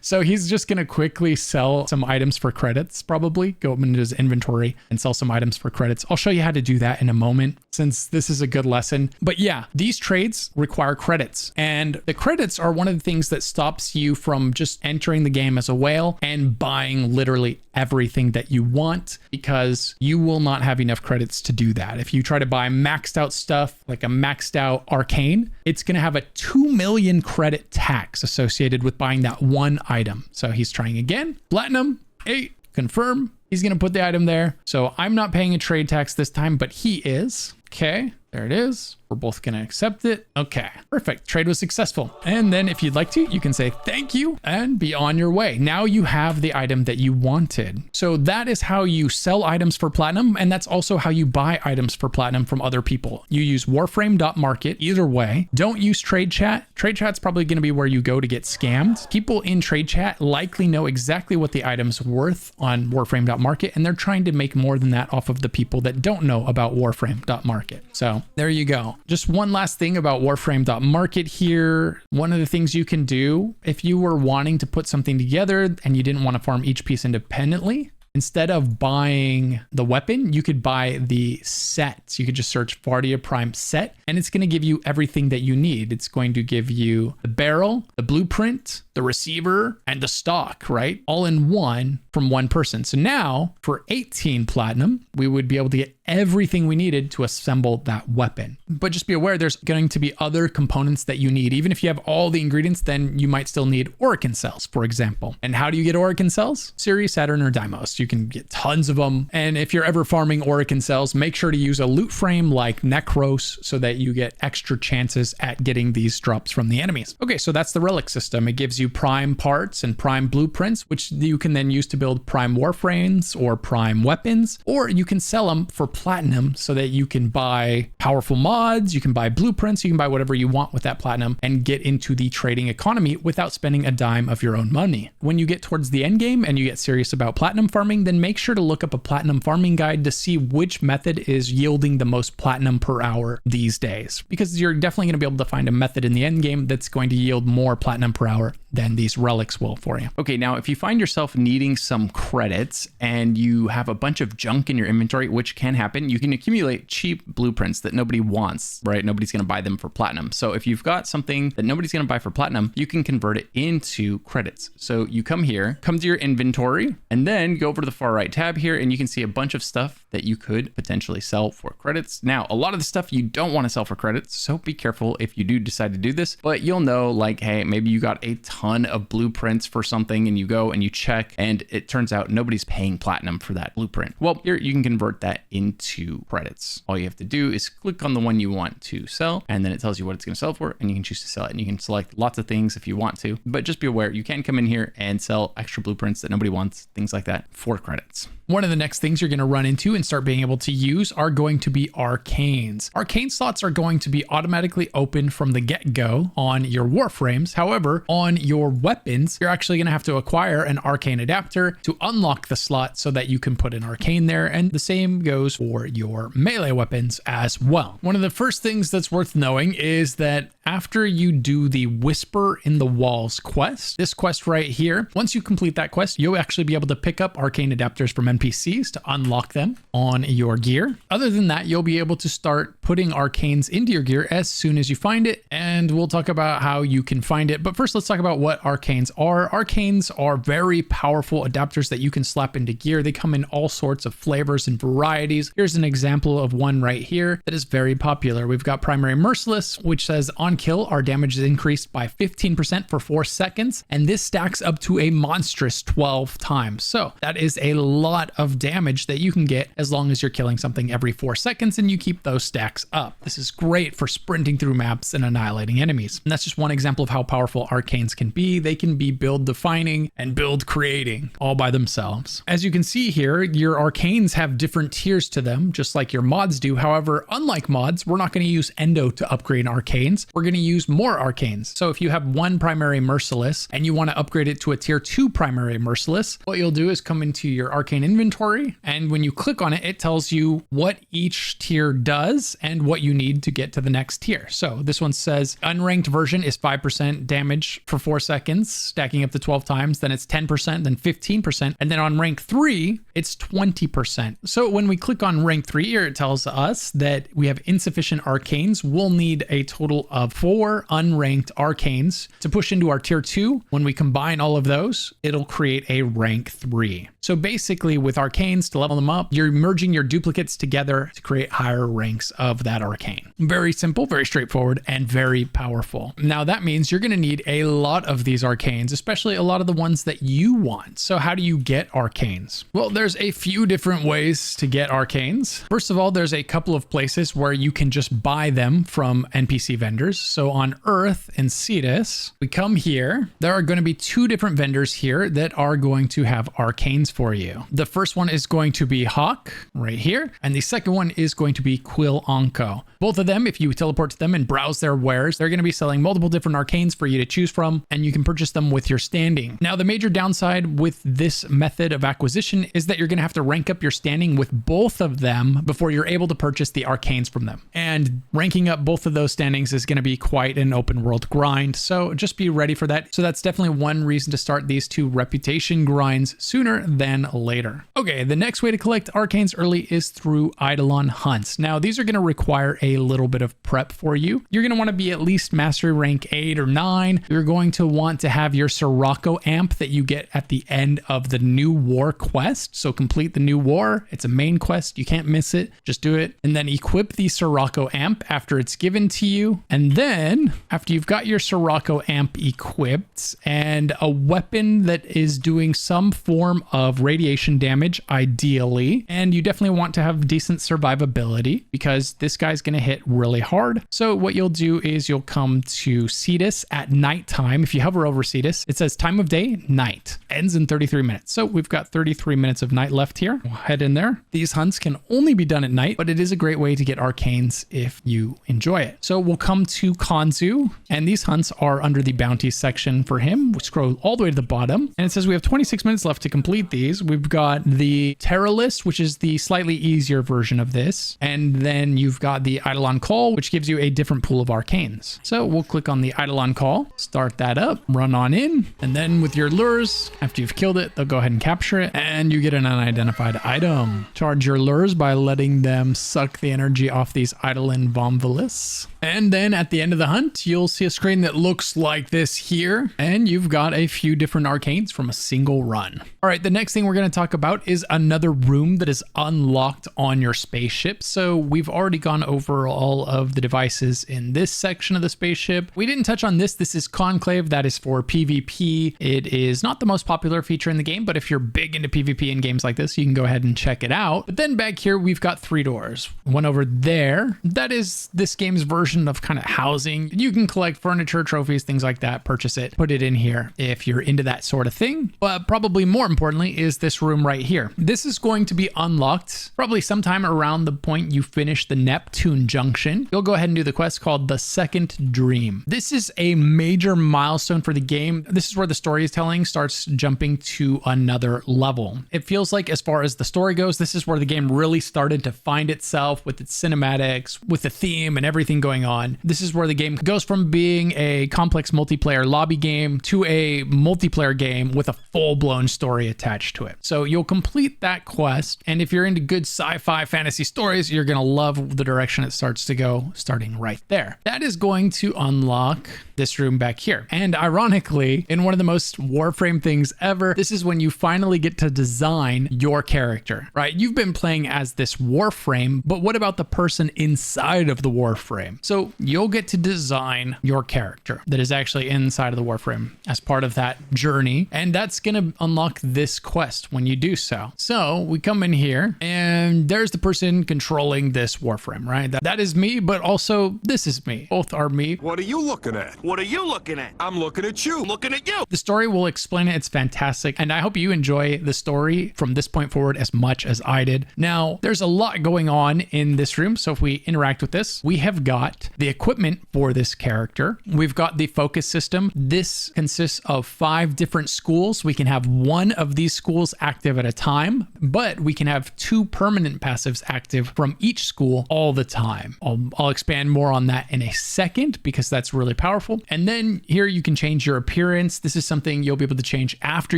So he's just going to quickly sell some items for credits, probably go up into his inventory and sell some items for credits. I'll show you how to do that in a moment, since this is a good lesson. But yeah, these trades require credits, and the credits are one of the things that stops you from just entering the game as a whale and buying literally everything that you want, because you will not have enough credits to do that. If you try to buy maxed out stuff, like a maxed out arcane, it's going to have a 2 million credit tax associated with buying that one item. So he's trying again. Platinum 8, confirm. He's going to put the item there. So I'm not paying a trade tax this time, but he is. Okay, there it is. We're both going to accept it. Okay, perfect. Trade was successful. And then if you'd like to, you can say thank you and be on your way. Now you have the item that you wanted. So that is how you sell items for platinum. And that's also how you buy items for platinum from other people. You use Warframe.market. Either way, don't use trade chat. Trade chat's probably going to be where you go to get scammed. People in trade chat likely know exactly what the item's worth on Warframe.market, and they're trying to make more than that off of the people that don't know about Warframe.market. So there you go. Just one last thing about Warframe.market here. One of the things you can do if you were wanting to put something together and you didn't want to farm each piece independently, instead of buying the weapon, you could buy the sets. You could just search Vidaria Prime set, and it's going to give you everything that you need. It's going to give you the barrel, the blueprint, the receiver, and the stock, right? All in one from one person. So now for 18 platinum, we would be able to get everything we needed to assemble that weapon. But just be aware, there's going to be other components that you need. Even if you have all the ingredients, then you might still need ORIKIN cells, for example. And how do you get ORIKIN cells? Ceres, Saturn, or Deimos. You can get tons of them. And if you're ever farming ORIKIN cells, make sure to use a loot frame like Necros so that you get extra chances at getting these drops from the enemies. Okay, so that's the relic system. It gives you prime parts and prime blueprints, which you can then use to build prime warframes or prime weapons, or you can sell them for platinum so that you can buy powerful mods, you can buy blueprints, you can buy whatever you want with that platinum and get into the trading economy without spending a dime of your own money. When you get towards the end game and you get serious about platinum farming, then make sure to look up a platinum farming guide to see which method is yielding the most platinum per hour these days, because you're definitely going to be able to find a method in the end game that's going to yield more platinum per hour than these relics will for you. Okay, now if you find yourself needing some credits and you have a bunch of junk in your inventory, which can happen, you can accumulate cheap blueprints that nobody wants, right? Nobody's going to buy them for platinum. So if you've got something that nobody's going to buy for platinum, you can convert it into credits. So you come here, come to your inventory, and then go over to the far right tab here, and you can see a bunch of stuff that you could potentially sell for credits. Now, a lot of the stuff you don't want to sell for credits, so be careful if you do decide to do this, but you'll know, like, hey, maybe you got a ton of blueprints for something and you go and you check and it turns out nobody's paying platinum for that blueprint. Well, here you can convert that into credits. All you have to do is click on the one you want to sell, and then it tells you what it's going to sell for, and you can choose to sell it. And you can select lots of things if you want to, but just be aware you can come in here and sell extra blueprints that nobody wants, things like that, for credits. One of the next things you're going to run into and start being able to use are going to be arcanes. Arcane slots are going to be automatically open from the get-go on your Warframes. However, on your weapons, you're actually going to have to acquire an arcane adapter to unlock the slot so that you can put an arcane there. And the same goes for your melee weapons as well. One of the first things that's worth knowing is that after you do the Whisper in the Walls quest, this quest right here, once you complete that quest, you'll actually be able to pick up arcane adapters from NPCs to unlock them on your gear. Other than that, you'll be able to start putting arcanes into your gear as soon as you find it, and we'll talk about how you can find it. But first, let's talk about what arcanes are. Arcanes are very powerful adapters that you can slap into gear. They come in all sorts of flavors and varieties. Here's an example of one right here that is very popular. We've got Primary Merciless, which says on kill, our damage is increased by 15% for 4 seconds, and this stacks up to a monstrous 12 times. So that is a lot of damage that you can get as long as you're killing something every 4 seconds and you keep those stacks up. This is great for sprinting through maps and annihilating enemies. And that's just one example of how powerful arcanes can be. They can be build defining and build creating all by themselves. As you can see here, your arcanes have different tiers to them, just like your mods do. However, unlike mods, we're not going to use Endo to upgrade arcanes. We're going to use more arcanes. So if you have one Primary Merciless and you want to upgrade it to a tier 2 Primary Merciless, what you'll do is come into your arcane inventory, and when you click on it, it tells you what each tier does and what you need to get to the next tier. So this one says unranked version is 5% damage for 4 seconds, stacking up to 12 times, then it's 10%, then 15%, and then on rank 3, it's 20%. So when we click on rank 3 here, it tells us that we have insufficient arcanes. We'll need a total of 4 unranked arcanes to push into our tier 2. When we combine all of those, it'll create a rank 3. So basically with arcanes, to level them up, you're merging your duplicates together to create higher ranks of that arcane. Very simple, very straightforward, and very powerful. Now that means you're going to need a lot of these arcanes, especially a lot of the ones that you want. So how do you get arcanes? Well, there's a few different ways to get arcanes. First of all, there's a couple of places where you can just buy them from NPC vendors. So on Earth and Cetus, we come here. There are going to be 2 different vendors here that are going to have arcanes for you. The first one is going to be Hawk right here, and the second one is going to be Quill Onco. Both of them, if you teleport to them and browse their wares, they're going to be selling multiple different arcanes for you to choose from, and you can purchase them with your standing. Now, the major downside with this method of acquisition is that you're going to have to rank up your standing with both of them before you're able to purchase the arcanes from them. And ranking up both of those standings is going to be quite an open world grind, so just be ready for that. So that's definitely one reason to start these 2 reputation grinds sooner than later. Okay, the next way to collect arcanes early is through Eidolon hunts. Now, these are going to require a little bit of prep for you. You're going to want to be at least mastery rank 8 or 9. You're going to want to have your Sirocco amp that you get at the end of the new war quest. So complete the new war. It's a main quest. You can't miss it. Just do it. And then equip the Sirocco amp after it's given to you. And then after you've got your Sirocco amp equipped and a weapon that is doing some form of radiation damage, ideally, and you definitely want to have decent survivability because this guy's going to hit really hard. So what you'll do is you'll come to Cetus at nighttime. If you hover over Cetus, it says time of day, night. Ends in 33 minutes. So we've got 33 minutes of night left here. We'll head in there. These hunts can only be done at night, but it is a great way to get arcanes if you enjoy it. So we'll come to Konzu, and these hunts are under the bounties section for him. We'll scroll all the way to the bottom, and it says we have 26 minutes left to complete these. these. We've got the Terra list, which is the slightly easier version of this. And then you've got the Eidolon Call, which gives you a different pool of arcanes. So we'll click on the Eidolon Call, start that up, run on in. And then with your lures, after you've killed it, they'll go ahead and capture it. And you get an unidentified item. Charge your lures by letting them suck the energy off these Eidolon Vomvalis. And then at the end of the hunt, you'll see a screen that looks like this here. And you've got a few different arcanes from a single run. All right, the next thing we're going to talk about is another room that is unlocked on your spaceship. So we've already gone over all of the devices in this section of the spaceship. We didn't touch on this. This is Conclave. That is for PvP. It is not the most popular feature in the game, but if you're big into PvP in games like this, you can go ahead and check it out. But then back here, we've got 3 doors. One over there. That is this game's version of kind of housing. You can collect furniture, trophies, things like that, purchase it, put it in here if you're into that sort of thing. But probably more importantly is this room right here. This is going to be unlocked probably sometime around the point you finish the Neptune Junction. You'll go ahead and do the quest called The Second Dream. This is a major milestone for the game. This is where the storytelling starts jumping to another level. It feels like, as far as the story goes, this is where the game really started to find itself with its cinematics, with the theme and everything going on. This is where the game goes from being a complex multiplayer lobby game to a multiplayer game with a full-blown story attached to it. So you'll complete that quest, and if you're into good sci-fi fantasy stories, you're gonna love the direction it starts to go, starting right there. That is going to unlock this room back here. And ironically, in one of the most Warframe things ever, this is when you finally get to design your character, right? You've been playing as this Warframe, but what about the person inside of the Warframe? So you'll get to design your character that is actually inside of the Warframe as part of that journey. And that's going to unlock this quest when you do so. So we come in here and there's the person controlling this Warframe, right? That is me, but also this is me. Both are me.
What are you looking at? What are you looking at? I'm looking at you. Looking at you.
The story will explain it. It's fantastic. And I hope you enjoy the story from this point forward as much as I did. Now, there's a lot going on in this room. So if we interact with this, we have got the equipment for this character. We've got the focus system. This consists of 5 different schools. We can have one of these schools active at a time, but we can have 2 permanent passives active from each school all the time. I'll expand more on that in a second because that's really powerful. And then here you can change your appearance. This is something you'll be able to change after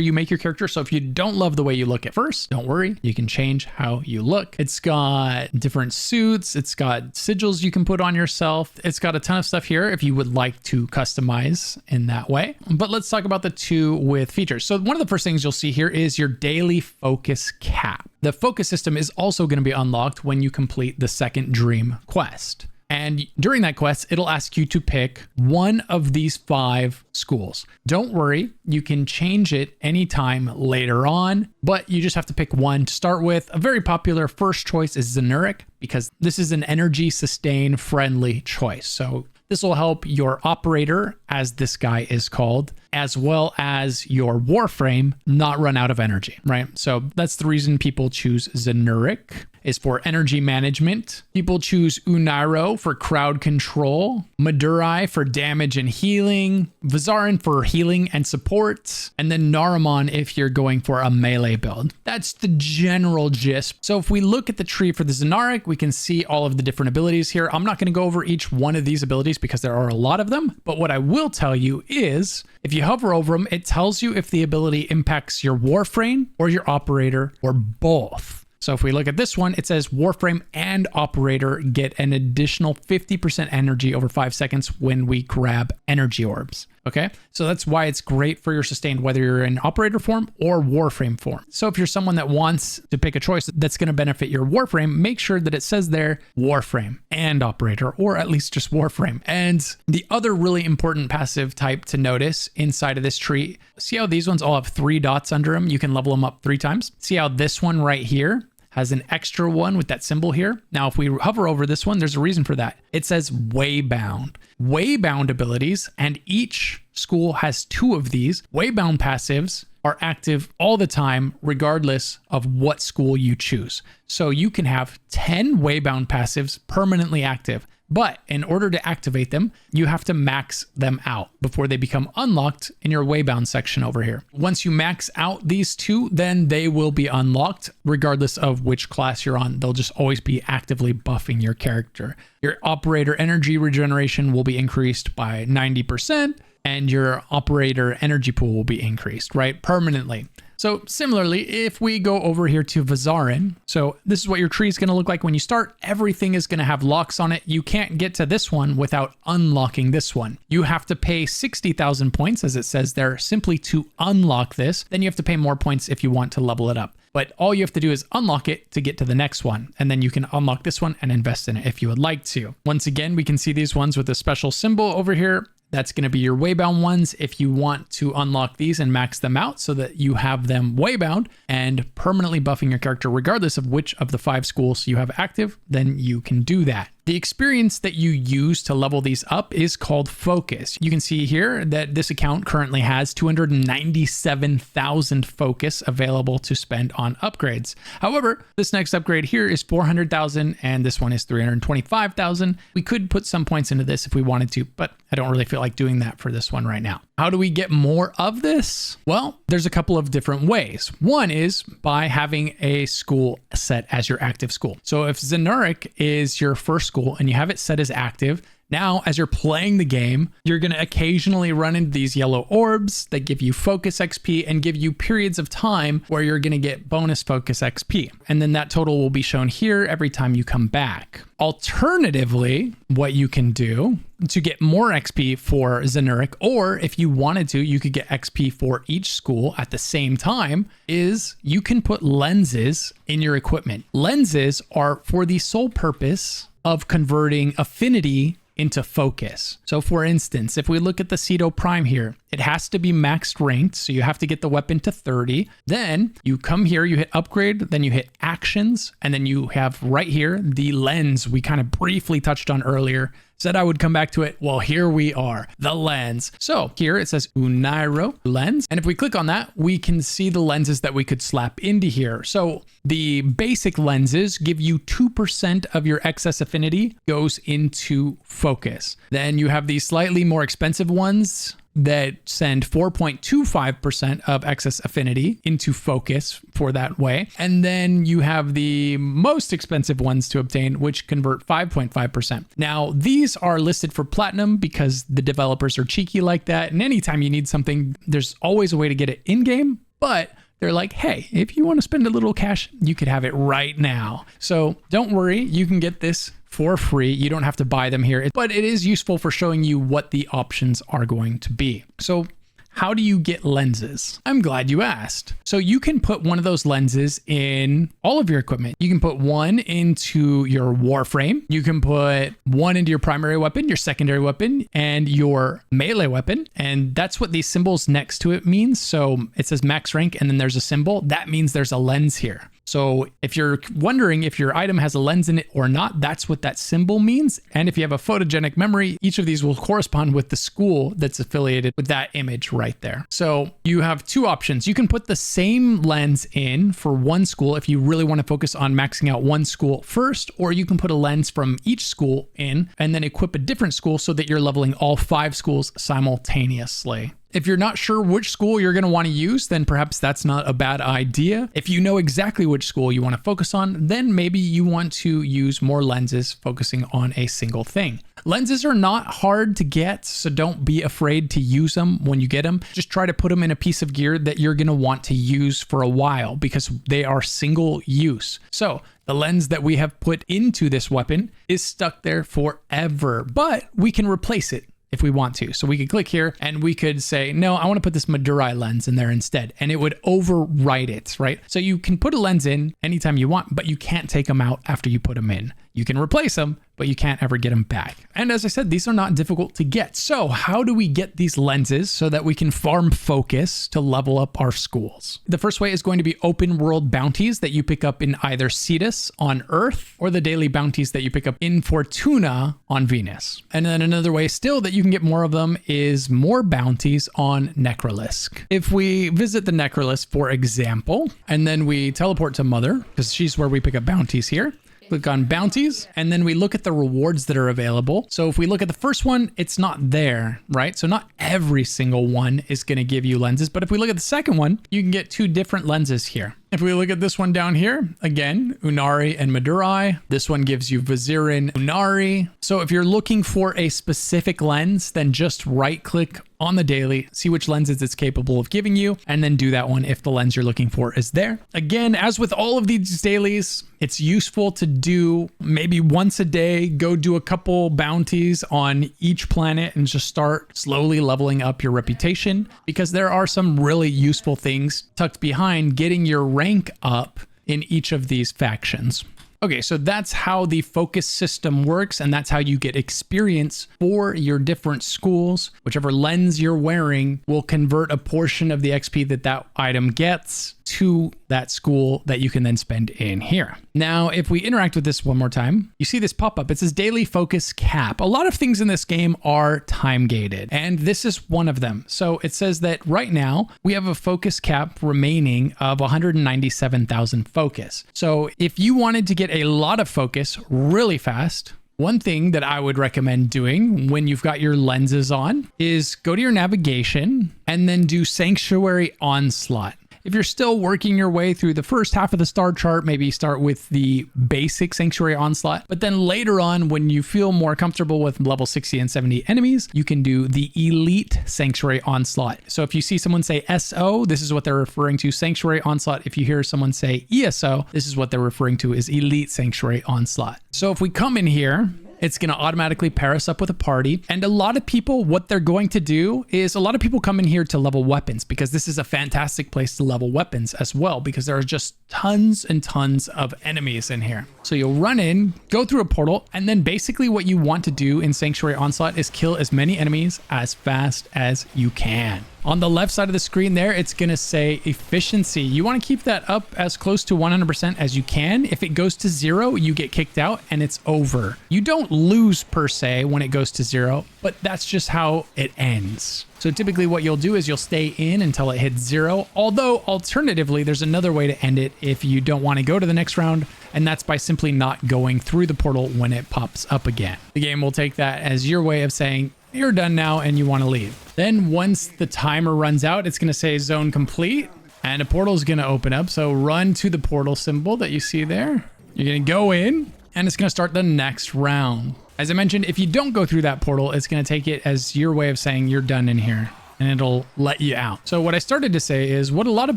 you make your character. So if you don't love the way you look at first, don't worry, you can change how you look. It's got different suits. It's got sigils you can put on yourself. It's got a ton of stuff here if you would like to customize in that way. But let's talk about the 2 with features. So one of the first things you'll see here is your daily focus cap. The focus system is also going to be unlocked when you complete the Second Dream quest. And during that quest, it'll ask you to pick one of these 5 schools. Don't worry, you can change it anytime later on, but you just have to pick one to start with. A very popular first choice is Xenuric because this is an energy sustain friendly choice. So this will help your operator, as this guy is called, as well as your Warframe not run out of energy, right? So that's the reason people choose Xenuric, is for energy management. People choose Unairo for crowd control, Madurai for damage and healing, Vizarin for healing and support, and then Naramon if you're going for a melee build. That's the general gist. So if we look at the tree for the Xenuric, we can see all of the different abilities here. I'm not going to go over each one of these abilities because there are a lot of them, but what I will tell you is if you hover over them, it tells you if the ability impacts your Warframe or your operator or both. So if we look at this one, it says Warframe and operator get an additional 50% energy over 5 seconds when we grab energy orbs. Okay, so that's why it's great for your sustained, whether you're in operator form or Warframe form. So if you're someone that wants to pick a choice that's going to benefit your Warframe, make sure that it says there Warframe and operator, or at least just Warframe. And the other really important passive type to notice inside of this tree, see how these ones all have 3 dots under them? You can level them up 3 times. See how this one right here has an extra one with that symbol here. Now, if we hover over this one, there's a reason for that. It says Waybound. Waybound abilities, and each school has 2 of these. Waybound passives are active all the time, regardless of what school you choose. So you can have 10 Waybound passives permanently active. But in order to activate them, you have to max them out before they become unlocked in your waybound section over here. Once you max out these two, then they will be unlocked regardless of which class you're on. They'll just always be actively buffing your character. Your operator energy regeneration will be increased by 90%, and your operator energy pool will be increased, right? Permanently. So similarly, if we go over here to Vazarin, so this is what your tree is going to look like when you start. Everything is going to have locks on it. You can't get to this one without unlocking this one. You have to pay 60,000 points, as it says there, simply to unlock this. Then you have to pay more points if you want to level it up. But all you have to do is unlock it to get to the next one. And then you can unlock this one and invest in it if you would like to. Once again, we can see these ones with a special symbol over here. That's going to be your waybound ones if you want to unlock these and max them out so that you have them waybound and permanently buffing your character regardless of which of the 5 schools you have active, then you can do that. The experience that you use to level these up is called Focus. You can see here that this account currently has 297,000 Focus available to spend on upgrades. However, this next upgrade here is 400,000 and this one is 325,000. We could put some points into this if we wanted to, but I don't really feel like doing that for this one right now. How do we get more of this? Well, there's a couple of different ways. One is by having a school set as your active school. So if Zenuric is your first school and you have it set as active, now as you're playing the game, you're going to occasionally run into these yellow orbs that give you focus XP and give you periods of time where you're going to get bonus focus XP. And then that total will be shown here every time you come back. Alternatively, what you can do to get more XP for Zenuric, or if you wanted to, you could get XP for each school at the same time, is you can put lenses in your equipment. Lenses are for the sole purpose of converting affinity into focus. So for instance, if we look at the Ceto Prime here, it has to be maxed ranked. So you have to get the weapon to 30. Then you come here, you hit upgrade, then you hit actions, and then you have right here the lens we kind of briefly touched on earlier. Said I would come back to it. Well, here we are, the lens. So here it says Unairo lens. And if we click on that, we can see the lenses that we could slap into here. So the basic lenses give you 2% of your excess affinity goes into focus. Then you have these slightly more expensive ones that send 4.25% of excess affinity into focus for that way. And then you have the most expensive ones to obtain, which convert 5.5%. Now, these are listed for platinum because the developers are cheeky like that. And anytime you need something, there's always a way to get it in-game, but they're like, hey, if you want to spend a little cash, you could have it right now. So don't worry, you can get this for free. You don't have to buy them here, but it is useful for showing you what the options are going to be. So how do you get lenses? I'm glad you asked. So you can put one of those lenses in all of your equipment. You can put one into your Warframe. You can put one into your primary weapon, your secondary weapon, and your melee weapon. And that's what these symbols next to it means. So it says max rank and then there's a symbol. That means there's a lens here. So if you're wondering if your item has a lens in it or not, that's what that symbol means. And if you have a photogenic memory, each of these will correspond with the school that's affiliated with that image right there. So you have two options. You can put the same lens in for one school if you really want to focus on maxing out one school first, or you can put a lens from each school in and then equip a different school so that you're leveling all 5 schools simultaneously. If you're not sure which school you're going to want to use, then perhaps that's not a bad idea. If you know exactly which school you want to focus on, then maybe you want to use more lenses focusing on a single thing. Lenses are not hard to get, so don't be afraid to use them when you get them. Just try to put them in a piece of gear that you're going to want to use for a while because they are single use. So the lens that we have put into this weapon is stuck there forever, but we can replace it if we want to. So we could click here and we could say, no, I want to put this Madurai lens in there instead. And it would overwrite it, right? So you can put a lens in anytime you want, but you can't take them out after you put them in. You can replace them, but you can't ever get them back. And as I said, these are not difficult to get. So how do we get these lenses so that we can farm focus to level up our schools? The first way is going to be open world bounties that you pick up in either Cetus on Earth or the daily bounties that you pick up in Fortuna on Venus. And then another way still that you can get more of them is more bounties on Necrolisk. If we visit the Necrolisk, for example, and then we teleport to Mother, because she's where we pick up bounties here, click on bounties, and then we look at the rewards that are available. So if we look at the first one, it's not there, right? So not every single one is going to give you lenses, but if we look at the second one, you can get 2 different lenses here. If we look at this one down here, again, Unari and Madurai. This one gives you Vizirin, Unari. So if you're looking for a specific lens, then just right click on the daily, see which lenses it's capable of giving you, and then do that one if the lens you're looking for is there. Again, as with all of these dailies, it's useful to do maybe once a day, go do a couple bounties on each planet and just start slowly leveling up your reputation, because there are some really useful things tucked behind getting your rank up in each of these factions. Okay, so that's how the focus system works, and that's how you get experience for your different schools. Whichever lens you're wearing will convert a portion of the XP that that item gets to that school that you can then spend in here. Now, if we interact with this one more time, you see this pop up. It says daily focus cap. A lot of things in this game are time gated, and this is one of them. So it says that right now we have a focus cap remaining of 197,000 focus. So if you wanted to get a lot of focus really fast, one thing that I would recommend doing when you've got your lenses on is go to your navigation and then do Sanctuary Onslaught. If you're still working your way through the first half of the star chart, maybe start with the basic Sanctuary Onslaught. But then later on, when you feel more comfortable with level 60 and 70 enemies, you can do the Elite Sanctuary Onslaught. So if you see someone say SO, this is what they're referring to, Sanctuary Onslaught. If you hear someone say ESO, this is what they're referring to as Elite Sanctuary Onslaught. So if we come in here, it's going to automatically pair us up with a party. And a lot of people, what they're going to do is a lot of people come in here to level weapons, because this is a fantastic place to level weapons as well, because there are just tons and tons of enemies in here. So you'll run in, go through a portal, and then basically what you want to do in Sanctuary Onslaught is kill as many enemies as fast as you can. On the left side of the screen there, it's going to say efficiency. You want to keep that up as close to 100% as you can. If it goes to 0, you get kicked out and it's over. You don't lose per se when it goes to 0, but that's just how it ends. So typically what you'll do is you'll stay in until it hits 0. Although alternatively, there's another way to end it if you don't want to go to the next round, and that's by simply not going through the portal when it pops up again. The game will take that as your way of saying, you're done now and you want to leave. Then once the timer runs out, it's going to say zone complete and a portal is going to open up. So run to the portal symbol that you see there. You're going to go in and it's going to start the next round. As I mentioned, if you don't go through that portal, it's going to take it as your way of saying you're done in here, and it'll let you out. So what I started to say is what a lot of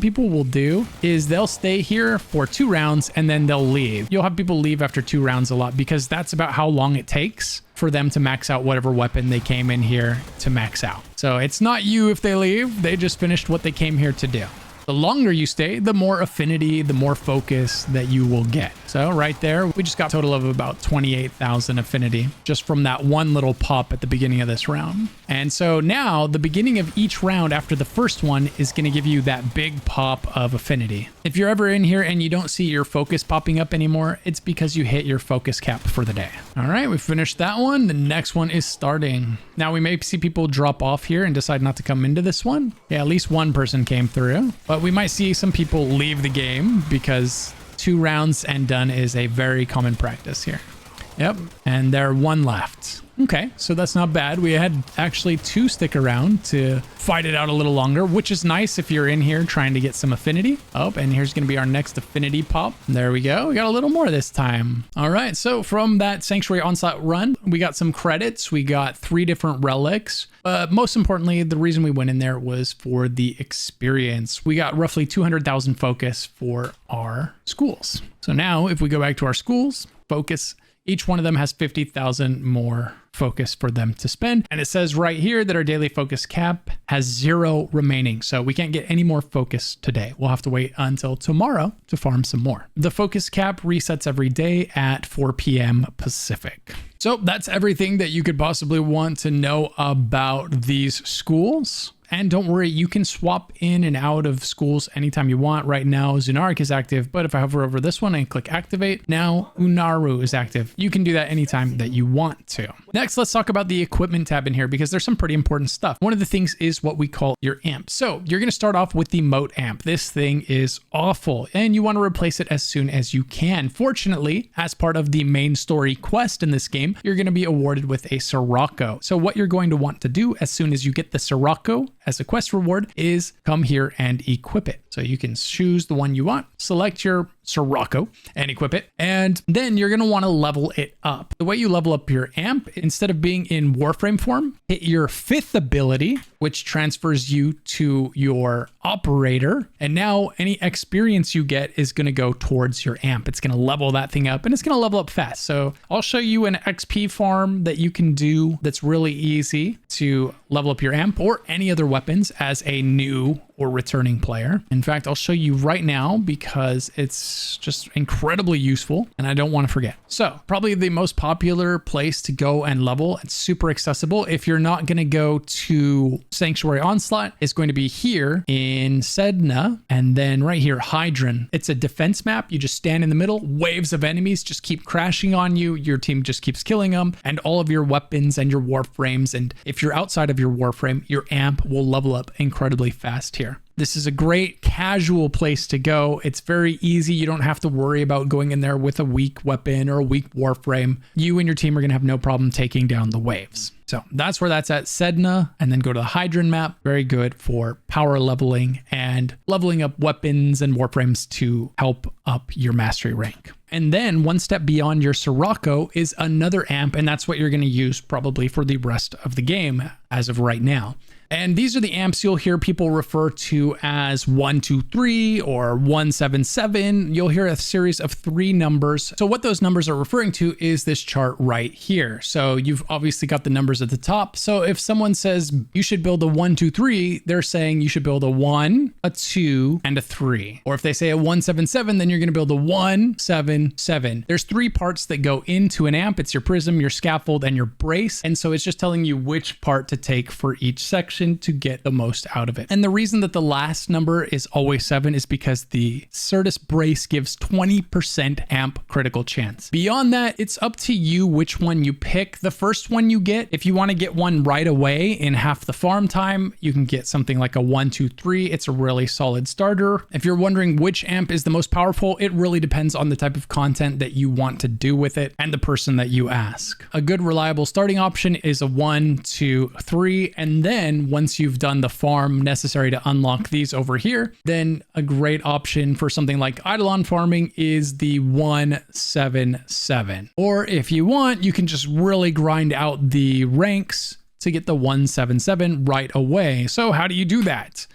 people will do is they'll stay here for 2 rounds and then they'll leave. You'll have people leave after 2 rounds a lot, because that's about how long it takes for them to max out whatever weapon they came in here to max out. So it's not you if they leave, they just finished what they came here to do. The longer you stay, the more affinity, the more focus that you will get. So right there, we just got a total of about 28,000 affinity just from that one little pop at the beginning of this round. And so now the beginning of each round after the first one is going to give you that big pop of affinity. If you're ever in here and you don't see your focus popping up anymore, it's because you hit your focus cap for the day. All right, we finished that one. The next one is starting. Now we may see people drop off here and decide not to come into this one. Yeah, at least one person came through, but we might see some people leave the game because 2 rounds and done is a very common practice here. Yep, and there are 1 left. Okay, so that's not bad. We had actually 2 stick around to fight it out a little longer, which is nice if you're in here trying to get some affinity. Oh, and here's going to be our next affinity pop. There we go. We got a little more this time. All right, so from that Sanctuary Onslaught run, we got some credits. We got 3 different relics. But most importantly, the reason we went in there was for the experience. We got roughly 200,000 focus for our schools. So now if we go back to our schools, focus, each one of them has 50,000 more focus for them to spend. And it says right here that our daily focus cap has 0 remaining. So we can't get any more focus today. We'll have to wait until tomorrow to farm some more. The focus cap resets every day at 4 p.m. Pacific. So that's everything that you could possibly want to know about these schools. And don't worry, you can swap in and out of schools anytime you want. Right now, Zunaric is active, but if I hover over this one and click activate, now Unaru is active. You can do that anytime that you want to. Next, let's talk about the equipment tab in here because there's some pretty important stuff. One of the things is what we call your amp. So you're going to start off with the moat amp. This thing is awful and you want to replace it as soon as you can. Fortunately, as part of the main story quest in this game, you're going to be awarded with a Sirocco. So what you're going to want to do as soon as you get the Sirocco as a quest reward is come here and equip it. So you can choose the one you want, select your Sirocco and equip it. And then you're going to want to level it up. The way you level up your amp, instead of being in Warframe form, hit your 5th ability, which transfers you to your operator. And now any experience you get is going to go towards your amp. It's going to level that thing up and it's going to level up fast. So I'll show you an XP farm that you can do that's really easy to level up your amp or any other weapons as a new or returning player. In fact, I'll show you right now because it's just incredibly useful and I don't want to forget. So probably the most popular place to go and level, it's super accessible. If you're not going to go to Sanctuary Onslaught, it's going to be here in Sedna and then right here, Hydron. It's a defense map. You just stand in the middle, waves of enemies just keep crashing on you. Your team just keeps killing them and all of your weapons and your warframes. And if you're outside of your warframe, your amp will level up incredibly fast here. This is a great casual place to go. It's very easy. You don't have to worry about going in there with a weak weapon or a weak warframe. You and your team are going to have no problem taking down the waves. So that's where that's at, Sedna, and then go to the Hydron map. Very good for power leveling and leveling up weapons and warframes to help up your mastery rank. And then one step beyond your Sirocco is another amp, and that's what you're going to use probably for the rest of the game as of right now. And these are the amps you'll hear people refer to as 123 or 177. You'll hear a series of 3 numbers. So what those numbers are referring to is this chart right here. So you've obviously got the numbers at the top. So if someone says you should build a 123, they're saying you should build a 1, a 2, and a 3. Or if they say a 177, then you're going to build a 177. There's 3 parts that go into an amp. It's your prism, your scaffold, and your brace. And so it's just telling you which part to take for each section to get the most out of it. And the reason that the last number is always 7 is because the Certus brace gives 20% amp critical chance. Beyond that, it's up to you which one you pick. The first one you get, if you want to get one right away in half the farm time, you can get something like a 123. It's a really solid starter. If you're wondering which amp is the most powerful, it really depends on the type of content that you want to do with it and the person that you ask. A good reliable starting option is a 1, 2, 3, and then once you've done the farm necessary to unlock these over here, then a great option for something like Eidolon farming is the 177. Or if you want, you can just really grind out the ranks to get the 177 right away. So how do you do that?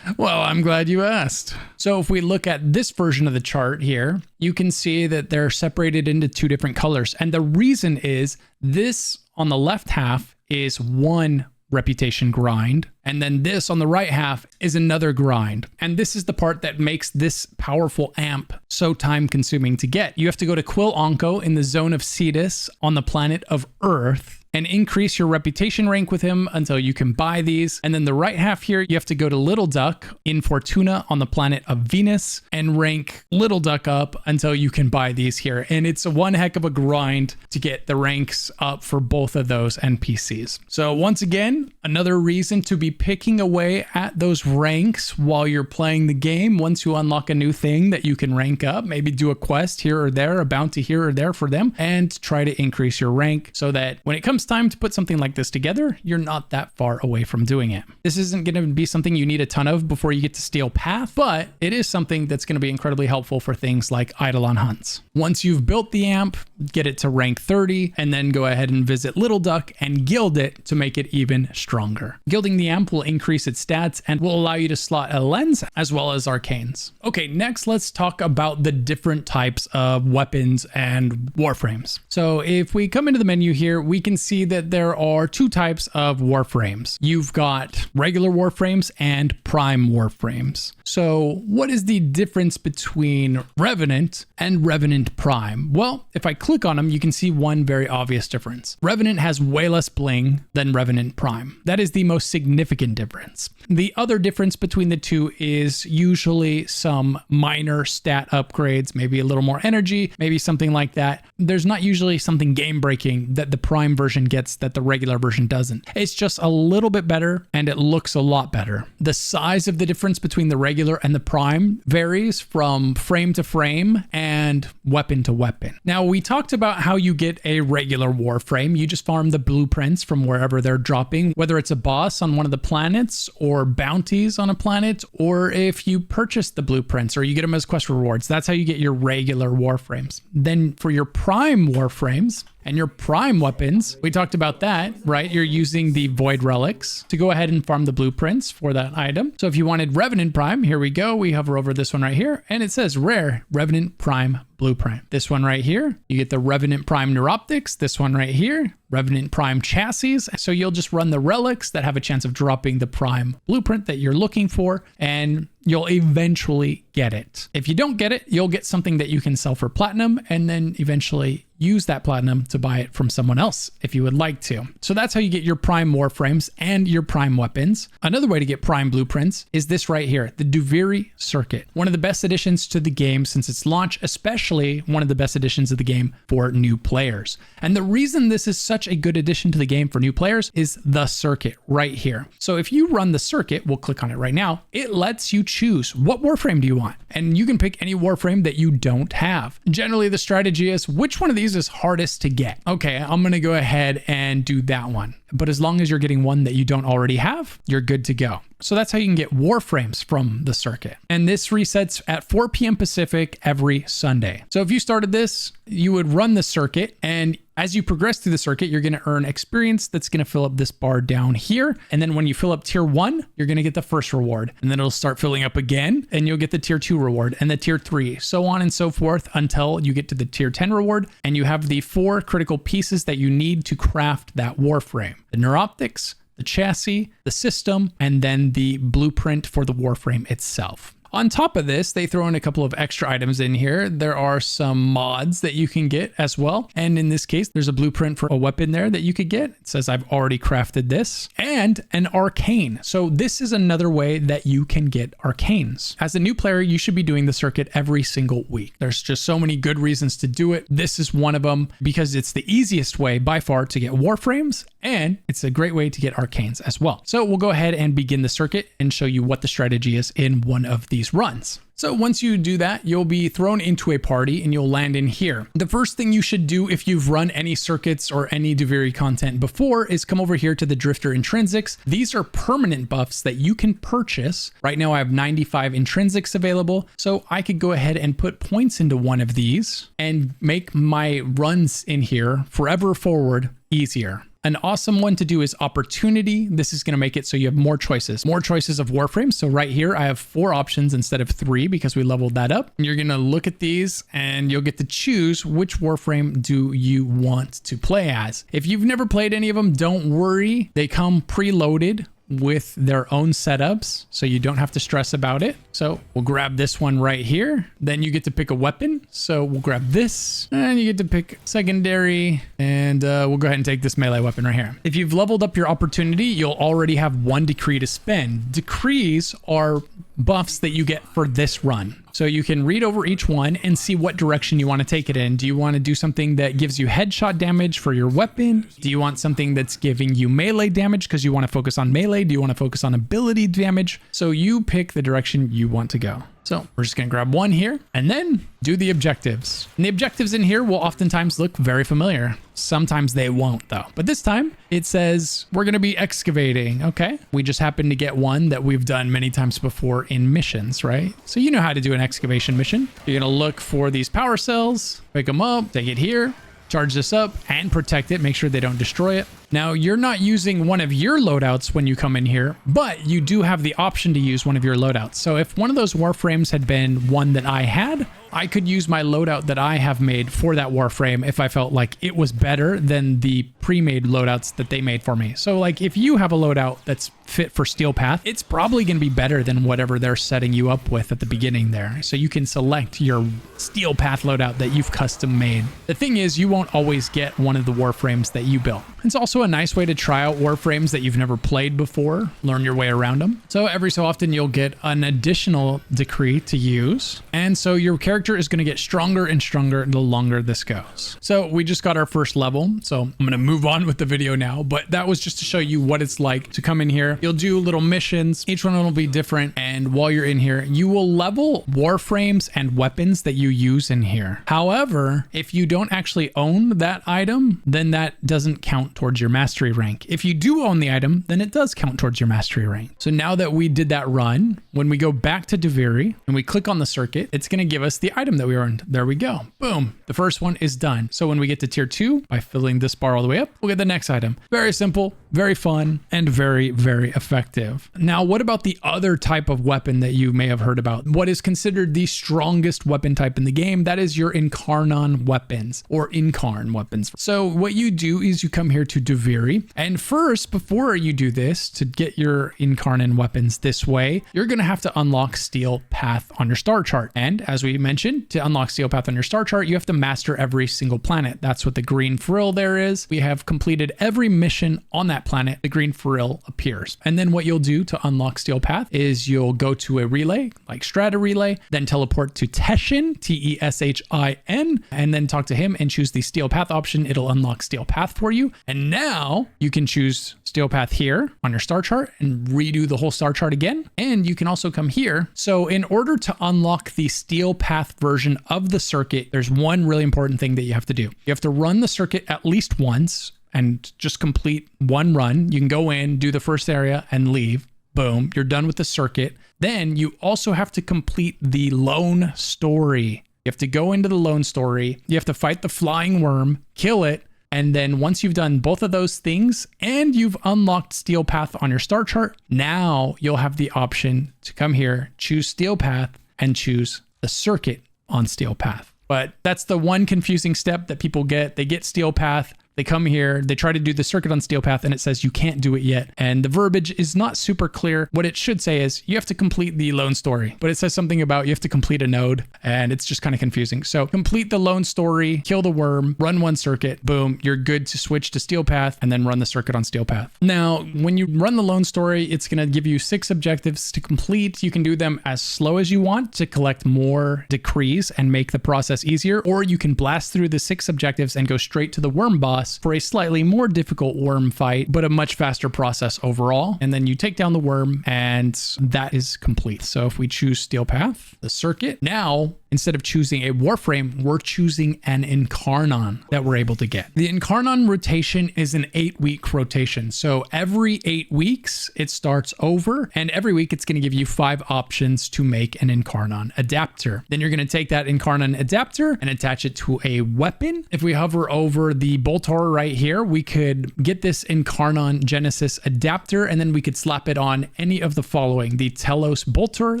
Well, I'm glad you asked. So if we look at this version of the chart here, you can see that they're separated into 2 different colors. And the reason is this on the left half is 1 reputation grind, and then this on the right half is another grind. And this is the part that makes this powerful amp so time consuming to get. You have to go to Quill Onco in the zone of Cetus on the planet of Earth and increase your reputation rank with him until you can buy these. And then the right half here, you have to go to Little Duck in Fortuna on the planet of Venus and rank Little Duck up until you can buy these here. And it's one heck of a grind to get the ranks up for both of those NPCs. So once again, another reason to be picking away at those ranks while you're playing the game. Once you unlock a new thing that you can rank up, maybe do a quest here or there, a bounty here or there for them, and try to increase your rank so that when it comes time to put something like this together, you're not that far away from doing it. This isn't going to be something you need a ton of before you get to Steel Path, but it is something that's going to be incredibly helpful for things like Eidolon hunts. Once you've built the amp, get it to rank 30, and then go ahead and visit Little Duck and guild it to make it even stronger. Gilding the amp will increase its stats and will allow you to slot a lens as well as arcanes. Okay, next let's talk about the different types of weapons and warframes. So if we come into the menu here, we can see see that there are two types of Warframes. You've got regular Warframes and Prime Warframes. So what is the difference between Revenant and Revenant Prime? Well, if I click on them, you can see one very obvious difference. Revenant has way less bling than Revenant Prime. That is the most significant difference. The other difference between the two is usually some minor stat upgrades, maybe a little more energy, maybe something like that. There's not usually something game breaking that the Prime version gets that the regular version doesn't. It's just a little bit better and it looks a lot better. The size of the difference between the regular and the Prime varies from frame to frame and weapon to weapon. Now, we talked about how you get a regular Warframe. You just farm the blueprints from wherever they're dropping, whether it's a boss on one of the planets or bounties on a planet, or if you purchase the blueprints or you get them as quest rewards. That's how you get your regular Warframes. Then for your Prime Warframes and your Prime weapons, we talked about that, right? You're using the Void Relics to go ahead and farm the blueprints for that item. So if you wanted Revenant Prime, here we go. We hover over this one right here and it says rare Revenant Prime blueprint. This one right here, you get the Revenant Prime Neuroptics. This one right here, Revenant Prime chassis. So you'll just run the relics that have a chance of dropping the Prime blueprint that you're looking for, and you'll eventually get it. If you don't get it, you'll get something that you can sell for platinum and then eventually use that platinum to buy it from someone else if you would like to. So that's how you get your Prime Warframes and your Prime weapons. Another way to get Prime blueprints is this right here, the DUVIRI circuit. One of the best additions to the game since its launch, especially one of the best additions of the game for new players. And the reason this is such a good addition to the game for new players is the circuit right here. So if you run the circuit, we'll click on it right now, it lets you choose what Warframe do you want. And you can pick any Warframe that you don't have. Generally, the strategy is which one of these is hardest to get. Okay, I'm going to go ahead and do that one. But as long as you're getting one that you don't already have, you're good to go. So that's how you can get Warframes from the circuit. And this resets at 4 p.m. Pacific every Sunday. So if you started this, you would run the circuit, and as you progress through the circuit, you're going to earn experience that's going to fill up this bar down here. And then when you fill up tier 1, you're going to get the first reward. And then it'll start filling up again, and you'll get the tier 2 reward and the tier 3, so on and so forth until you get to the tier 10 reward. And you have the 4 critical pieces that you need to craft that Warframe: the Neuroptics, the chassis, the system, and then the blueprint for the Warframe itself. On top of this, they throw in a couple of extra items in here. There are some mods that you can get as well. And in this case, there's a blueprint for a weapon there that you could get. It says I've already crafted this, and an arcane. So this is another way that you can get arcanes. As a new player, you should be doing the circuit every single week. There's just so many good reasons to do it. This is one of them because it's the easiest way by far to get Warframes, and it's a great way to get arcanes as well. So we'll go ahead and begin the circuit and show you what the strategy is in one of these runs. So once you do that, you'll be thrown into a party and you'll land in here. The first thing you should do if you've run any circuits or any DUVIRI content before is come over here to the Drifter Intrinsics. These are permanent buffs that you can purchase. Right now I have 95 intrinsics available, so I could go ahead and put points into one of these and make my runs in here forever forward easier. An awesome one to do is Opportunity. This is going to make it so you have more choices of Warframes. So right here, I have 4 options instead of 3 because we leveled that up. And you're going to look at these and you'll get to choose which Warframe do you want to play as. If you've never played any of them, don't worry. They come preloaded with their own setups, so you don't have to stress about it. So we'll grab this one right here. Then you get to pick a weapon. So we'll grab this and you get to pick secondary, and we'll go ahead and take this melee weapon right here. If you've leveled up your Opportunity, you'll already have 1 decree to spend. Decrees are buffs that you get for this run. So you can read over each one and see what direction you want to take it in. Do you want to do something that gives you headshot damage for your weapon? Do you want something that's giving you melee damage because you want to focus on melee? Do you want to focus on ability damage? So you pick the direction you want to go. So we're just going to grab one here and then do the objectives. And the objectives in here will oftentimes look very familiar. Sometimes they won't though. But this time it says we're going to be excavating. Okay. We just happen to get one that we've done many times before in missions, right? So you know how to do an excavation mission. You're going to look for these power cells, pick them up, take it here, charge this up and protect it. Make sure they don't destroy it. Now, you're not using one of your loadouts when you come in here, but you do have the option to use one of your loadouts. So if one of those Warframes had been one that I had, I could use my loadout that I have made for that Warframe if I felt like it was better than the pre-made loadouts that they made for me. So like if you have a loadout that's fit for Steel Path, it's probably going to be better than whatever they're setting you up with at the beginning there. So you can select your Steel Path loadout that you've custom made. The thing is, you won't always get one of the Warframes that you built. It's also a nice way to try out Warframes that you've never played before, learn your way around them. So every so often you'll get an additional decree to use. And so your character is going to get stronger and stronger the longer this goes. So we just got our first level. So I'm going to move on with the video now, but that was just to show you what it's like to come in here. You'll do little missions. Each one will be different. And while you're in here, you will level Warframes and weapons that you use in here. However, if you don't actually own that item, then that doesn't count towards your mastery rank. If you do own the item, then it does count towards your mastery rank. So now that we did that run, when we go back to DUVIRI and we click on the circuit, it's going to give us the item that we earned. There we go. Boom. The first one is done. So when we get to tier 2, by filling this bar all the way up, we'll get the next item. Very simple, very fun, and very, very effective. Now, what about the other type of weapon that you may have heard about? What is considered the strongest weapon type in the game? That is your INCARNON weapons or INCARN weapons. So what you do is you come here to DUVIRI, and first, before you do this, to get your INCARNON weapons this way, you're going to have to unlock Steel Path on your star chart. And as we mentioned, to unlock Steel Path on your star chart, you have to master every single planet. That's what the green frill there is. We have completed every mission on that planet. The green frill appears. And then what you'll do to unlock Steel Path is you'll go to a relay, like Strata Relay, then teleport to Teshin, Teshin, and then talk to him and choose the Steel Path option. It'll unlock Steel Path for you. And now you can choose Steel Path here on your star chart and redo the whole star chart again. And you can also come here. So in order to unlock the Steel Path version of the circuit, there's one really important thing that you have to do. You have to run the circuit at least once and just complete one run. You can go in, do the first area and leave. Boom, you're done with the circuit. Then you also have to complete the lone story. You have to go into the lone story. You have to fight the flying worm, kill it. And then once you've done both of those things and you've unlocked Steel Path on your star chart, now you'll have the option to come here, choose Steel Path, and choose the circuit on Steel Path. But that's the one confusing step that people get. They get Steel Path. They come here, they try to do the circuit on Steel Path, and it says you can't do it yet. And the verbiage is not super clear. What it should say is you have to complete the lone story, but it says something about you have to complete a node, and it's just kind of confusing. So complete the lone story, kill the worm, run one circuit, boom, you're good to switch to Steel Path, and then run the circuit on Steel Path. Now, when you run the lone story, it's going to give you 6 objectives to complete. You can do them as slow as you want to collect more decrees and make the process easier, or you can blast through the 6 objectives and go straight to the worm boss for a slightly more difficult worm fight, but a much faster process overall. And then you take down the worm and that is complete. So if we choose Steel Path, the circuit, now instead of choosing a Warframe, we're choosing an INCARNON that we're able to get. The INCARNON rotation is an 8-week rotation. So every 8 weeks, it starts over, and every week it's going to give you 5 options to make an INCARNON adapter. Then you're going to take that INCARNON adapter and attach it to a weapon. If we hover over the Boltor right here, we could get this INCARNON Genesis adapter, and then we could slap it on any of the following: the Telos Bolter,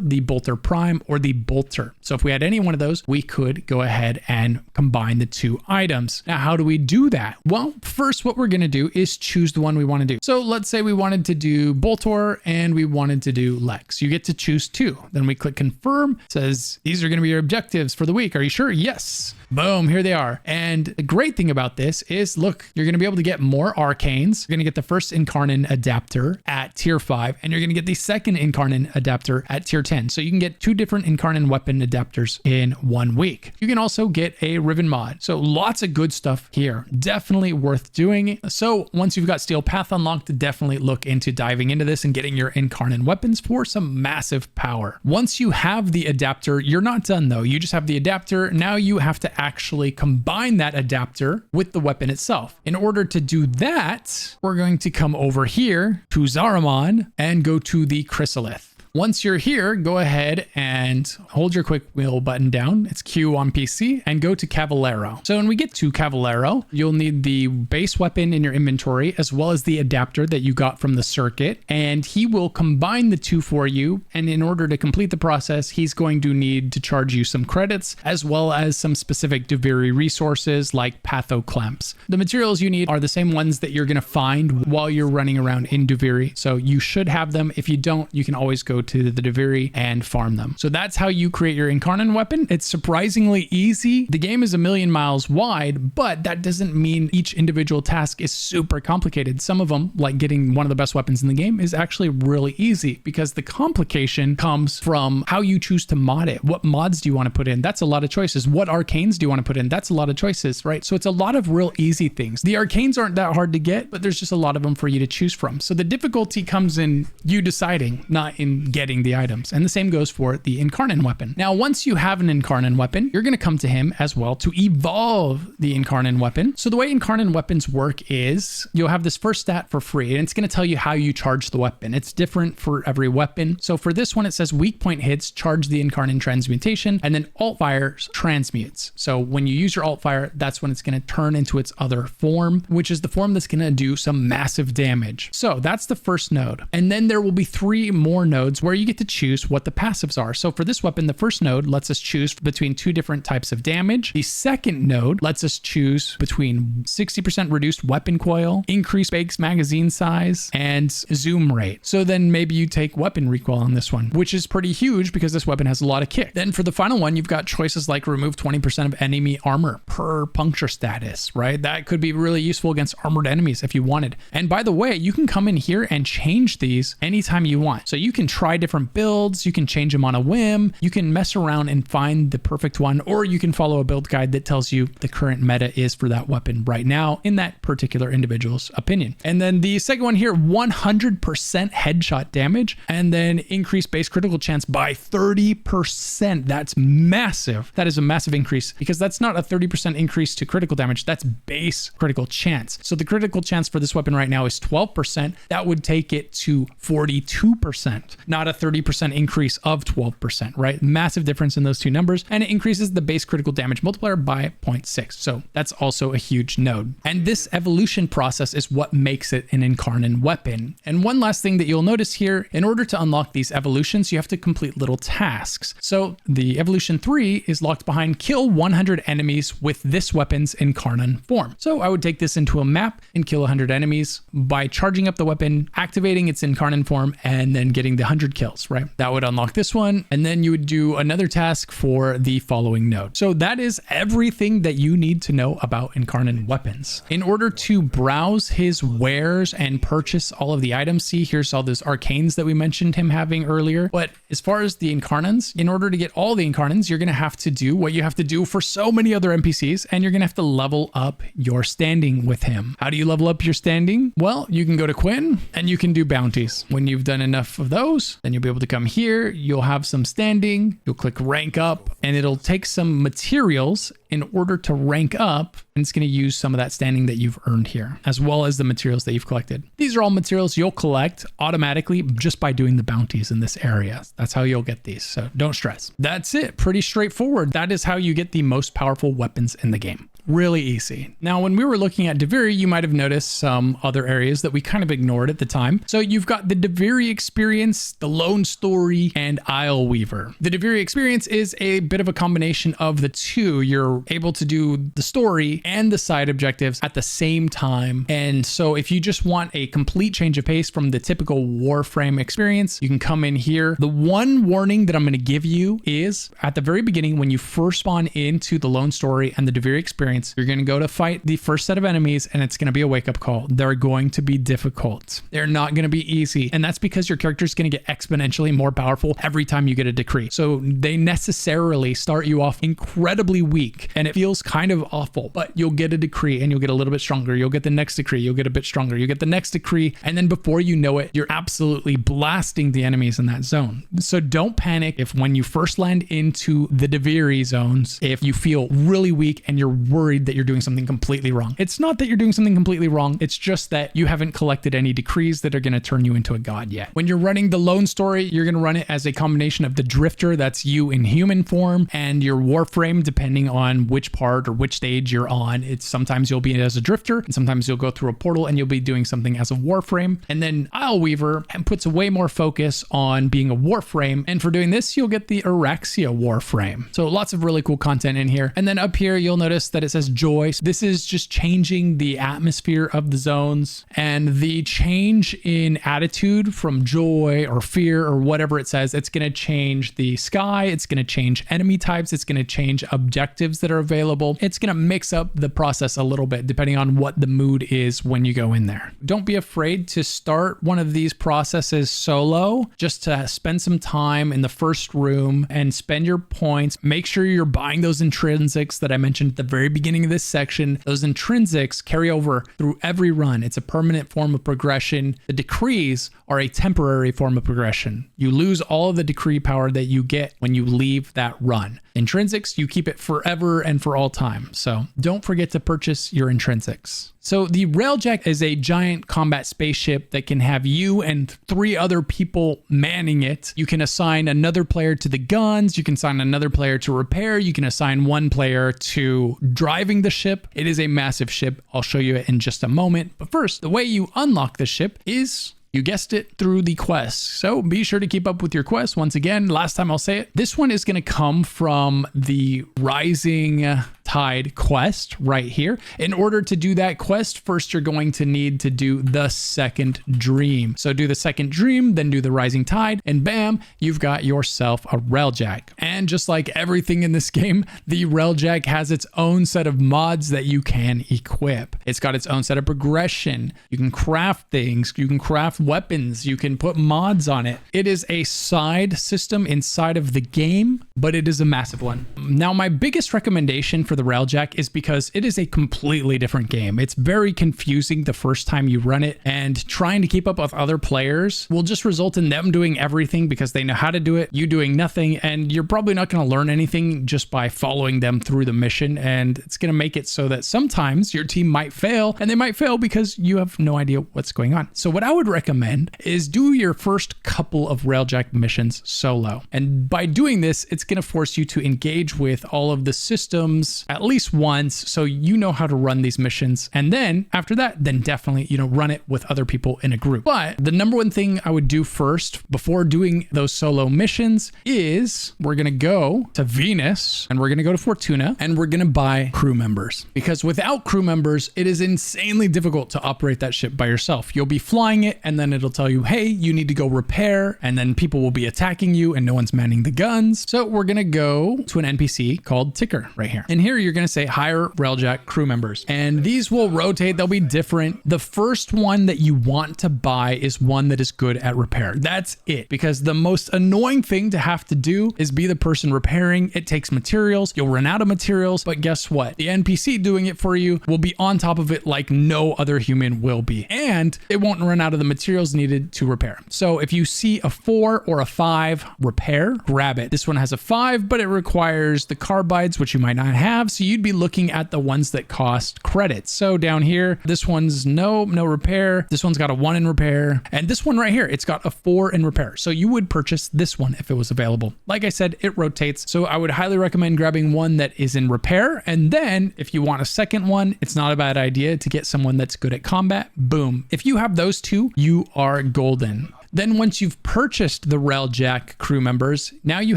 the Bolter Prime, or the Bolter. So if we had any one of those, we could go ahead and combine the 2 items. Now, how do we do that? Well, first, what we're going to do is choose the one we want to do. So let's say we wanted to do Boltor and we wanted to do Lex. You get to choose 2. Then we click confirm. It says, these are going to be your objectives for the week. Are you sure? Yes. Boom, here they are. And the great thing about this is, look, you're going to be able to get more Arcanes. You're going to get the first INCARNON adapter at tier 5, and you're going to get the second INCARNON adapter at tier 10. So you can get 2 different INCARNON weapon adapters in 1 week. You can also get a RIVEN mod. So lots of good stuff here. Definitely worth doing. So once you've got Steel Path unlocked, definitely look into diving into this and getting your INCARNON weapons for some massive power. Once you have the adapter, you're not done though. You just have the adapter. Now you have to actually combine that adapter with the weapon itself. In order to do that, we're going to come over here to Zaramon and go to the Chrysolith. Once you're here, go ahead and hold your quick wheel button down. It's Q on PC, and go to Cavallero. So when we get to Cavallero, you'll need the base weapon in your inventory as well as the adapter that you got from the circuit, and he will combine the two for you. And in order to complete the process, he's going to need to charge you some credits as well as some specific DUVIRI resources like patho clamps. The materials you need are the same ones that you're going to find while you're running around in DUVIRI, so you should have them. If you don't, you can always go to the DUVIRI and farm them. So that's how you create your INCARNON weapon. It's surprisingly easy. The game is a million miles wide, but that doesn't mean each individual task is super complicated. Some of them, like getting one of the best weapons in the game, is actually really easy because the complication comes from how you choose to mod it. What mods do you want to put in? That's a lot of choices. What arcanes do you want to put in? That's a lot of choices, right? So it's a lot of real easy things. The arcanes aren't that hard to get, but there's just a lot of them for you to choose from. So the difficulty comes in you deciding, not in getting the items. And the same goes for the INCARNON weapon. Now, once you have an INCARNON weapon, you're going to come to him as well to evolve the INCARNON weapon. So the way INCARNON weapons work is you'll have this first stat for free, and it's going to tell you how you charge the weapon. It's different for every weapon. So for this one, it says weak point hits charge the INCARNON transmutation, and then alt fires transmutes. So when you use your alt fire, that's when it's going to turn into its other form, which is the form that's going to do some massive damage. So that's the first node. And then there will be 3 more nodes where you get to choose what the passives are. So for this weapon, the first node lets us choose between 2 different types of damage. The second node lets us choose between 60% reduced weapon coil, increased base magazine size, and zoom rate. So then maybe you take weapon recoil on this one, which is pretty huge because this weapon has a lot of kick. Then for the final one, you've got choices like remove 20% of enemy armor per puncture status, right? That could be really useful against armored enemies if you wanted. And by the way, you can come in here and change these anytime you want. So you can try different builds, you can change them on a whim, you can mess around and find the perfect one, or you can follow a build guide that tells you the current meta is for that weapon right now in that particular individual's opinion. And then the second one here, 100% headshot damage, and then increase base critical chance by 30%. That's massive. That is a massive increase because that's not a 30% increase to critical damage. That's base critical chance. So the critical chance for this weapon right now is 12%. That would take it to 42%, not a 30% increase of 12%, right? Massive difference in those two numbers. And it increases the base critical damage multiplier by 0.6. So that's also a huge node. And this evolution process is what makes it an INCARNON weapon. And one last thing that you'll notice here, in order to unlock these evolutions, you have to complete little tasks. So the evolution 3 is locked behind kill 100 enemies with this weapon's INCARNON form. So I would take this into a map and kill 100 enemies by charging up the weapon, activating its INCARNON form, and then getting the 100 kills, right? That would unlock this one. And then you would do another task for the following node. So that is everything that you need to know about INCARNON weapons. In order to browse his wares and purchase all of the items, see, here's all those arcanes that we mentioned him having earlier. But as far as the INCARNONs, in order to get all the INCARNONs, you're going to have to do what you have to do for so many other NPCs, and you're going to have to level up your standing with him. How do you level up your standing? Well, you can go to Quinn and you can do bounties. When you've done enough of those, then you'll be able to come here, you'll have some standing, you'll click rank up, and it'll take some materials in order to rank up, and it's going to use some of that standing that you've earned here, as well as the materials that you've collected. These are all materials you'll collect automatically just by doing the bounties in this area. That's how you'll get these, so don't stress. That's it, pretty straightforward. That is how you get the most powerful weapons in the game. Really easy. Now, when we were looking at DUVIRI, you might have noticed some other areas that we kind of ignored at the time. So you've got the DUVIRI experience, the Lone Story, and ISLEWEAVER. The DUVIRI experience is a bit of a combination of the two. You're able to do the story and the side objectives at the same time. And so if you just want a complete change of pace from the typical Warframe experience, you can come in here. The one warning that I'm going to give you is at the very beginning, when you first spawn into the Lone Story and the DUVIRI experience, you're going to go to fight the first set of enemies, and it's going to be a wake-up call. They're going to be difficult. They're not going to be easy. And that's because your character is going to get exponentially more powerful every time you get a decree. So they necessarily start you off incredibly weak, and it feels kind of awful, but you'll get a decree and you'll get a little bit stronger. You'll get the next decree. You'll get a bit stronger. You get the next decree. And then before you know it, you're absolutely blasting the enemies in that zone. So don't panic if when you first land into the DUVIRI zones, if you feel really weak and you're worried worried that you're doing something completely wrong. It's not that you're doing something completely wrong. It's just that you haven't collected any decrees that are going to turn you into a god yet. When you're running the lone story, you're going to run it as a combination of the drifter, that's you in human form, and your warframe, depending on which part or which stage you're on. It's sometimes you'll be as a drifter, and sometimes you'll go through a portal and you'll be doing something as a warframe. And then ISLEWEAVER puts way more focus on being a warframe. And for doing this, you'll get the Araxia warframe. So lots of really cool content in here. And then up here, you'll notice that it says joy. This is just changing the atmosphere of the zones, and the change in attitude from joy or fear or whatever it says, it's going to change the sky. It's going to change enemy types. It's going to change objectives that are available. It's going to mix up the process a little bit depending on what the mood is when you go in there. Don't be afraid to start one of these processes solo, just to spend some time in the first room and spend your points. Make sure you're buying those intrinsics that I mentioned at the very beginning of this section. Those intrinsics carry over through every run. It's a permanent form of progression. The decrees are a temporary form of progression. You lose all of the decree power that you get when you leave that run. Intrinsics, you keep it forever and for all time. So don't forget to purchase your intrinsics. So the RAILJACK is a giant combat spaceship that can have you and 3 other people manning it. You can assign another player to the guns. You can assign another player to repair. You can assign one player to driving the ship. It is a massive ship. I'll show you it in just a moment. But first, the way you unlock the ship is, you guessed it, through the quests. So be sure to keep up with your quests. Once again, last time I'll say it, this one is going to come from the Rising Tide quest right here. In order to do that quest, first you're going to need to do the second dream. So do the second dream, then do the Rising Tide, and bam, you've got yourself a RAILJACK. And just like everything in this game, the RAILJACK has its own set of mods that you can equip. It's got its own set of progression. You can craft things. You can craft weapons. You can put mods on it. It is a side system inside of the game, but it is a massive one. Now, my biggest recommendation for the RAILJACK is because it is a completely different game. It's very confusing the first time you run it, and trying to keep up with other players will just result in them doing everything because they know how to do it, you doing nothing, and you're probably not going to learn anything just by following them through the mission. And it's going to make it so that sometimes your team might fail, and they might fail because you have no idea what's going on. So what I would recommend is do your first couple of RAILJACK missions solo. And by doing this, it's going to force you to engage with all of the systems at least once, so you know how to run these missions. And then after that, then definitely, run it with other people in a group. But the number one thing I would do first before doing those solo missions is we're going to go to Venus, and we're going to go to Fortuna, and we're going to buy crew members. Because without crew members, it is insanely difficult to operate that ship by yourself. You'll be flying it, and then it'll tell you, hey, you need to go repair, and then people will be attacking you and no one's manning the guns. So we're going to go to an NPC called Ticker right here. And here you're going to say hire RAILJACK crew members, and these will rotate. They'll be different. The first one that you want to buy is one that is good at repair. That's it, because the most annoying thing to have to do is be the person repairing. It takes materials. You'll run out of materials, but guess what? The NPC doing it for you will be on top of it like no other human will be, and it won't run out of the materials needed to repair. So if you see a 4 or a 5 repair, grab it. This one has a 5, but it requires the carbides, which you might not have. So you'd be looking at the ones that cost credits. So down here, this one's no repair. This one's got a 1 in repair. And this one right here, it's got a 4 in repair. So you would purchase this one if it was available. Like I said, it rotates. So I would highly recommend grabbing one that is in repair. And then if you want a second one, it's not a bad idea to get someone that's good at combat. Boom. If you have those two, you are golden. Then once you've purchased the RAILJACK crew members, now you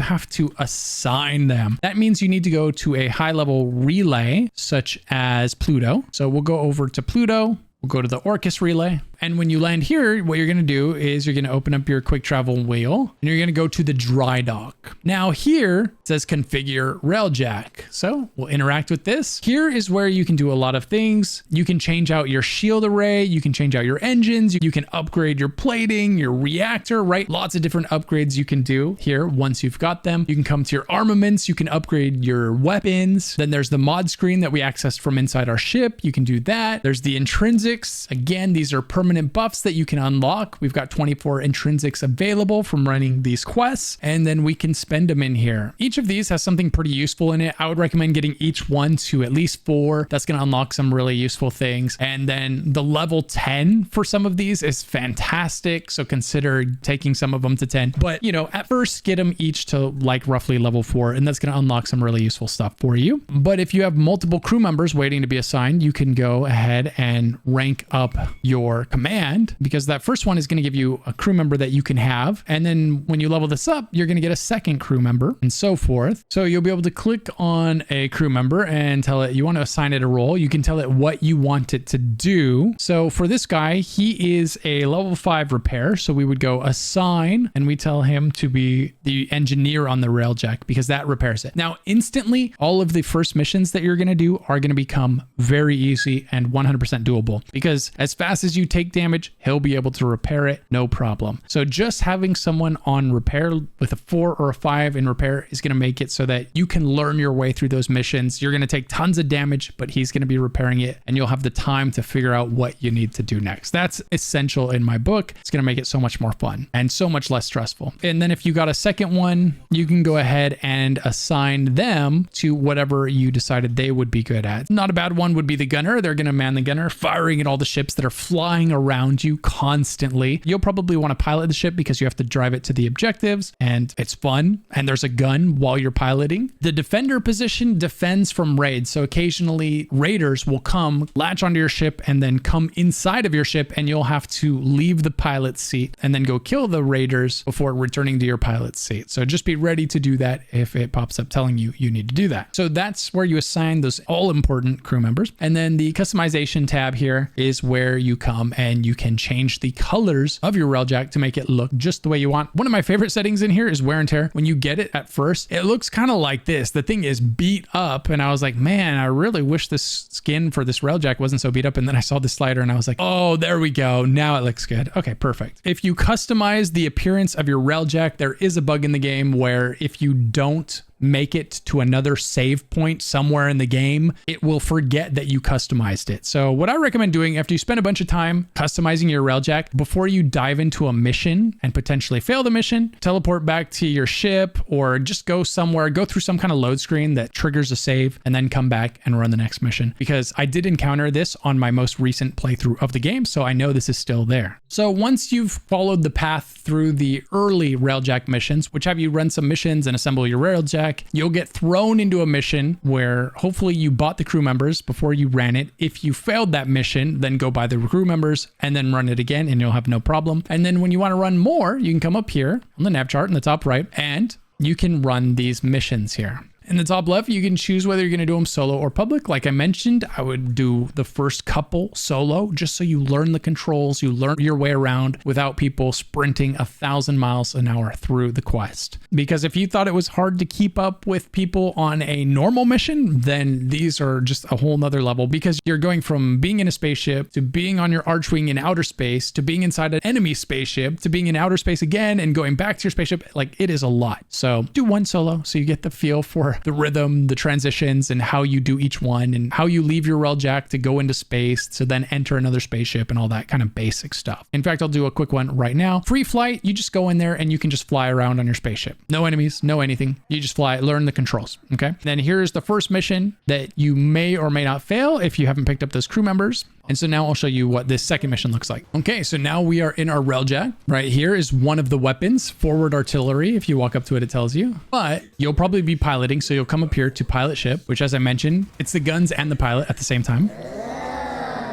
have to assign them. That means you need to go to a high-level relay, such as Pluto. So we'll go over to Pluto. We'll go to the Orcus relay. And when you land here, what you're going to do is you're going to open up your quick travel wheel, and you're going to go to the dry dock. Now here it says configure RAILJACK. So we'll interact with this. Here is where you can do a lot of things. You can change out your shield array. You can change out your engines. You can upgrade your plating, your reactor, right? Lots of different upgrades you can do here once you've got them. You can come to your armaments. You can upgrade your weapons. Then there's the mod screen that we accessed from inside our ship. You can do that. There's the intrinsics. Again, these are permanent permanent buffs that you can unlock. We've got 24 intrinsics available from running these quests, and then we can spend them in here. Each of these has something pretty useful in it. I would recommend getting each one to at least 4. That's going to unlock some really useful things. And then the level 10 for some of these is fantastic, so consider taking some of them to 10. But you know, at first get them each to like roughly level 4, and that's going to unlock some really useful stuff for you. But if you have multiple crew members waiting to be assigned, you can go ahead and rank up your command, because that first one is going to give you a crew member that you can have, and then when you level this up, you're going to get a second crew member and so forth. So you'll be able to click on a crew member and tell it you want to assign it a role. You can tell it what you want it to do. So for this guy, he is a level 5 repair, so we would go assign, and we tell him to be the engineer on the railjack, because that repairs it. Now instantly, all of the first missions that you're going to do are going to become very easy and 100% doable, because as fast as you take damage, he'll be able to repair it, no problem. So just having someone on repair with a 4 or a 5 in repair is going to make it so that you can learn your way through those missions. You're going to take tons of damage, but he's going to be repairing it, and you'll have the time to figure out what you need to do next. That's essential in my book. It's going to make it so much more fun and so much less stressful. And then if you got a second one, you can go ahead and assign them to whatever you decided they would be good at. Not a bad one would be the gunner. They're going to man the gunner, firing at all the ships that are flying around you constantly. You'll probably want to pilot the ship because you have to drive it to the objectives, and it's fun, and there's a gun while you're piloting. The defender position defends from raids, so occasionally raiders will come, latch onto your ship, and then come inside of your ship, and you'll have to leave the pilot seat and then go kill the raiders before returning to your pilot seat. So just be ready to do that if it pops up telling you you need to do that. So that's where you assign those all important crew members. And then the customization tab here is where you come and you can change the colors of your railjack to make it look just the way you want. One of my favorite settings in here is wear and tear. When you get it at first, it looks kind of like this. The thing is beat up, and I was like, man, I really wish this skin for this railjack wasn't so beat up. And then I saw the slider and I was like, oh, there we go. Now it looks good. Okay, perfect. If you customize the appearance of your railjack, there is a bug in the game where if you don't make it to another save point somewhere in the game, it will forget that you customized it. So what I recommend doing after you spend a bunch of time customizing your railjack, before you dive into a mission and potentially fail the mission, teleport back to your ship or just go somewhere, go through some kind of load screen that triggers a save, and then come back and run the next mission, because I did encounter this on my most recent playthrough of the game, so I know this is still there. So once you've followed the path through the early railjack missions, which have you run some missions and assemble your railjack, you'll get thrown into a mission where hopefully you bought the crew members before you ran it. If you failed that mission, then go buy the crew members and then run it again, and you'll have no problem. And then when you want to run more, you can come up here on the nav chart in the top right, and you can run these missions here. In the top left, you can choose whether you're going to do them solo or public. Like I mentioned, I would do the first couple solo, just so you learn the controls, you learn your way around without people sprinting 1,000 miles an hour through the quest. Because if you thought it was hard to keep up with people on a normal mission, then these are just a whole nother level, because you're going from being in a spaceship to being on your archwing in outer space to being inside an enemy spaceship to being in outer space again and going back to your spaceship. Like, it is a lot. So do one solo so you get the feel for the rhythm, the transitions, and how you do each one, and how you leave your railjack to go into space to then enter another spaceship, and all that kind of basic stuff. In fact, I'll do a quick one right now. Free flight, you just go in there and you can just fly around on your spaceship. No enemies, no anything. You just fly, learn the controls, okay? Then here's the first mission that you may or may not fail if you haven't picked up those crew members. And so now I'll show you what this second mission looks like. Okay, so now we are in our railjack. Right here is one of the weapons, forward artillery. If you walk up to it, it tells you. But you'll probably be piloting, so you'll come up here to pilot ship, which, as I mentioned, it's the guns and the pilot at the same time.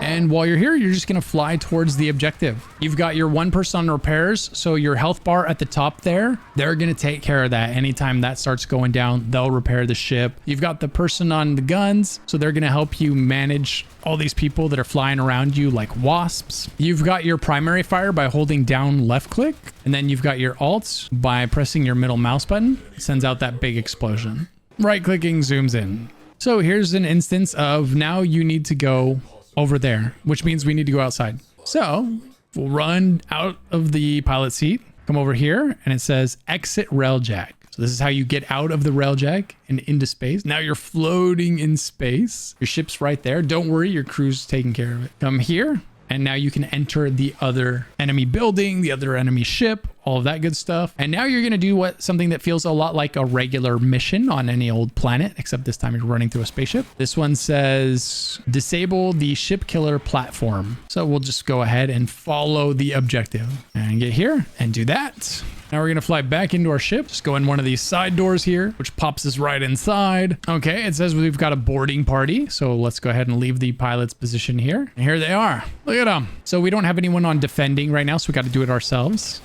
And while you're here, you're just going to fly towards the objective. You've got your one person on repairs, so your health bar at the top there, they're going to take care of that. Anytime that starts going down, they'll repair the ship. You've got the person on the guns, so they're going to help you manage all these people that are flying around you like wasps. You've got your primary fire by holding down left click, and then you've got your alts by pressing your middle mouse button. It sends out that big explosion. Right clicking zooms in. So here's an instance of now you need to go over there, which means we need to go outside. So we'll run out of the pilot seat, come over here, and it says exit railjack. So this is how you get out of the railjack and into space. Now you're floating in space. Your ship's right there. Don't worry, your crew's taking care of it. Come here, And now you can enter the other enemy building, the other enemy ship, all of that good stuff. And now you're going to do something that feels a lot like a regular mission on any old planet, except this time you're running through a spaceship. This one says disable the ship killer platform. So we'll just go ahead and follow the objective and get here and do that. Now we're going to fly back into our ship. Just go in one of these side doors here, which pops us right inside. Okay, it says we've got a boarding party. So let's go ahead and leave the pilot's position here. And here they are. Look at them. So we don't have anyone on defending right now, so we got to do it ourselves.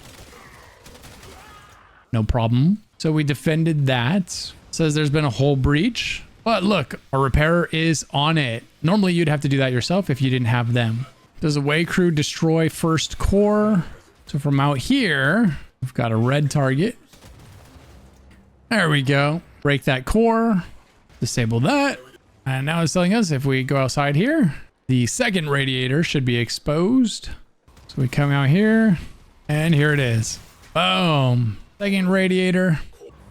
No problem. So we defended that. It says there's been a hull breach. But look, our repairer is on it. Normally you'd have to do that yourself if you didn't have them. Does away crew destroy first core? So from out here, we've got a red target. There we go. Break that core. Disable that. And now it's telling us if we go outside here, the second radiator should be exposed. So we come out here and here it is. Boom. Second radiator.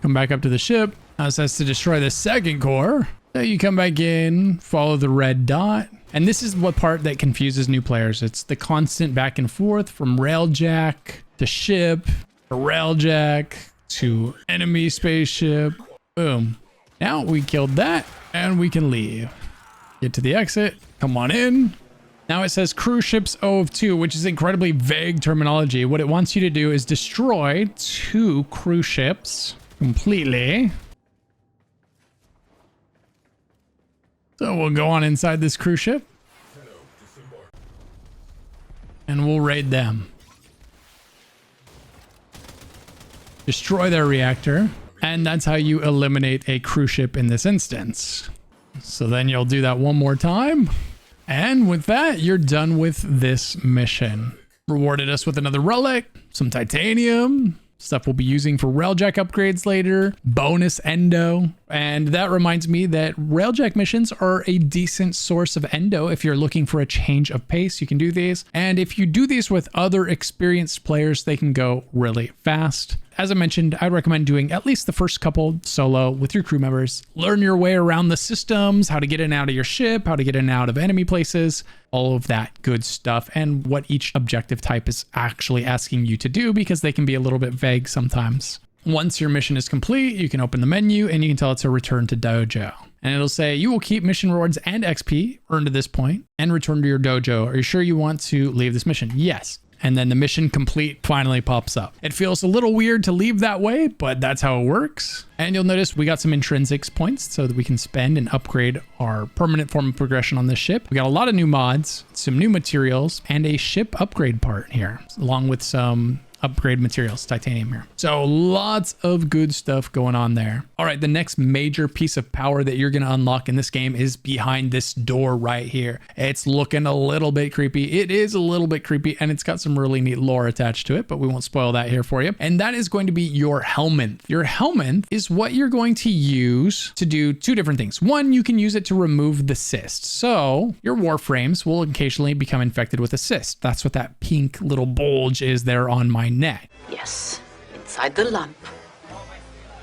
Come back up to the ship. Now it says to destroy the second core. So you come back in, follow the red dot. And this is what part that confuses new players. It's the constant back and forth from railjack to ship to railjack to enemy spaceship. Boom. Now we killed that and we can leave. Get to the exit. Come on in. Now it says cruise ships O of 2, which is incredibly vague terminology. What it wants you to do is destroy 2 cruise ships completely. So we'll go on inside this cruise ship and we'll raid them. Destroy their reactor. And that's how you eliminate a cruise ship in this instance. So then you'll do that one more time. And with that, you're done with this mission. Rewarded us with another relic, some titanium, stuff we'll be using for railjack upgrades later, bonus endo. And that reminds me that railjack missions are a decent source of endo. If you're looking for a change of pace, you can do these. And if you do these with other experienced players, they can go really fast. As I mentioned, I'd recommend doing at least the first couple solo with your crew members. Learn your way around the systems, how to get in and out of your ship, how to get in and out of enemy places, all of that good stuff, and what each objective type is actually asking you to do, because they can be a little bit vague sometimes. Once your mission is complete, you can open the menu and you can tell it to return to dojo. And it'll say you will keep mission rewards and XP earned to this point and return to your dojo. Are you sure you want to leave this mission? Yes. And then the mission complete finally pops up. It feels a little weird to leave that way, but that's how it works. And you'll notice we got some intrinsics points so that we can spend and upgrade our permanent form of progression on this ship. We got a lot of new mods, some new materials, and a ship upgrade part here, along with some upgrade materials, titanium here. So lots of good stuff going on there. All right, the next major piece of power that you're going to unlock in this game is behind this door right here. It's looking a little bit creepy. It is a little bit creepy, and it's got some really neat lore attached to it, but we won't spoil that here for you. And that is going to be your HELMINTH. Your HELMINTH is what you're going to use to do 2 different things. One, you can use it to remove the cyst. So your warframes will occasionally become infected with a cyst. That's what that pink little bulge is there on my neck.
Yes, inside the lump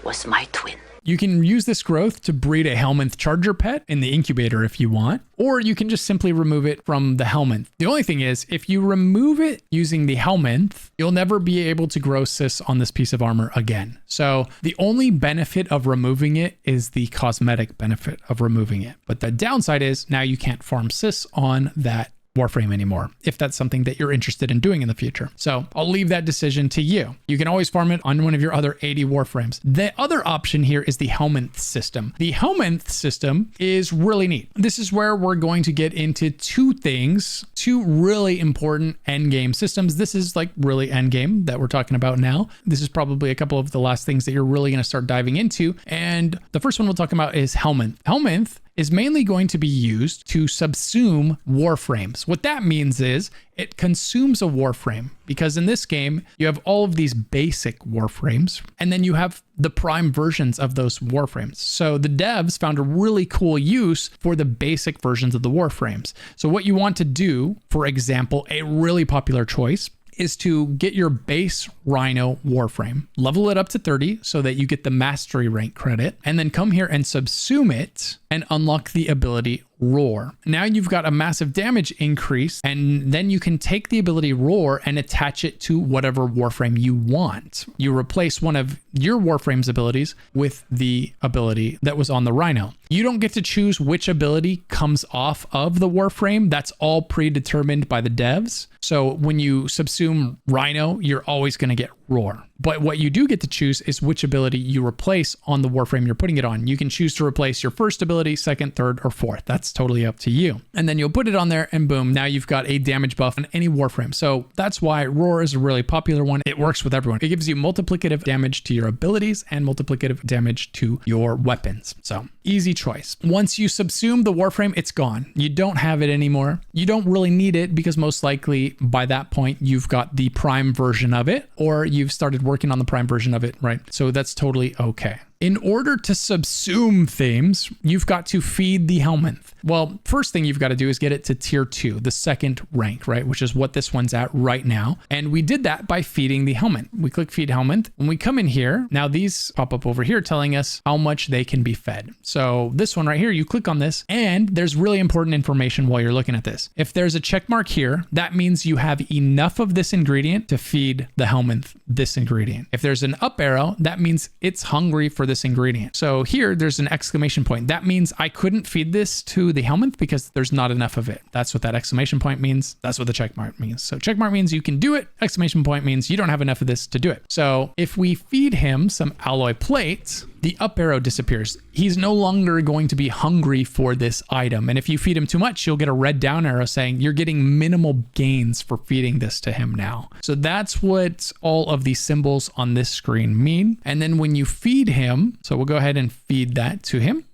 was my twin.
You can use this growth to breed a HELMINTH charger pet in the incubator if you want, or you can just simply remove it from the HELMINTH. The only thing is, if you remove it using the HELMINTH, you'll never be able to grow cysts on this piece of armor again. So the only benefit of removing it is the cosmetic benefit of removing it. But the downside is now you can't farm cysts on that Warframe anymore, if that's something that you're interested in doing in the future. So I'll leave that decision to you. You can always farm it on one of your other 80 Warframes. The other option here is the HELMINTH system. The HELMINTH system is really neat. This is where we're going to get into 2 things, 2 really important endgame systems. This is like really endgame that we're talking about now. This is probably a couple of the last things that you're really going to start diving into. And the first one we'll talk about is HELMINTH. HELMINTH is mainly going to be used to subsume warframes. What that means is it consumes a warframe, because in this game, you have all of these basic warframes, and then you have the prime versions of those warframes. So the devs found a really cool use for the basic versions of the warframes. So what you want to do, for example, a really popular choice is to get your base Rhino Warframe, level it up to 30 so that you get the mastery rank credit, and then come here and subsume it and unlock the ability Roar. Now you've got a massive damage increase, and then you can take the ability Roar and attach it to whatever Warframe you want. You replace one of your Warframe's abilities with the ability that was on the Rhino. You don't get to choose which ability comes off of the Warframe. That's all predetermined by the devs. So when you subsume Rhino, you're always going to get Roar. But what you do get to choose is which ability you replace on the Warframe you're putting it on. You can choose to replace your first ability, second, third, or fourth. That's totally up to you. And then you'll put it on there and boom, now you've got a damage buff on any Warframe. So that's why Roar is a really popular one. It works with everyone. It gives you multiplicative damage to your abilities and multiplicative damage to your weapons. So easy choice. Once you subsume the Warframe, it's gone. You don't have it anymore. You don't really need it because most likely by that point you've got the Prime version of it, or you've started working on the Prime version of it, right? So that's totally okay. In order to subsume themes, you've got to feed the Helminth. Well, first thing you've got to do is get it to tier 2, the second rank, right? Which is what this one's at right now. And we did that by feeding the Helminth. We click feed Helminth. When we come in here, now these pop up over here telling us how much they can be fed. So this one right here, you click on this and there's really important information while you're looking at this. If there's a check mark here, that means you have enough of this ingredient to feed the Helminth this ingredient. If there's an up arrow, that means it's hungry for this ingredient. So here there's an exclamation point. That means I couldn't feed this to the Helminth because there's not enough of it. That's what that exclamation point means. That's what the check mark means. So check mark means you can do it. Exclamation point means you don't have enough of this to do it. So if we feed him some alloy plates, the up arrow disappears. He's no longer going to be hungry for this item. And if you feed him too much, you'll get a red down arrow saying you're getting minimal gains for feeding this to him now. So that's what all of these symbols on this screen mean. And then when you feed him, so we'll go ahead and feed that to him.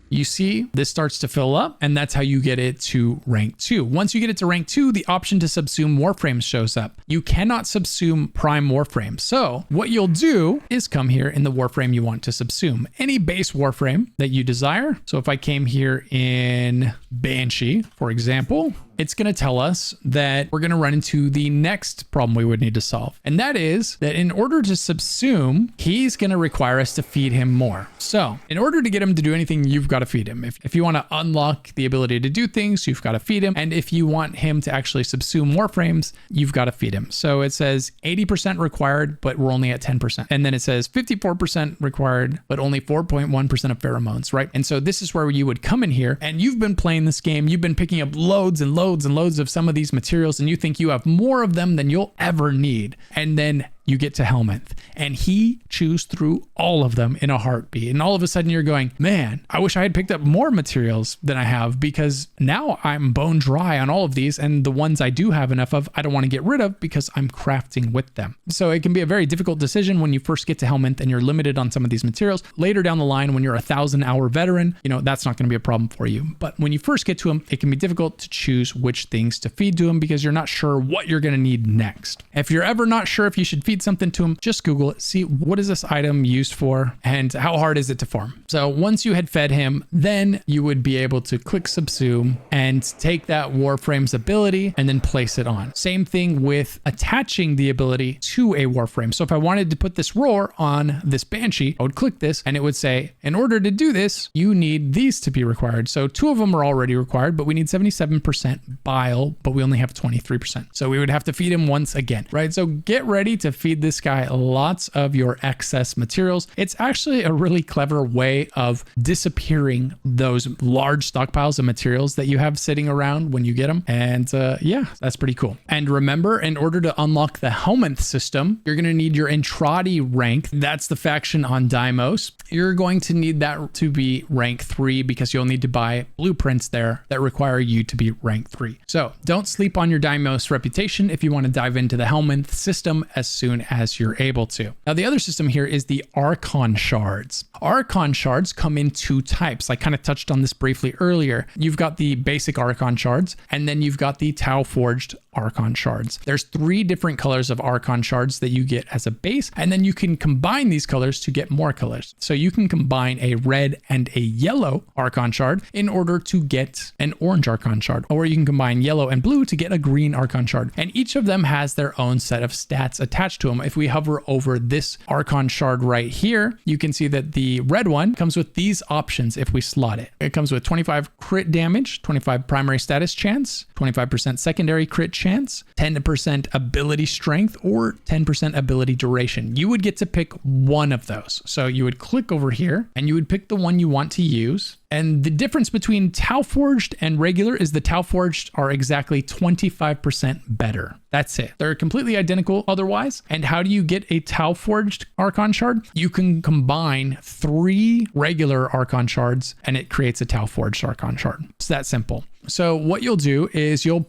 You see this starts to fill up, and that's how you get it to rank 2. Once you get it to rank 2, the option to subsume Warframes shows up. You cannot subsume Prime Warframes. So what you'll do is come here in the Warframe you want to subsume. Any base Warframe that you desire. So if I came here in Banshee, for example, it's going to tell us that we're going to run into the next problem we would need to solve. And that is that in order to subsume, he's going to require us to feed him more. So in order to get him to do anything, you've got to feed him. If you want to unlock the ability to do things, you've got to feed him. And if you want him to actually subsume Warframes, you've got to feed him. So it says 80% required, but we're only at 10%. And then it says 54% required, but only 4.1% of pheromones, right? And so this is where you would come in here and you've been playing this game. You've been picking up loads and loads and loads of some of these materials, and you think you have more of them than you'll ever need. And then you get to Helminth and he chews through all of them in a heartbeat. And all of a sudden you're going, man, I wish I had picked up more materials than I have, because now I'm bone dry on all of these, and the ones I do have enough of, I don't want to get rid of because I'm crafting with them. So it can be a very difficult decision when you first get to Helminth and you're limited on some of these materials. Later down the line, when you're a 1,000-hour veteran, you know, that's not going to be a problem for you. But when you first get to him, it can be difficult to choose which things to feed to him because you're not sure what you're going to need next. If you're ever not sure if you should feed something to him, just Google it, see what is this item used for and how hard is it to farm. So once you had fed him, then you would be able to click subsume and take that Warframe's ability and then place it on. Same thing with attaching the ability to a Warframe. So if I wanted to put this roar on this Banshee, I would click this and it would say, in order to do this, you need these to be required. So 2 of them are already required, but we need 77% bile, but we only have 23%. So we would have to feed him once again, right? So get ready to feed this guy lots of your excess materials. It's actually a really clever way of disappearing those large stockpiles of materials that you have sitting around when you get them. And yeah, that's pretty cool. And remember, in order to unlock the Helminth system, you're going to need your Entradi rank. That's the faction on Deimos. You're going to need that to be rank 3 because you'll need to buy blueprints there that require you to be rank 3. So don't sleep on your Deimos reputation if you want to dive into the Helminth system as soon as you're able to. Now, the other system here is the Archon shards. Archon shards come in 2 types. I kind of touched on this briefly earlier. You've got the basic Archon shards, and then you've got the Tau forged Archon shards. There's 3 different colors of Archon shards that you get as a base, and then you can combine these colors to get more colors. So you can combine a red and a yellow Archon shard in order to get an orange Archon shard, or you can combine yellow and blue to get a green Archon shard. And each of them has their own set of stats attached to them. If we hover over this Archon shard right here, you can see that the red one comes with these options if we slot it. It comes with 25 crit damage, 25 primary status chance, 25% secondary crit chance, 10% ability strength, or 10% ability duration. You would get to pick one of those. So you would click over here and you would pick the one you want to use. And the difference between Tau Forged and regular is the Tau Forged are exactly 25% better. That's it. They're completely identical otherwise. And how do you get a Tau Forged Archon shard? You can combine 3 regular Archon shards and it creates a Tau Forged Archon shard. It's that simple. So what you'll do is you'll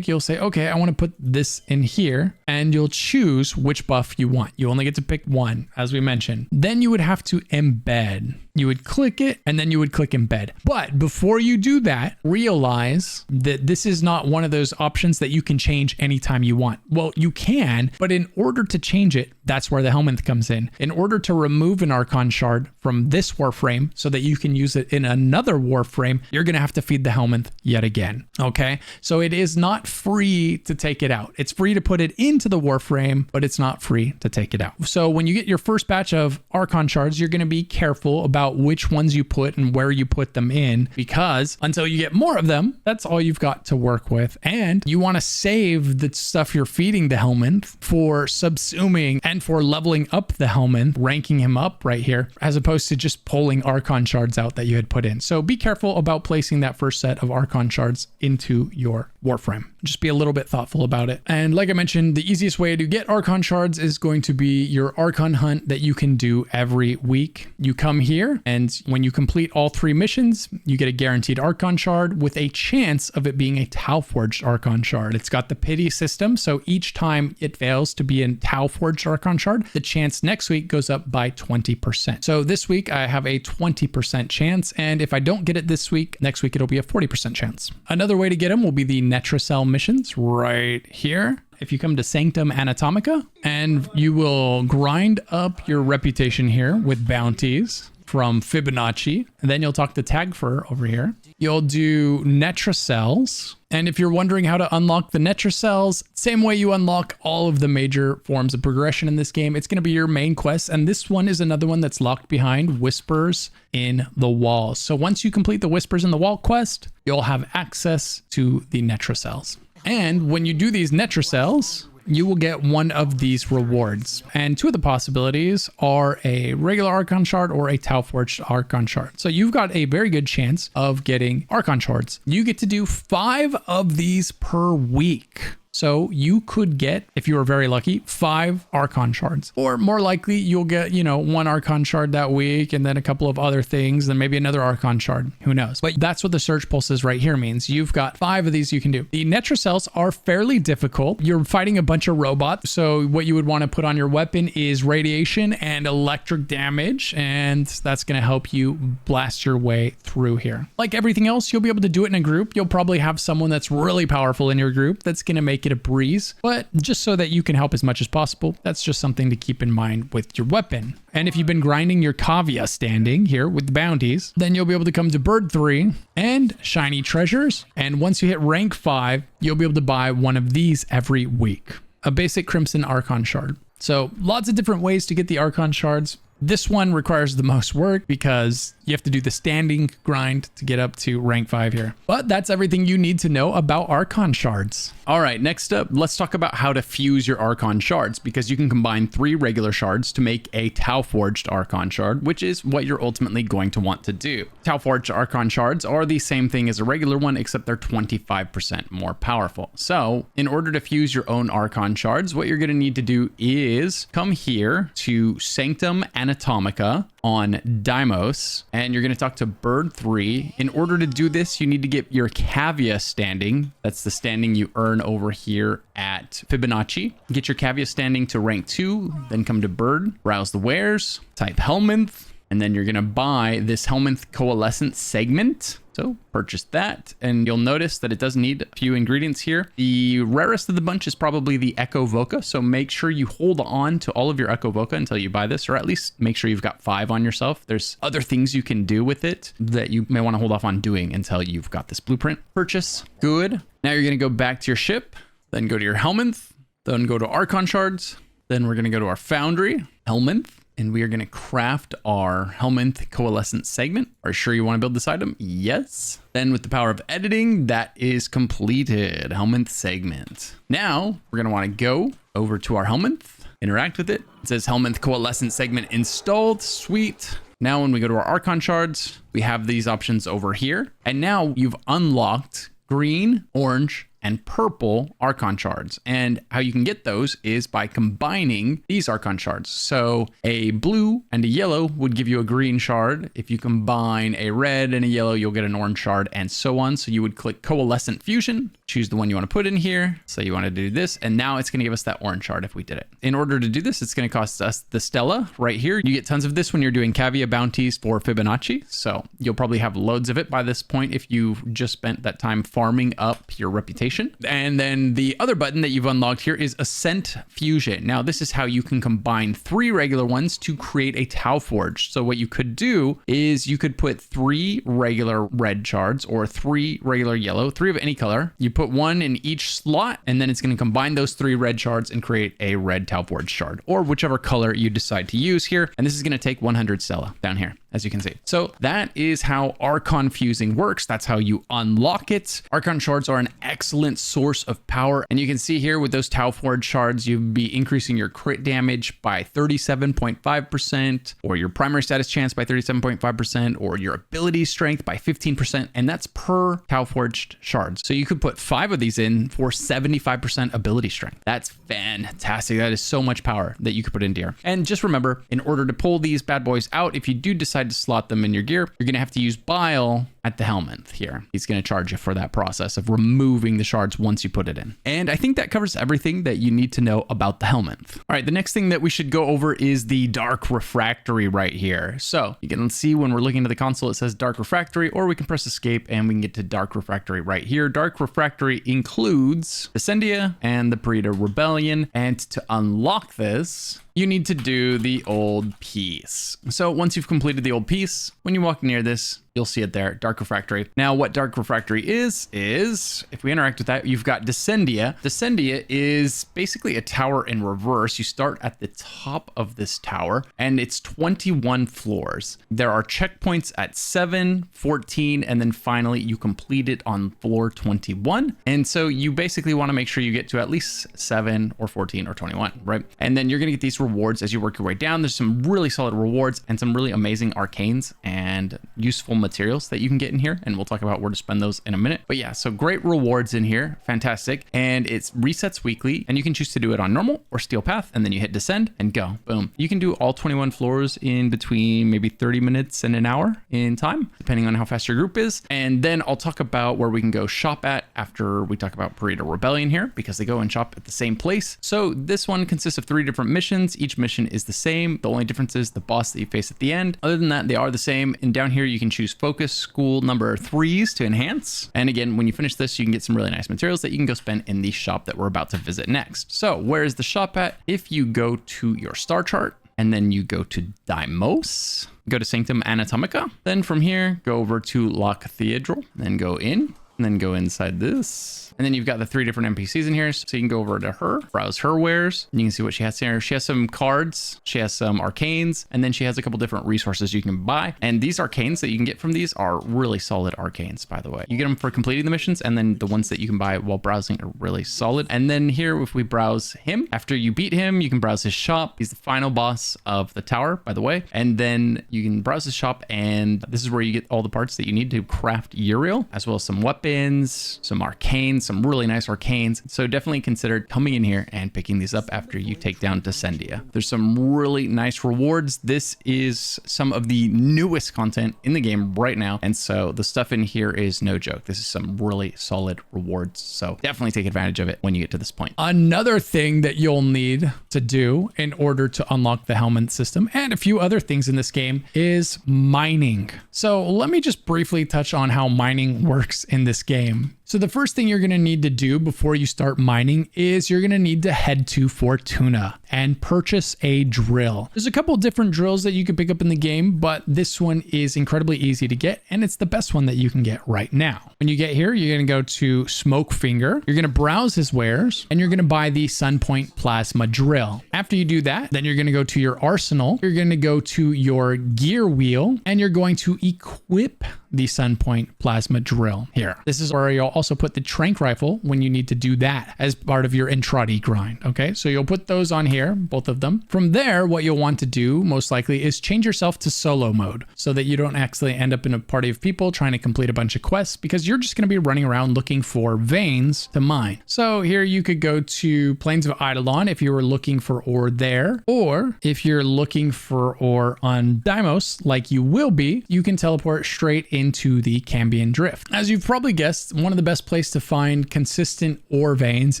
say, okay, I want to put this in here, and you'll choose which buff you want. You only get to pick one, as we mentioned. Then you would have to embed. You would click it and then you would click embed. But before you do that, realize that this is not one of those options that you can change anytime you want. Well, you can, but in order to change it, that's where the HELMINTH comes in. In order to remove an Archon shard from this Warframe so that you can use it in another Warframe, you're going to have to feed the HELMINTH yet again. Okay, so it is not free to take it out. It's free to put it into the Warframe, but it's not free to take it out. So when you get your first batch of Archon shards, you're going to be careful about which ones you put and where you put them in, because until you get more of them, that's all you've got to work with. And you want to save the stuff you're feeding the HELMINTH for subsuming and for leveling up the HELMINTH, ranking him up right here, as opposed to just pulling Archon shards out that you had put in. So be careful about placing that first set of Archon shards into your Warframe. Just be a little bit thoughtful about it. And like I mentioned, the easiest way to get Archon shards is going to be your Archon hunt that you can do every week. You come here, and when you complete all 3 missions, you get a guaranteed Archon shard with a chance of it being a Tau Forged Archon shard. It's got the pity system, so each time it fails to be a Tau Forged Archon shard, the chance next week goes up by 20%. So this week I have a 20% chance, and if I don't get it this week, next week it'll be a 40% chance. Another way to get them will be the Netracell missions right here. If you come to Sanctum Anatomica, and you will grind up your reputation here with bounties from Fibonacci, and then you'll talk to Tagfer over here. You'll do Netracells, and if you're wondering how to unlock the Netracells, same way you unlock all of the major forms of progression in this game, it's going to be your main quest, and this one is another one that's locked behind Whispers in the Walls. So once you complete the Whispers in the Wall quest, you'll have access to the Netracells. And when you do these Netracells, you will get one of these rewards. And 2 of the possibilities are a regular Archon shard or a Tau Forged Archon shard. So you've got a very good chance of getting Archon shards. You get to do 5 of these per week. So you could get, if you were very lucky, 5 Archon shards. Or more likely, you'll get, 1 Archon shard that week and then a couple of other things, then maybe another Archon shard. Who knows? But that's what the search pulses right here means. You've got 5 of these you can do. The Netracells are fairly difficult. You're fighting a bunch of robots. So what you would want to put on your weapon is radiation and electric damage. And that's going to help you blast your way through here. Like everything else, you'll be able to do it in a group. You'll probably have someone that's really powerful in your group that's going to make it a breeze, but just so that you can help as much as possible, that's just something to keep in mind with your weapon. And if you've been grinding your Kavya standing here with the bounties, then you'll be able to come to Bird 3 and Shiny Treasures. And once you hit rank 5, you'll be able to buy one of these every week. A basic Crimson Archon shard. So lots of different ways to get the Archon shards. This one requires the most work because you have to do the standing grind to get up to rank 5 here. But that's everything you need to know about Archon shards. All right, next up, let's talk about how to fuse your Archon shards, because you can combine 3 regular shards to make a Tau Forged Archon shard, which is what you're ultimately going to want to do. Tau Forged Archon shards are the same thing as a regular one, except they're 25% more powerful. So in order to fuse your own Archon shards, what you're going to need to do is come here to Sanctum Anatomica on Deimos, and you're going to talk to Bird 3. In order to do this, you need to get your Kavya standing. That's the standing you earn over here at Fibonacci. Get your Kavya standing to rank 2, then come to Bird, browse the wares, type HELMINTH, and then you're going to buy this HELMINTH Coalescent segment. So purchase that, and you'll notice that it does need a few ingredients here. The rarest of the bunch is probably the Echo Voca, so make sure you hold on to all of your Echo Voca until you buy this, or at least make sure you've got 5 on yourself. There's other things you can do with it that you may want to hold off on doing until you've got this blueprint. Purchase. Good. Now you're going to go back to your ship, then go to your Helminth, then go to Archon shards, then we're going to go to our Foundry, Helminth, and we are going to craft our Helminth coalescent segment. Are you sure you want to build this item? Yes. Then with the power of editing, that is completed. Helminth segment. Now we're going to want to go over to our Helminth, interact with it. It says Helminth coalescent segment installed. Sweet. Now when we go to our Archon shards, we have these options over here. And now you've unlocked green, orange, and purple Archon shards. And how you can get those is by combining these Archon shards. So a blue and a yellow would give you a green shard. If you combine a red and a yellow, you'll get an orange shard, and so on. So you would click Coalescent Fusion, choose the one you want to put in here. So you want to do this, and now it's going to give us that orange shard if we did it. In order to do this, it's going to cost us the Stella right here. You get tons of this when you're doing Cavia bounties for Fibonacci. So you'll probably have loads of it by this point if you've just spent that time farming up your reputation. And then the other button that you've unlocked here is Ascent Fusion. Now this is how you can combine 3 regular ones to create a Tau Forge. So what you could do is you could put 3 regular red shards or 3 regular yellow, 3 of any color. You put 1 in each slot, and then it's going to combine those 3 red shards and create a red Tau Forge shard, or whichever color you decide to use here. And this is going to take 100 Stella down here, as you can see. So that is how Archon fusing works. That's how you unlock it. Archon shards are an excellent source of power, and you can see here with those Tau Forge shards, you'd be increasing your crit damage by 37.5%, or your primary status chance by 37.5%, or your ability strength by 15%, and that's per Tau Forged shards. So you could put 5 of these in for 75% ability strength. That's fantastic. That is so much power that you could put into here. And just remember, in order to pull these bad boys out, if you do decide to slot them in your gear, you're going to have to use Bile at the Helminth here. He's going to charge you for that process of removing the shards once you put it in. And I think that covers everything that you need to know about the Helminth. All right, the next thing that we should go over is the Dark Refractory right here. So you can see when we're looking at the console, it says Dark Refractory, or we can press Escape and we can get to Dark Refractory right here. Dark Refractory includes Descendia and the Parida Rebellion. And to unlock this, you need to do the old piece. So once you've completed the old piece, when you walk near this, you'll see it there, Dark Refractory. Now what Dark Refractory is if we interact with that, you've got Descendia. Descendia is basically a tower in reverse. You start at the top of this tower, and it's 21 floors. There are checkpoints at 7, 14, and then finally you complete it on floor 21. And so you basically want to make sure you get to at least 7 or 14 or 21, right? And then you're going to get these rewards as you work your way down. There's some really solid rewards and some really amazing arcanes and useful materials that you can get in here, and we'll talk about where to spend those in a minute. But yeah, so great rewards in here, fantastic. And it resets weekly, and you can choose to do it on normal or steel path, and then you hit descend and go, boom. You can do all 21 floors in between maybe 30 minutes and an hour in time, depending on how fast your group is. And then I'll talk about where we can go shop at after we talk about Parida Rebellion here, because they go and shop at the same place. So this one consists of 3 different missions. Each mission is the same. The only difference is the boss that you face at the end. Other than that, they are the same. And down here, you can choose focus school number 3s to enhance. And again, when you finish this, you can get some really nice materials that you can go spend in the shop that we're about to visit next. So where is the shop at? If you go to your star chart, and then you go to Deimos, go to Sanctum Anatomica, then from here, go over to La Cathedral, then go in, and then go inside this. And then you've got the 3 different NPCs in here. So you can go over to her, browse her wares, and you can see what she has here. She has some cards, she has some arcanes, and then she has a couple different resources you can buy. And these arcanes that you can get from these are really solid arcanes, by the way. You get them for completing the missions, and then the ones that you can buy while browsing are really solid. And then here, if we browse him, after you beat him, you can browse his shop. He's the final boss of the tower, by the way. And then you can browse his shop, and this is where you get all the parts that you need to craft Uriel, as well as some weapons weapons, some arcanes, some really nice arcanes. So definitely consider coming in here and picking these up after you take down Descendia. There's some really nice rewards. This is some of the newest content in the game right now. And so the stuff in here is no joke. This is some really solid rewards. So definitely take advantage of it when you get to this point. Another thing that you'll need to do in order to unlock the Helminth system and a few other things in this game is mining. So let me just briefly touch on how mining works in this game. So the first thing you're going to need to do before you start mining is you're going to need to head to Fortuna and purchase a drill. There's a couple different drills that you can pick up in the game, but this one is incredibly easy to get, and it's the best one that you can get right now. When you get here, you're going to go to Smokefinger. You're going to browse his wares, and you're going to buy the Sunpoint Plasma Drill. After you do that, then you're going to go to your arsenal. You're going to go to your gear wheel, and you're going to equip the Sunpoint Plasma Drill here. This is where you'll also put the Trank Rifle when you need to do that as part of your Intrati grind. Okay, so you'll put those on here, both of them. From there, what you'll want to do most likely is change yourself to solo mode so that you don't actually end up in a party of people trying to complete a bunch of quests, because you're just going to be running around looking for veins to mine. So here you could go to Plains of Eidolon if you were looking for ore there, or if you're looking for ore on Deimos, like you will be, you can teleport straight into the Cambion Drift. As you've probably guessed, one of the best places to find consistent ore veins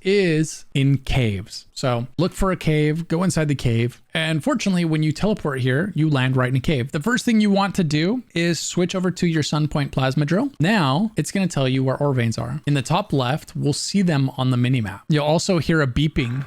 is in caves. So look for a cave, go inside the cave, and fortunately when you teleport here, you land right in a cave. The first thing you want to do is switch over to your Sunpoint Plasma Drill. Now it's going to tell you where ore veins are. In the top left, we'll see them on the minimap. You'll also hear a beeping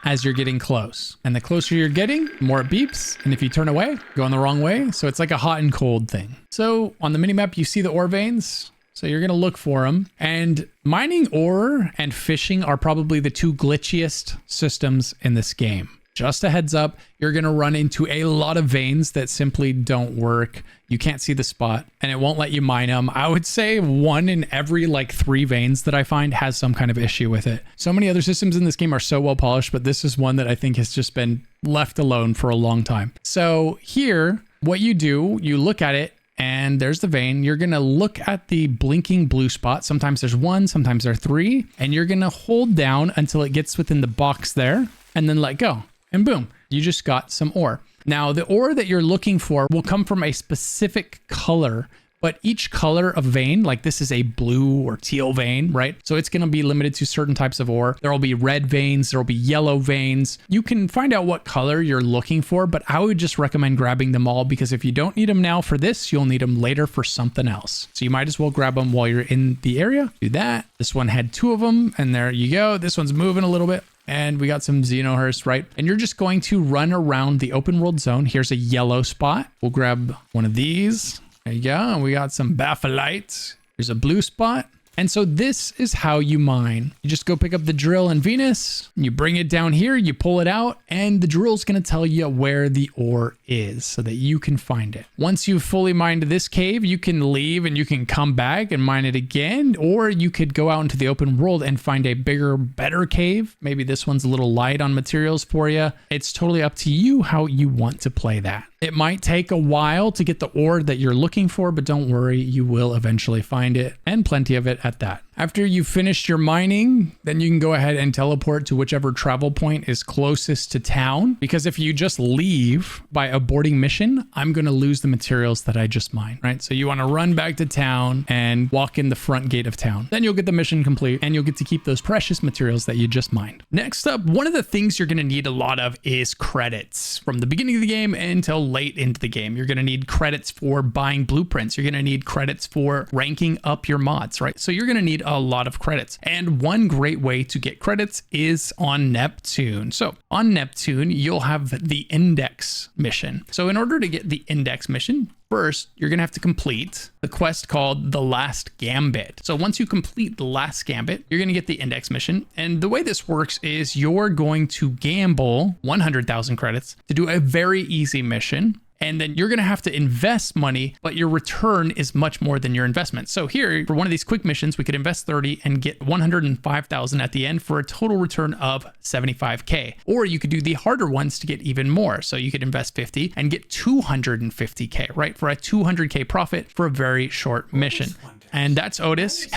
as you're getting close. And the closer you're getting, the more it beeps. And if you turn away, going the wrong way. So it's like a hot and cold thing. So on the minimap, you see the ore veins. So you're going to look for them. And mining ore and fishing are probably the two glitchiest systems in this game. Just a heads up, you're going to run into a lot of veins that simply don't work. You can't see the spot and it won't let you mine them. I would say 1 in every like 3 veins that I find has some kind of issue with it. So many other systems in this game are so well polished, but this is one that I think has just been left alone for a long time. So here, what you do, you look at it, and there's the vein. You're going to look at the blinking blue spot. Sometimes there's 1, sometimes there are 3, and you're going to hold down until it gets within the box there and then let go. And boom, you just got some ore. Now, the ore that you're looking for will come from a specific color, but each color of vein, like this is a blue or teal vein, right? So it's going to be limited to certain types of ore. There will be red veins, there will be yellow veins. You can find out what color you're looking for, but I would just recommend grabbing them all, because if you don't need them now for this, you'll need them later for something else. So you might as well grab them while you're in the area. Do that. This one had 2 of them, and there you go. This one's moving a little bit. And we got some Xenohurst, right? And you're just going to run around the open world zone. Here's a yellow spot. We'll grab one of these. There you go. And we got some Bapholite. Here's a blue spot. And so this is how you mine. You just go pick up the drill in Venus, you bring it down here, you pull it out, and the drill's going to tell you where the ore is so that you can find it. Once you've fully mined this cave, you can leave and you can come back and mine it again, or you could go out into the open world and find a bigger, better cave. Maybe this one's a little light on materials for you. It's totally up to you how you want to play that. It might take a while to get the ore that you're looking for, but don't worry, you will eventually find it, and plenty of it at that. After you've finished your mining, then you can go ahead and teleport to whichever travel point is closest to town, because if you just leave by aborting mission, I'm going to lose the materials that I just mined, right? So you want to run back to town and walk in the front gate of town. Then you'll get the mission complete and you'll get to keep those precious materials that you just mined. Next up, one of the things you're going to need a lot of is credits. From the beginning of the game until late into the game, you're going to need credits for buying blueprints. You're going to need credits for ranking up your mods, right? So you're going to need a lot of credits. And one great way to get credits is on Neptune. So on Neptune, you'll have the index mission. So in order to get the index mission, first, you're going to have to complete the quest called The Last Gambit. So once you complete The Last Gambit, you're going to get the index mission. And the way this works is you're going to gamble 100,000 credits to do a very easy mission. And then you're going to have to invest money, but your return is much more than your investment. So here, for one of these quick missions, we could invest 30 and get 105,000 at the end for a total return of 75K. Or you could do the harder ones to get even more. So you could invest 50 and get 250K, right? For a 200K profit for a very short mission. And that's Otis.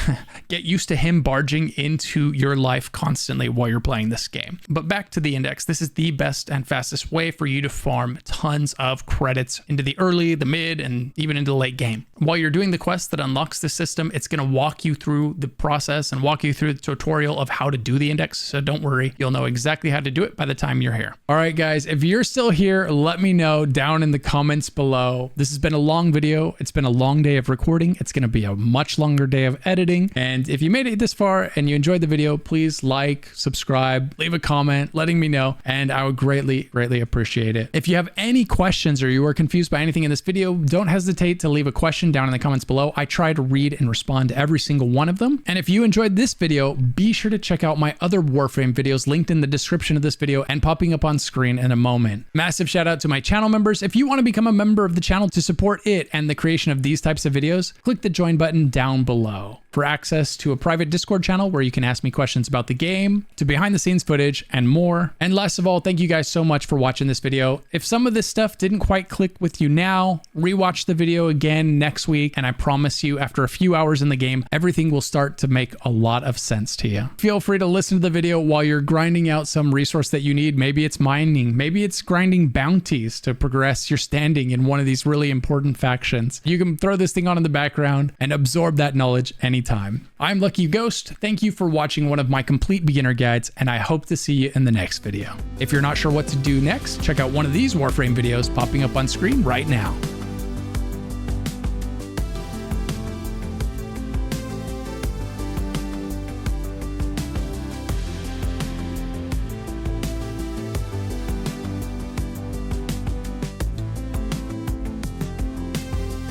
Get used to him barging into your life constantly while you're playing this game. But back to the index. This is the best and fastest way for you to farm tons of credits into the early, the mid, and even into the late game. While you're doing the quest that unlocks the system, it's going to walk you through the process and walk you through the tutorial of how to do the index. So don't worry, you'll know exactly how to do it by the time you're here. All right, guys, if you're still here, let me know down in the comments below. This has been a long video. It's been a long day of recording. It's going to be a much longer day of editing. And if you made it this far and you enjoyed the video, please like, subscribe, leave a comment, letting me know. And I would greatly, greatly appreciate it. If you have any questions or you are confused by anything in this video, don't hesitate to leave a question down in the comments below. I try to read and respond to every single one of them. And if you enjoyed this video, be sure to check out my other Warframe videos linked in the description of this video and popping up on screen in a moment. Massive shout out to my channel members. If you want to become a member of the channel to support it and the creation of these types of videos, click the join button down below for access to a private Discord channel where you can ask me questions about the game, to behind the scenes footage, and more. And last of all, thank you guys so much for watching this video. If some of this stuff didn't quite click with you now, rewatch the video again next week, and I promise you, after a few hours in the game, everything will start to make a lot of sense to you. Feel free to listen to the video while you're grinding out some resource that you need. Maybe it's mining, maybe it's grinding bounties to progress your standing in one of these really important factions. You can throw this thing on in the background and absorb that knowledge anytime. I'm LUCKYGHOST. Thank you for watching one of my complete beginner guides, and I hope to see you in the next video. If you're not sure what to do next, check out one of these Warframe videos popping up on screen right now.